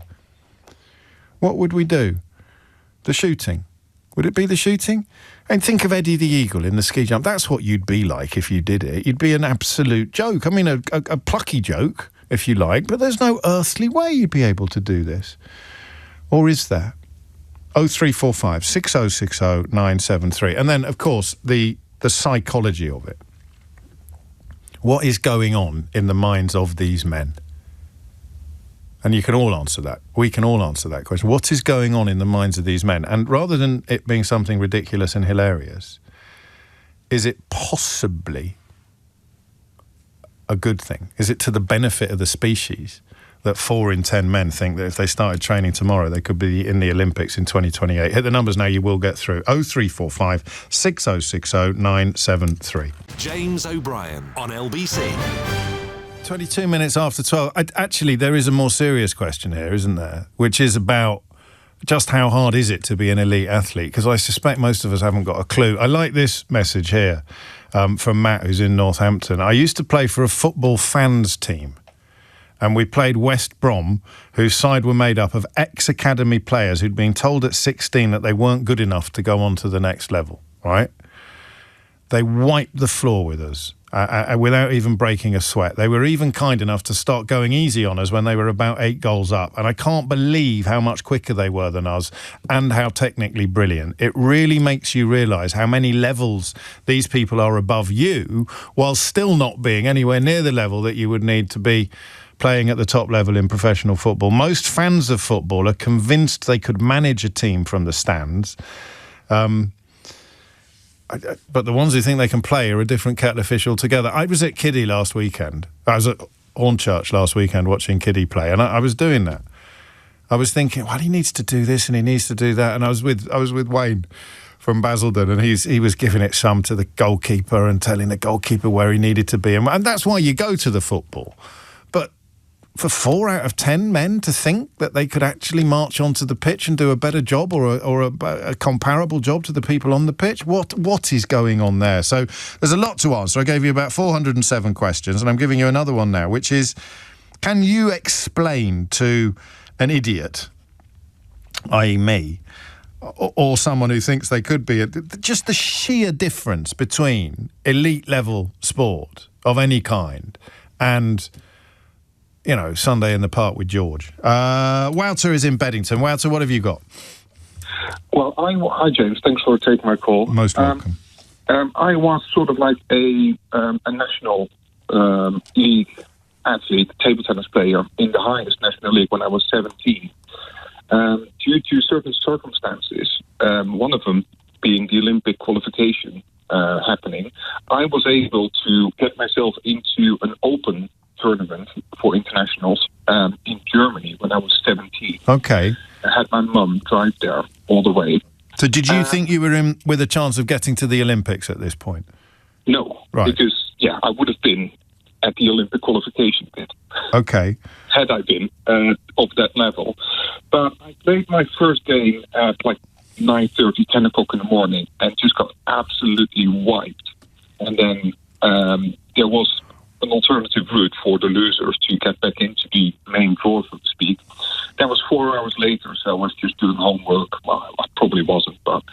What would we do? The shooting. Would it be the shooting? And think of Eddie the Eagle in the ski jump. That's what you'd be like if you did it. You'd be an absolute joke. I mean, a plucky joke, if you like, but there's no earthly way you'd be able to do this. Or is there? 0345 6060 973. And then, of course, the psychology of it. What is going on in the minds of these men? And you can all answer that. We can all answer that question. What is going on in the minds of these men? And rather than it being something ridiculous and hilarious, is it possibly a good thing? Is it to the benefit of the species that 4 in 10 men think that if they started training tomorrow, they could be in the Olympics in 2028? Hit the numbers now, you will get through. 0345 6060 973. James O'Brien on LBC. 22 minutes after 12. Actually, there is a more serious question here, isn't there? Which is about just how hard is it to be an elite athlete? Because I suspect most of us haven't got a clue. I like this message here from Matt, who's in Northampton. I used to play for a football fans team, and we played West Brom, whose side were made up of ex-academy players who'd been told at 16 that they weren't good enough to go on to the next level, right? They wiped the floor with us without even breaking a sweat. They were even kind enough to start going easy on us when they were about 8 goals up. And I can't believe how much quicker they were than us and how technically brilliant. It really makes you realise how many levels these people are above you while still not being anywhere near the level that you would need to be playing at the top level in professional football. Most fans of football are convinced they could manage a team from the stands. But the ones who think they can play are a different kettle of fish altogether. I was at Kiddie last weekend. I was at Hornchurch last weekend watching Kiddie play, and I was doing that. I was thinking, well, he needs to do this and he needs to do that. And I was with Wayne from Basildon, and he was giving it some to the goalkeeper and telling the goalkeeper where he needed to be. And that's why you go to the football. But for 4 out of 10 men to think that they could actually march onto the pitch and do a better job or a comparable job to the people on the pitch, what is going on there? So there's a lot to answer. I gave you about 407 questions, and I'm giving you another one now, which is, can you explain to an idiot, i.e. me, or someone who thinks they could be, just the sheer difference between elite level sport of any kind and, you know, Sunday in the Park with George? Wouter is in Beddington. Wouter, what have you got? Well, hi James. Thanks for taking my call. Most welcome. I was sort of like a national league athlete, table tennis player in the highest national league when I was 17. Due to certain circumstances, one of them being the Olympic qualification happening, I was able to get myself into an open tournament for internationals in Germany when I was 17. Okay. I had my mum drive there all the way. So did you think you were in with a chance of getting to the Olympics at this point? No, Right. because, I would have been at the Olympic qualification pit. Okay. Had I been of that level. But I played my first game at 9:30, 10 o'clock in the morning and just got absolutely wiped. And then there was an alternative route for the losers to get back into the main draw, so to speak. That was 4 hours later, so I was just doing homework. Well, I probably wasn't, but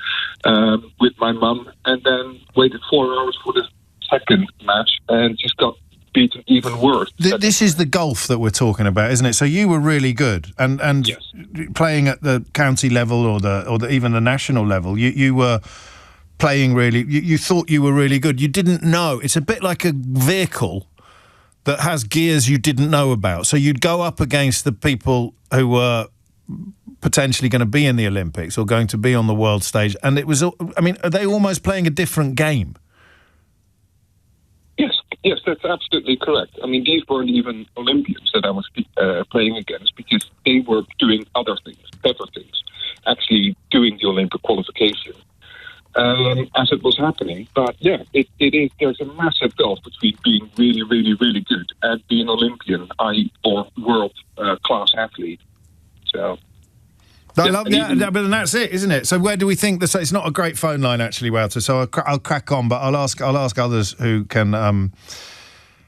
with my mum. And then waited 4 hours for the second match and just got beaten even worse. This is the golf that we're talking about, isn't it? So you were really good, and yes. Playing at the county level or even the national level, you were playing really. You thought you were really good. You didn't know. It's a bit like a vehicle that has gears you didn't know about. So you'd go up against the people who were potentially going to be in the Olympics or going to be on the world stage, and it was. I mean, are they almost playing a different game? Yes, that's absolutely correct. I mean, these weren't even Olympians that I was playing against because they were doing other things, better things, actually doing the Olympic qualification as it was happening. But yeah, it is. There's a massive gulf between being really, really, really good and being Olympian, or world class athlete. So. I love that, but that's it, isn't it? So where do we think this? It's not a great phone line, actually, Wouter. So I'll crack on, but I'll ask others who can.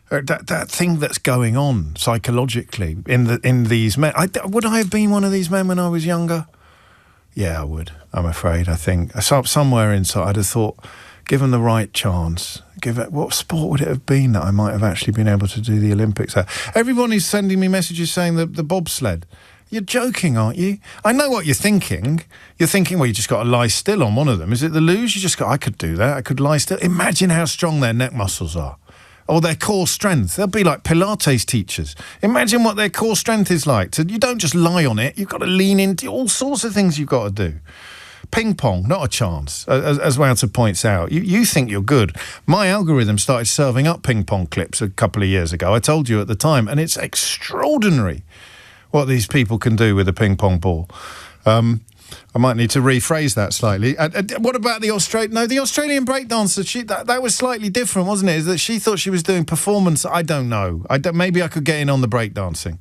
That thing that's going on psychologically in these men. Would I have been one of these men when I was younger? Yeah, I would. I'm afraid. I think somewhere inside, I'd have thought, given the right chance, what sport would it have been that I might have actually been able to do the Olympics at? Everyone is sending me messages saying the bobsled. You're joking, aren't you? I know what you're thinking. You're thinking, well, you just got to lie still on one of them. Is it the luge? You just got, I could do that. I could lie still. Imagine how strong their neck muscles are. Or their core strength. They'll be like Pilates teachers. Imagine what their core strength is like. So you don't just lie on it. You've got to lean into all sorts of things you've got to do. Ping pong, not a chance, as Wouter points out. You think you're good. My algorithm started serving up ping pong clips a couple of years ago. I told you at the time. And it's extraordinary what these people can do with a ping pong ball. I might need to rephrase that slightly. What about the Australian? No, the Australian breakdancer. That was slightly different, wasn't it? Is that she thought she was doing performance? I don't know. Maybe I could get in on the breakdancing.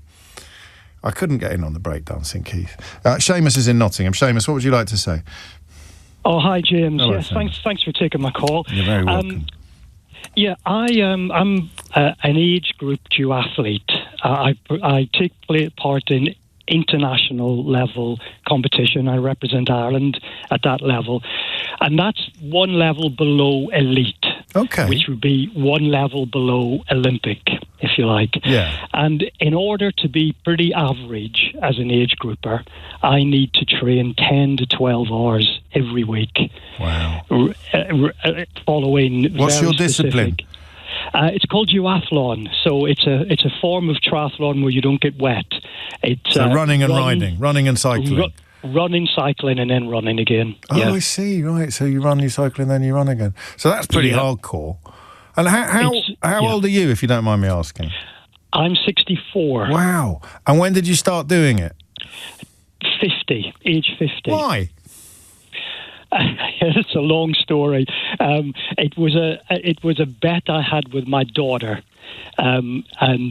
I couldn't get in on the breakdancing, Keith. Seamus is in Nottingham. Seamus, what would you like to say? Oh, hi, James. Hello, yes, Seamus. thanks for taking my call. You're very welcome. I'm an age group duathlete. I take part in international level competition. I represent Ireland at that level, and that's one level below elite. Okay. Which would be one level below Olympic, if you like. Yeah. And in order to be pretty average as an age grouper, I need to train 10 to 12 hours every week. Wow. Following What's very your discipline? specific. It's called duathlon, so it's a form of triathlon where you don't get wet. It's running and riding, running and cycling. Running, cycling, and then running again. Oh, yeah. I see. Right, so you run, you cycle, and then you run again. So that's pretty hardcore. And how old are you, if you don't mind me asking? I'm 64. Wow. And when did you start doing it? 50, age 50. Why? It's a long story. It was a bet I had with my daughter, and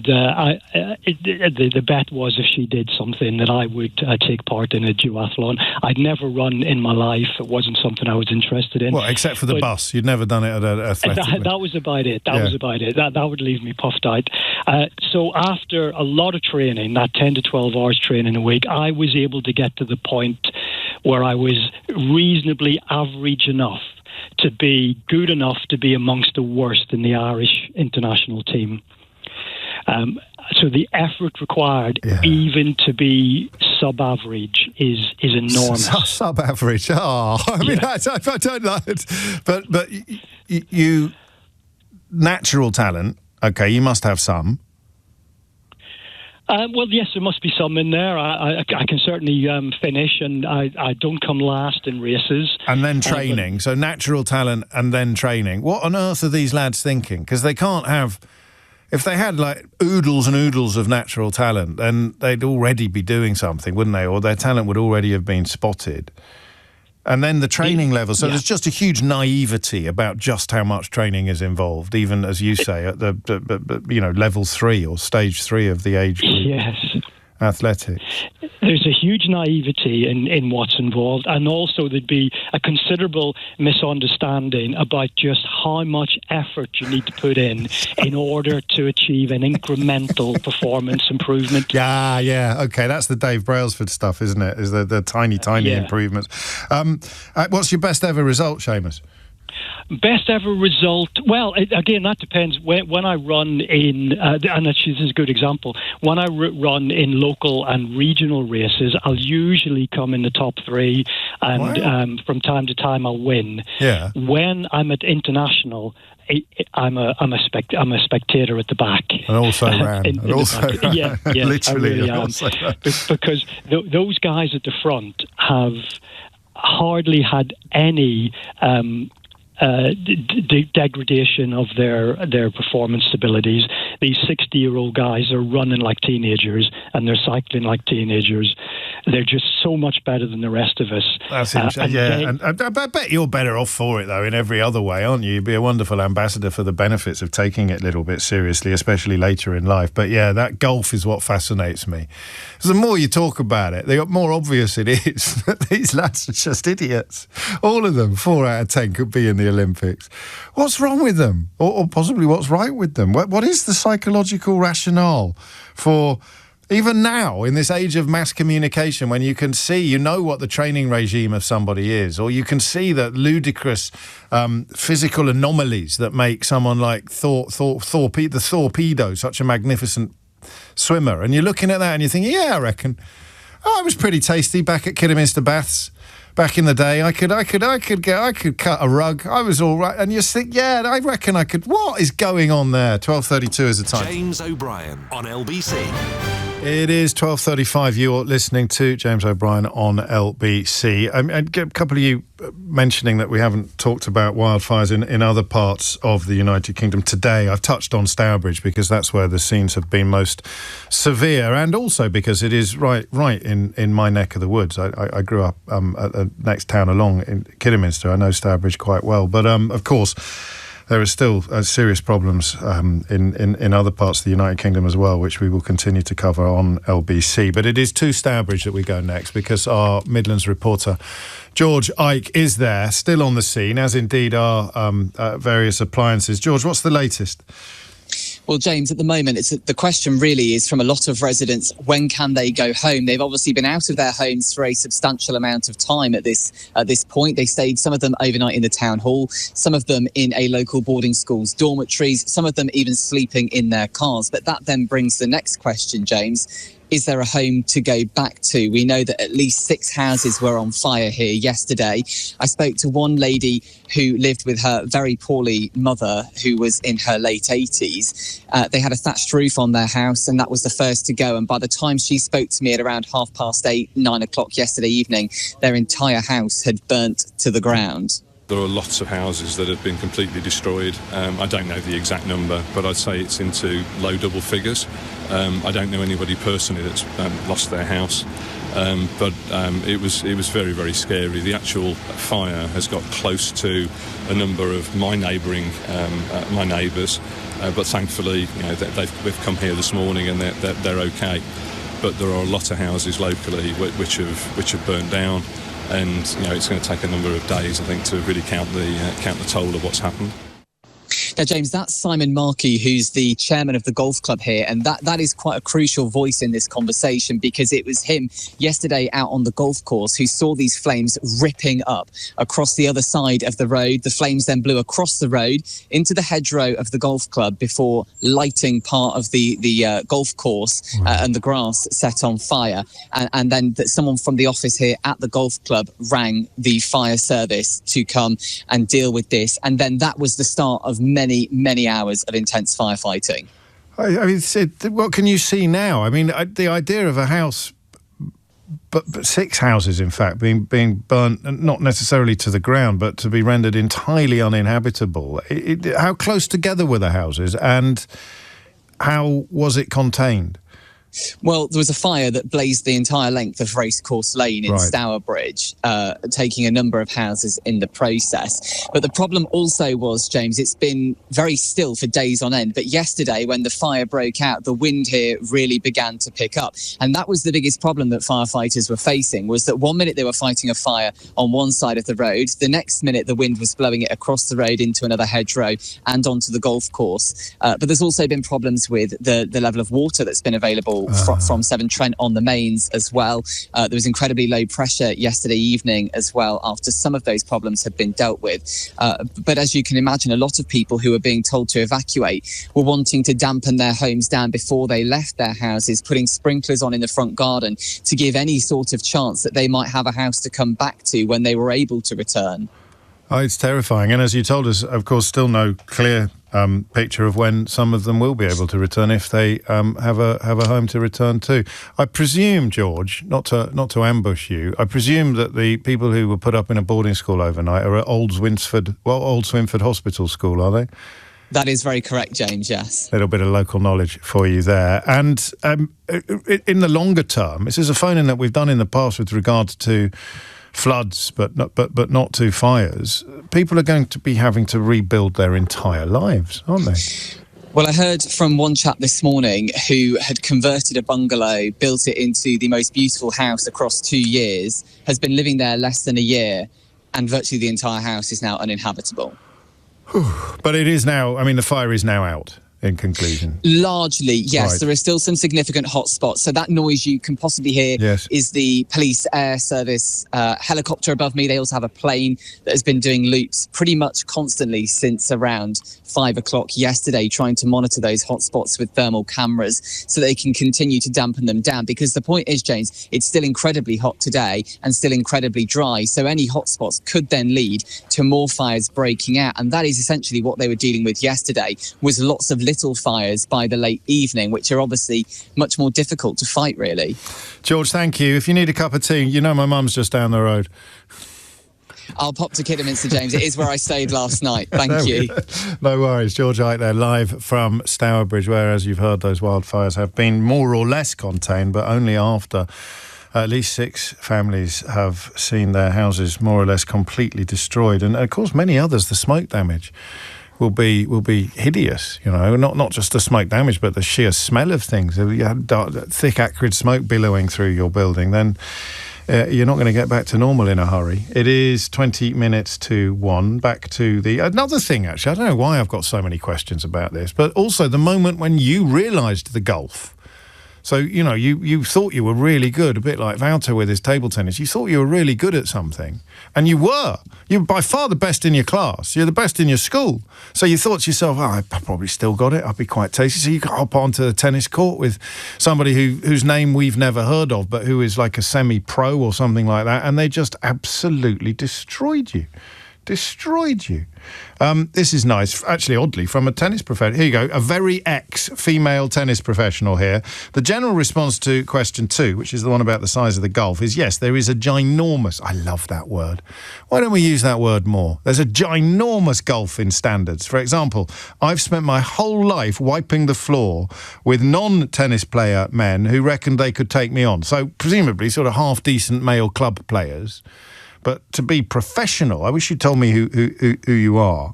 the bet was if she did something that I would take part in a duathlon. I'd never run in my life. It wasn't something I was interested in. Well, except for the bus. You'd never done it at an athletic. That was about it. That was about it. That would leave me puffed out. So after a lot of training, that 10 to 12 hours training a week, I was able to get to the point where I was reasonably average enough to be good enough to be amongst the worst in the Irish international team. So the effort required, even to be sub-average, is enormous. Sub-average. Oh, I mean, I don't know it. But you natural talent. Okay, you must have some. Well, yes, there must be some in there. I can certainly finish, and I don't come last in races. And then training. So natural talent and then training. What on earth are these lads thinking? Because they can't have... if they had like oodles and oodles of natural talent, then they'd already be doing something, wouldn't they? Or their talent would already have been spotted. And then the training level. So there's just a huge naivety about just how much training is involved, even as you say, at the level 3 or stage 3 of the age group. Yes. Athletics. There's a huge naivety in what's involved, and also there'd be a considerable misunderstanding about just how much effort you need to put in order to achieve an incremental performance improvement. Yeah, okay, that's the Dave Brailsford stuff, isn't it? Is the tiny improvements. What's your best ever result, Seamus? Best ever result? Well, again, that depends. When I run in, and this is a good example, when I run in local and regional races, I'll usually come in the top 3, and from time to time I'll win. Yeah. When I'm at international, I'm a spectator at the back. And also ran. Yeah, literally. I really am. Because those guys at the front have hardly had any degradation of their performance abilities. These 60-year-old guys are running like teenagers and they're cycling like teenagers. They're just so much better than the rest of us. That's interesting. And I bet you're better off for it, though, in every other way, aren't you? You'd be a wonderful ambassador for the benefits of taking it a little bit seriously, especially later in life. But yeah, that golf is what fascinates me. So the more you talk about it, the more obvious it is that these lads are just idiots. All of them, 4 out of 10, could be in the Olympics. What's wrong with them? Or possibly what's right with them? What is the psychological rationale for, even now, in this age of mass communication, when you can see, you know what the training regime of somebody is, or you can see the ludicrous physical anomalies that make someone like the Torpedo such a magnificent swimmer, and you're looking at that and you're thinking, yeah, I reckon I was pretty tasty back at Kidderminster Baths. Back in the day, I could cut a rug. I was all right, and you think, yeah, I reckon I could. What is going on there? 12:32 is the time. James O'Brien on LBC. It is 12:35. You're listening to James O'Brien on LBC. A couple of you mentioning that we haven't talked about wildfires in other parts of the United Kingdom today. I've touched on Stourbridge because that's where the scenes have been most severe, and also because it is right in my neck of the woods. I grew up at the next town along in Kidderminster. I know Stourbridge quite well, but of course there are still serious problems in other parts of the United Kingdom as well, which we will continue to cover on LBC. But it is to Stourbridge that we go next, because our Midlands reporter George Ike is there, still on the scene, as indeed are various appliances. George, what's the latest? Well, James, at the moment, the question really is from a lot of residents, when can they go home? They've obviously been out of their homes for a substantial amount of time at this point. They stayed, some of them overnight in the town hall, some of them in a local boarding school's dormitories, some of them even sleeping in their cars. But that then brings the next question, James. Is there a home to go back to? We know that at least 6 houses were on fire here yesterday. I spoke to one lady who lived with her very poorly mother, who was in her late 80s. They had a thatched roof on their house, and that was the first to go. And by the time she spoke to me at around 8:30, 9 o'clock yesterday evening, their entire house had burnt to the ground. There are lots of houses that have been completely destroyed. I don't know the exact number, but I'd say it's into low double figures. I don't know anybody personally that's lost their house, but it was very, very scary. The actual fire has got close to a number of my neighbours, but thankfully, they've come here this morning and they're okay. But there are a lot of houses locally which have burnt down. And it's going to take a number of days, I think, to really count the toll of what's happened. Now, James, that's Simon Markey, who's the chairman of the golf club here, and that is quite a crucial voice in this conversation, because it was him yesterday out on the golf course who saw these flames ripping up across the other side of the road. The flames then blew across the road into the hedgerow of the golf club before lighting part of the golf course and the grass set on fire. And then someone from the office here at the golf club rang the fire service to come and deal with this. And then that was the start of many hours of intense firefighting. I mean, what can you see now? I mean, the idea of a house, but 6 houses, in fact, being burnt, not necessarily to the ground, but to be rendered entirely uninhabitable. How close together were the houses? And how was it contained? Well, there was a fire that blazed the entire length of Racecourse Lane in Right. Stourbridge, taking a number of houses in the process. But the problem also was, James, it's been very still for days on end. But yesterday, when the fire broke out, the wind here really began to pick up. And that was the biggest problem that firefighters were facing, was that one minute they were fighting a fire on one side of the road, the next minute the wind was blowing it across the road into another hedgerow and onto the golf course. But there's also been problems with the level of water that's been available from Severn Trent on the mains as well. There was incredibly low pressure yesterday evening as well after some of those problems had been dealt with. But as you can imagine, a lot of people who were being told to evacuate were wanting to dampen their homes down before they left their houses, putting sprinklers on in the front garden to give any sort of chance that they might have a house to come back to when they were able to return. Oh, it's terrifying. And as you told us, of course, still no clear picture of when some of them will be able to return if they have a home to return to. I presume, George, not to ambush you, I presume that the people who were put up in a boarding school overnight are at Old Swinford Hospital School, are they? That is very correct, James, yes. A little bit of local knowledge for you there. And in the longer term, this is a phone-in that we've done in the past with regards to floods, but not to fires. People are going to be having to rebuild their entire lives, aren't they? Well, I heard from one chap this morning who had converted a bungalow, built it into the most beautiful house across 2 years, has been living there less than a year, and virtually the entire house is now uninhabitable. But it is now, I mean, the fire is now out, in conclusion. Largely, yes. Right. There are still some significant hotspots. So that noise you can possibly hear is the police air service helicopter above me. They also have a plane that has been doing loops pretty much constantly since around 5 o'clock yesterday, trying to monitor those hotspots with thermal cameras so they can continue to dampen them down. Because the point is, James, it's still incredibly hot today and still incredibly dry. So any hotspots could then lead to more fires breaking out. And that is essentially what they were dealing with yesterday, was lots of little fires by the late evening, which are obviously much more difficult to fight, really. George, thank you. If you need a cup of tea, you know my mum's just down the road. I'll pop to Kidderminster, James. It is where I stayed last night. Thank you. No worries. George Ike there, live from Stourbridge, where, as you've heard, those wildfires have been more or less contained, but only after at least 6 families have seen their houses more or less completely destroyed. And, of course, many others, the smoke damage will be hideous, you know, not just the smoke damage, but the sheer smell of things. If you had thick, acrid smoke billowing through your building, then you're not going to get back to normal in a hurry. It is 20 minutes to 1. Back to another thing, actually. I don't know why I've got so many questions about this, but also the moment when you realised the gulf. So, you know, you thought you were really good, a bit like Wouter with his table tennis. You thought you were really good at something, and you were. You're by far the best in your class. You're the best in your school. So you thought to yourself, I probably still got it. I'd be quite tasty. So you got hop onto the tennis court with somebody whose name we've never heard of, but who is like a semi-pro or something like that, and they just absolutely destroyed you. This is nice, actually, oddly, from a tennis professional. Here you go, a very ex-female tennis professional here. The general response to question 2, which is the one about the size of the gulf, is yes, there is a ginormous, I love that word. Why don't we use that word more? There's a ginormous gulf in standards. For example, I've spent my whole life wiping the floor with non-tennis player men who reckoned they could take me on. So presumably sort of half-decent male club players. But to be professional, I wish you told me who you are.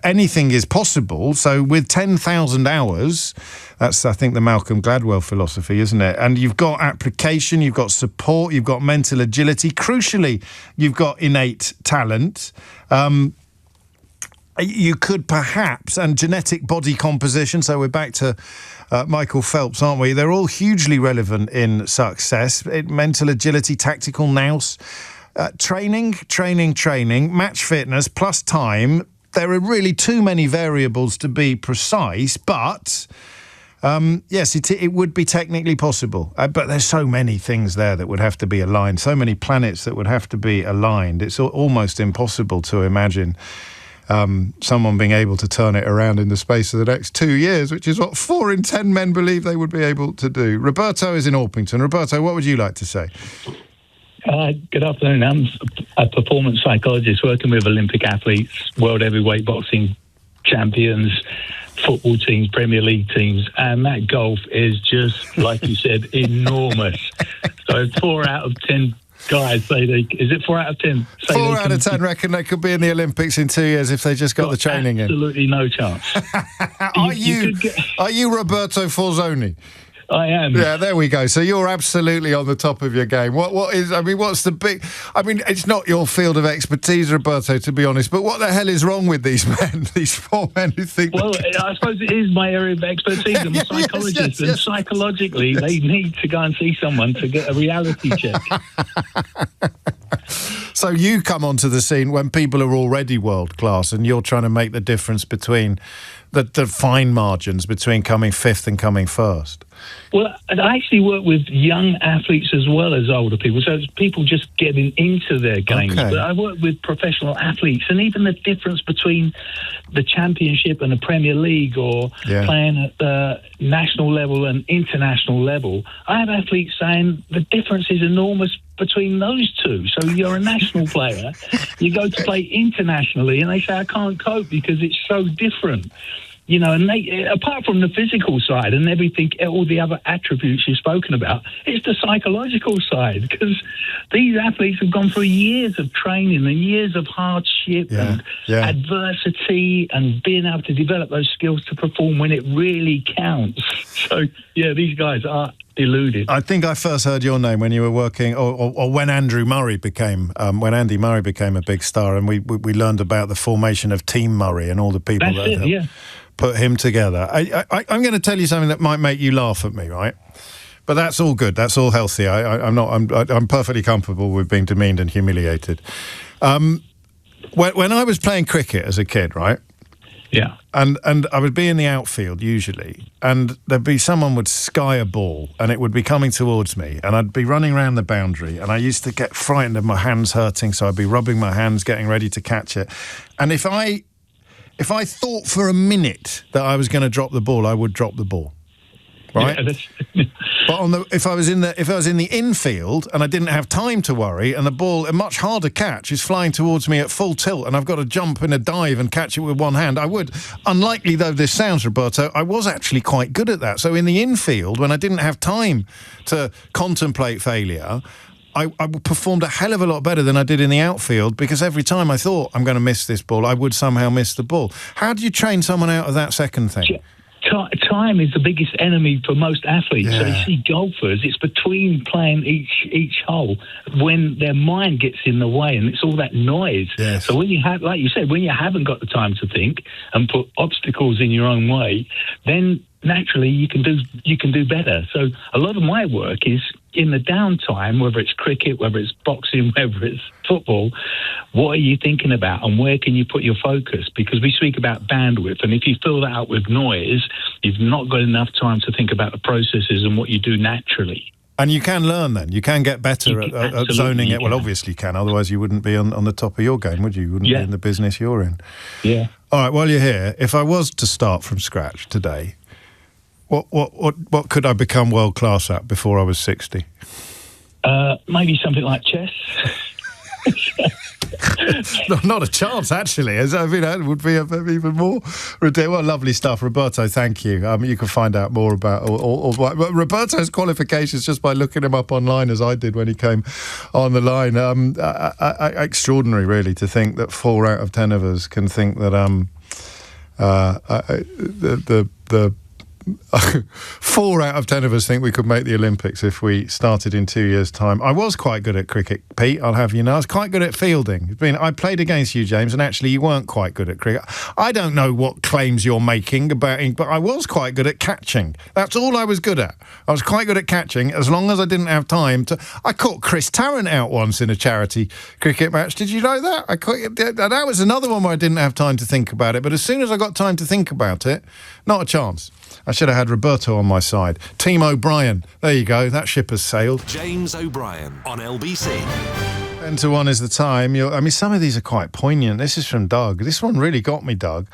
Anything is possible. So with 10,000 hours, that's, I think, the Malcolm Gladwell philosophy, isn't it? And you've got application, you've got support, you've got mental agility. Crucially, you've got innate talent. You could perhaps, and genetic body composition, so we're back to Michael Phelps, aren't we? They're all hugely relevant in success. Mental agility, tactical nous, training, match fitness plus time. There are really too many variables to be precise, but yes, it would be technically possible. But there's so many things there that would have to be aligned, so many planets that would have to be aligned. It's almost impossible to imagine someone being able to turn it around in the space of the next 2 years, which is what 4 in 10 men believe they would be able to do. Roberto is in Orpington. Roberto, what would you like to say? Good afternoon. I'm a performance psychologist working with Olympic athletes, world heavyweight boxing champions, football teams, Premier League teams, and that golf is just, like you said, enormous. So 4 out of 10 guys say they... Is it 4 out of 10? 4 out of 10 reckon they could be in the Olympics in 2 years if they just got the training in. Absolutely no chance. Are you Roberto Falzoni? I am. Yeah, there we go. So you're absolutely on the top of your game. What's the big... I mean, it's not your field of expertise, Roberto, to be honest, but what the hell is wrong with these men, these 4 men who think... Well, I suppose it is my area of expertise. I'm a psychologist, and psychologically, they need to go and see someone to get a reality check. So you come onto the scene when people are already world-class, and you're trying to make the difference between the fine margins between coming 5th and coming 1st. Well, I actually work with young athletes as well as older people, so it's people just getting into their games. Okay. But I work with professional athletes, and even the difference between the Championship and the Premier League, or playing at the national level and international level, I have athletes saying the difference is enormous between those two. So you're a national player, you go to play internationally, and they say, I can't cope because it's so different. You know, and they, apart from the physical side and everything, all the other attributes you've spoken about, it's the psychological side, because these athletes have gone through years of training and years of hardship and adversity, and being able to develop those skills to perform when it really counts. So, yeah, these guys are deluded. I think I first heard your name when you were working, or when Andy Murray became a big star, and we learned about the formation of Team Murray and all the people put him together. I'm going to tell you something that might make you laugh at me, right? But that's all good. That's all healthy. I'm perfectly comfortable with being demeaned and humiliated. When I was playing cricket as a kid, right? Yeah. And I would be in the outfield usually, and there'd be someone would sky a ball, and it would be coming towards me, and I'd be running around the boundary, and I used to get frightened of my hands hurting, so I'd be rubbing my hands, getting ready to catch it. And if I thought for a minute that I was going to drop the ball, I would drop the ball. Right, but if I was in the infield and I didn't have time to worry, and the ball, a much harder catch, is flying towards me at full tilt, and I've got to jump in a dive and catch it with one hand, I would. Unlikely though this sounds, Roberto, I was actually quite good at that. So in the infield, when I didn't have time to contemplate failure, I performed a hell of a lot better than I did in the outfield, because every time I thought I'm going to miss this ball, I would somehow miss the ball. How do you train someone out of that second thing? Time is the biggest enemy for most athletes. So you see golfers, it's between playing each hole when their mind gets in the way, and it's all that noise. Yes. So when you have, like you said, when you haven't got the time to think and put obstacles in your own way, then naturally you can do better. So a lot of my work is in the downtime, whether it's cricket, whether it's boxing, whether it's football. What are you thinking about, and where can you put your focus? Because we speak about bandwidth, and if you fill that out with noise, you've not got enough time to think about the processes and what you do naturally. And you can learn then. You can get better at zoning it. Well, obviously you can. Otherwise you wouldn't be on the top of your game, would you? You wouldn't be in the business you're in. Yeah. All right, while you're here, if I was to start from scratch today, what could I become world class at before I was 60? Maybe something like chess. Not a chance, actually. I mean, that would be even more ridiculous. Well, lovely stuff, Roberto. Thank you. You can find out more about all Roberto's qualifications just by looking him up online, as I did when he came on the line. Extraordinary, really, to think that 4 out of 10 of us can think that the 4 out of 10 of us think we could make the Olympics if we started in 2 years' time. I was quite good at cricket, Pete, I'll have you know. I was quite good at fielding. I played against you, James, and actually you weren't quite good at cricket. I don't know what claims you're making about it, but I was quite good at catching. That's all I was good at. I was quite good at catching, as long as I didn't have time to... I caught Chris Tarrant out once in a charity cricket match. Did you know that? That was another one where I didn't have time to think about it, but as soon as I got time to think about it, not a chance. I should have had Roberto on my side. Team O'Brien. There you go. That ship has sailed. James O'Brien on LBC. 10 to 1 is the time. Some of these are quite poignant. This is from Doug. This one really got me, Doug.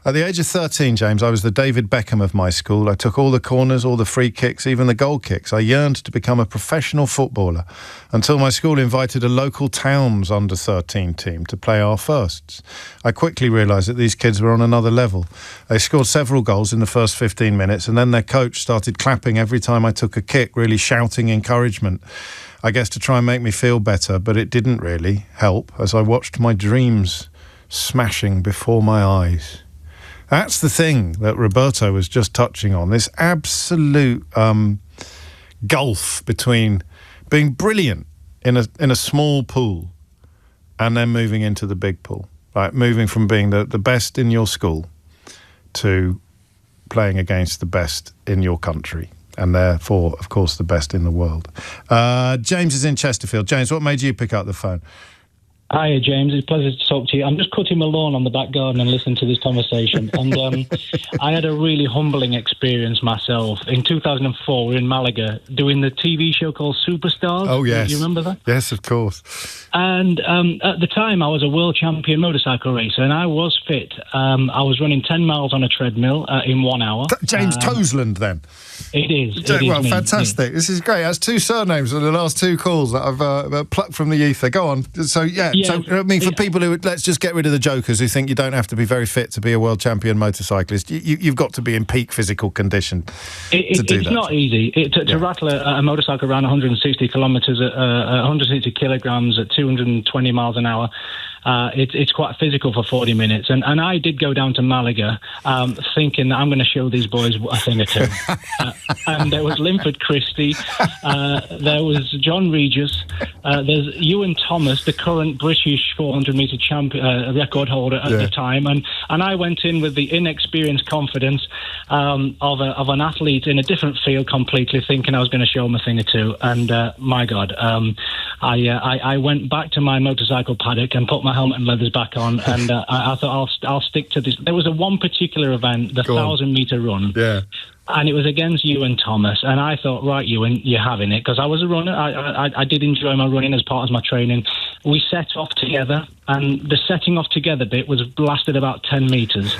At the age of 13, James, I was the David Beckham of my school. I took all the corners, all the free kicks, even the goal kicks. I yearned to become a professional footballer until my school invited a local town's under-13 team to play our firsts. I quickly realised that these kids were on another level. They scored several goals in the first 15 minutes, and then their coach started clapping every time I took a kick, really shouting encouragement. I guess to try and make me feel better, but it didn't really help as I watched my dreams smashing before my eyes. That's the thing that Roberto was just touching on, this absolute gulf between being brilliant in a small pool and then moving into the big pool, right? Moving from being the best in your school to playing against the best in your country and therefore, of course, the best in the world. James is in Chesterfield. James, what made you pick up the phone? Hi, James. It's a pleasure to talk to you. I'm just cutting my lawn on the back garden and listening to this conversation. And I had a really humbling experience myself. In 2004, we were in Malaga doing the TV show called Superstars. Oh, yes. You remember that? Yes, of course. And at the time, I was a world champion motorcycle racer, and I was fit. I was running 10 miles on a treadmill in 1 hour. James Toseland, then? It is. Well, fantastic. This is great. That's two surnames in the last two calls that I've plucked from the ether. Go on. So, yeah. So, I mean, for people who... Let's just get rid of the jokers who think you don't have to be very fit to be a world champion motorcyclist. You've got to be in peak physical condition to do that. It's not easy. To rattle a motorcycle around 160 kilometres, 160 kilograms at 220 miles an hour, it's quite physical for 40 minutes. And I did go down to Malaga thinking that I'm going to show these boys a thing or two. And there was Linford Christie, there was John Regis, there's Ewan Thomas, the current British 400-metre champion record holder at the time. And I went in with the inexperienced confidence of an athlete in a different field completely, thinking I was going to show them a thing or two. And my God, I went back to my motorcycle paddock and put my helmet and leathers back on, and I thought I'll stick to this. There was one particular event, the 1,000-metre run. Yeah. And it was against Ewan Thomas, and I thought, right, Ewan, you're having it, because I was a runner. I did enjoy my running as part of my training. We set off together, and the setting off together bit lasted about 10 metres.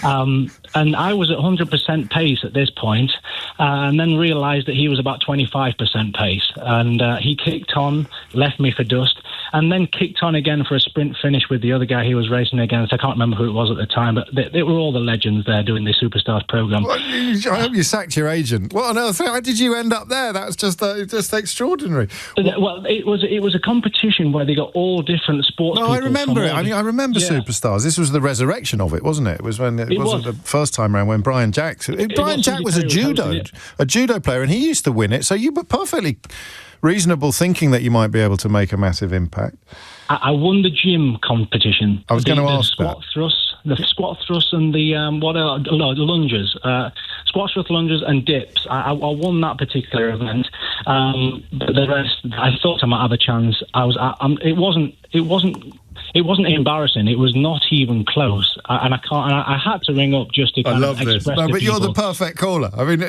And I was at 100% pace at this point, and then realised that he was about 25% pace. And he kicked on, left me for dust, and then kicked on again for a sprint finish with the other guy he was racing against. I can't remember who it was at the time, but they were all the legends there doing the Superstars programme. I hope you sacked your agent. What on earth? How did you end up there? That's just extraordinary. Well, it was a competition where they got all different sports. No, I remember it. I mean, I remember Superstars. This was the resurrection of it, wasn't it? It was when it wasn't the first time around when Brian Jack. Brian Jack was a judo player, and he used to win it. So you were perfectly reasonable thinking that you might be able to make a massive impact. I won the gym competition. I was going to ask the squat thrusts and the lunges, squat thrust, lunges and dips. I won that particular event. But the rest, I thought I might have a chance. It wasn't embarrassing. It was not even close, and I had to ring up just to kind of express this. No, but you're the perfect caller. I mean,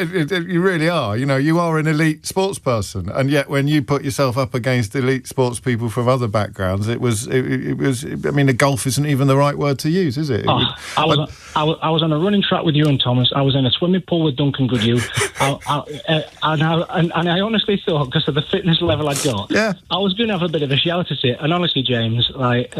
you really are. You know, you are an elite sports person, and yet when you put yourself up against elite sports people from other backgrounds, it was. I mean, the golf isn't even the right word to use, is it? I was on a running track with Ewan Thomas. I was in a swimming pool with Duncan Goodhue, and I honestly thought, because of the fitness level I got, I was going to have a bit of a shout at it. And honestly, James, like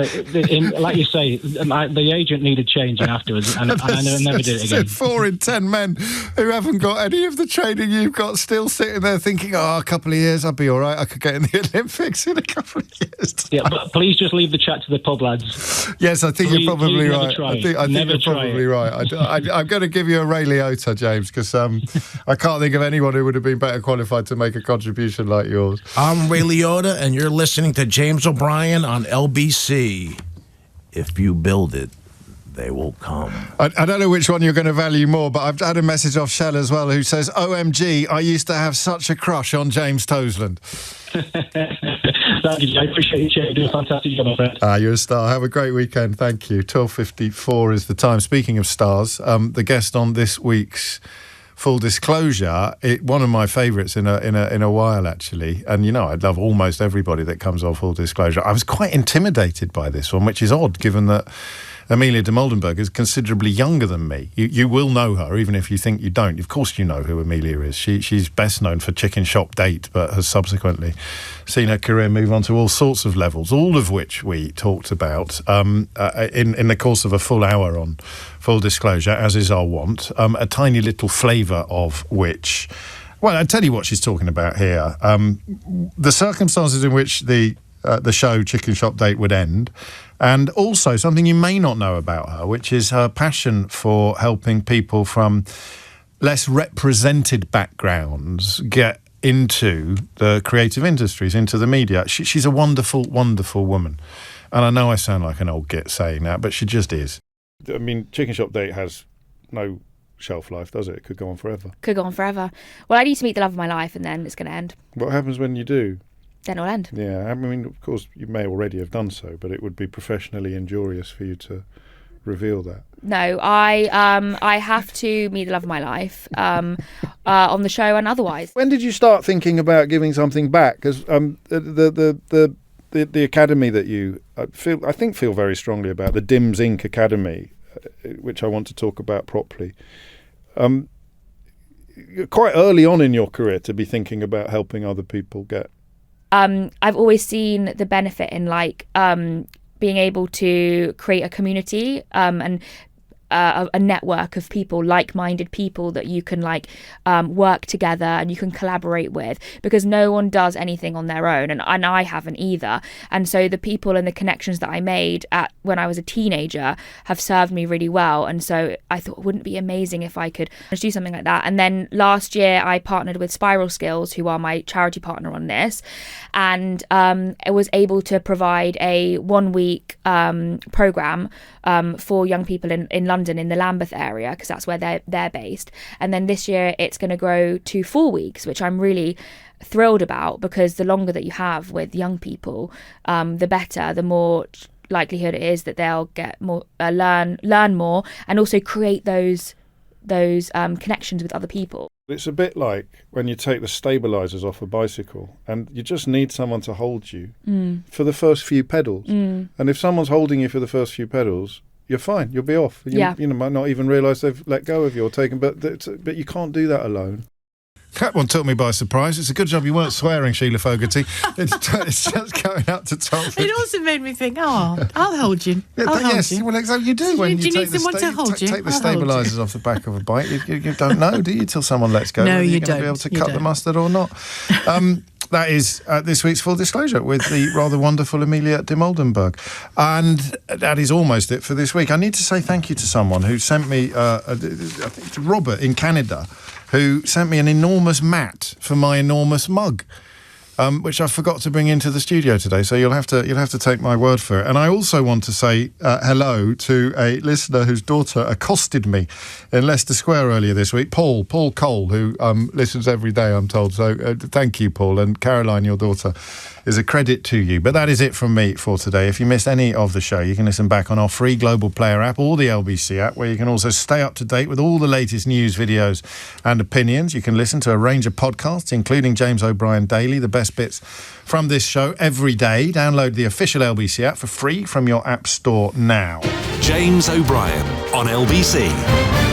you say, the agent needed changing afterwards, and I never did it again. 4 in 10 men who haven't got any of the training you've got still sitting there thinking, a couple of years, I'll be all right. I could get in the Olympics in a couple of years. Yeah, but please just leave the chat to the pub lads. Yes, I think you're probably right. I think you're probably right. I'm going to give you a Ray Liotta, James, because I can't think of anyone who would have been better qualified to make a contribution like yours. I'm Ray Liotta, and you're listening to James O'Brien on LBC. If you build it, they will come. I don't know which one you're going to value more, but I've had a message off Shell as well who says, OMG, I used to have such a crush on James Toseland. Thank you, I appreciate you. You do a fantastic job, my friend. You're a star. Have a great weekend. Thank you. 12:54 is the time. Speaking of stars, the guest on this week's Full Disclosure, one of my favourites in a while, actually. And, you know, I love almost everybody that comes on Full Disclosure. I was quite intimidated by this one, which is odd, given that Amelia de Moldenberg is considerably younger than me. You will know her, even if you think you don't. Of course you know who Amelia is. She's best known for Chicken Shop Date, but has subsequently seen her career move on to all sorts of levels, all of which we talked about in the course of a full hour on Full Disclosure, as is our wont. A tiny little flavour of which... Well, I'll tell you what she's talking about here. The circumstances in which the show Chicken Shop Date would end, and also something you may not know about her, which is her passion for helping people from less represented backgrounds get into the creative industries, into the media. She's a wonderful, wonderful woman. And I know I sound like an old git saying that, but she just is. I mean, Chicken Shop Date has no shelf life, does it? It could go on forever. Could go on forever. Well, I need to meet the love of my life, and then it's going to end. What happens when you do? Then it'll end. Yeah, I mean, of course, you may already have done so, but it would be professionally injurious for you to reveal that. No, I have to meet the love of my life on the show and otherwise. When did you start thinking about giving something back? Because the academy that you I think feel very strongly about, the Dims Inc. Academy, which I want to talk about properly. Quite early on in your career to be thinking about helping other people get. I've always seen the benefit in being able to create a community and a network of people, like-minded people that you can work together and you can collaborate with, because no one does anything on their own, and I haven't either. And so the people and the connections that I made when I was a teenager have served me really well. And so I thought, wouldn't it be amazing if I could do something like that? And then last year I partnered with Spiral Skills, who are my charity partner on this, and I was able to provide a 1-week program for young people in London, in the Lambeth area, because that's where they're based. And then this year it's going to grow to 4 weeks, which I'm really thrilled about, because the longer that you have with young people, the better, the more likelihood it is that they'll get more, learn more, and also create those connections with other people. It's a bit like when you take the stabilisers off a bicycle and you just need someone to hold you for the first few pedals. And if someone's holding you for the first few pedals, you're fine. You'll be off. You might not even realise they've let go of you or taken, but you can't do that alone. That one took me by surprise. It's a good job you weren't swearing, Sheila Fogarty. It's just going up to top. It also made me think, I'll hold you. Yes, well, exactly. You do. When you need someone to hold you. Take the stabilisers off the back of a bike. You don't know, do you, till someone lets go? No, you don't. You're going to be able to cut the mustard or not. That is this week's Full Disclosure with the rather wonderful Amelia de Moldenberg. And that is almost it for this week. I need to say thank you to someone who sent me, I think it's Robert in Canada, who sent me an enormous mat for my enormous mug, which I forgot to bring into the studio today. So you'll have to take my word for it. And I also want to say hello to a listener whose daughter accosted me in Leicester Square earlier this week, Paul Cole, who listens every day, I'm told. So thank you, Paul. And Caroline, your daughter, is a credit to you. But that is it from me for today. If you missed any of the show, you can listen back on our free Global Player app or the LBC app, where you can also stay up to date with all the latest news, videos and opinions. You can listen to a range of podcasts, including James O'Brien Daily, the best bits from this show every day. Download the official LBC app for free from your app store now. James O'Brien on LBC.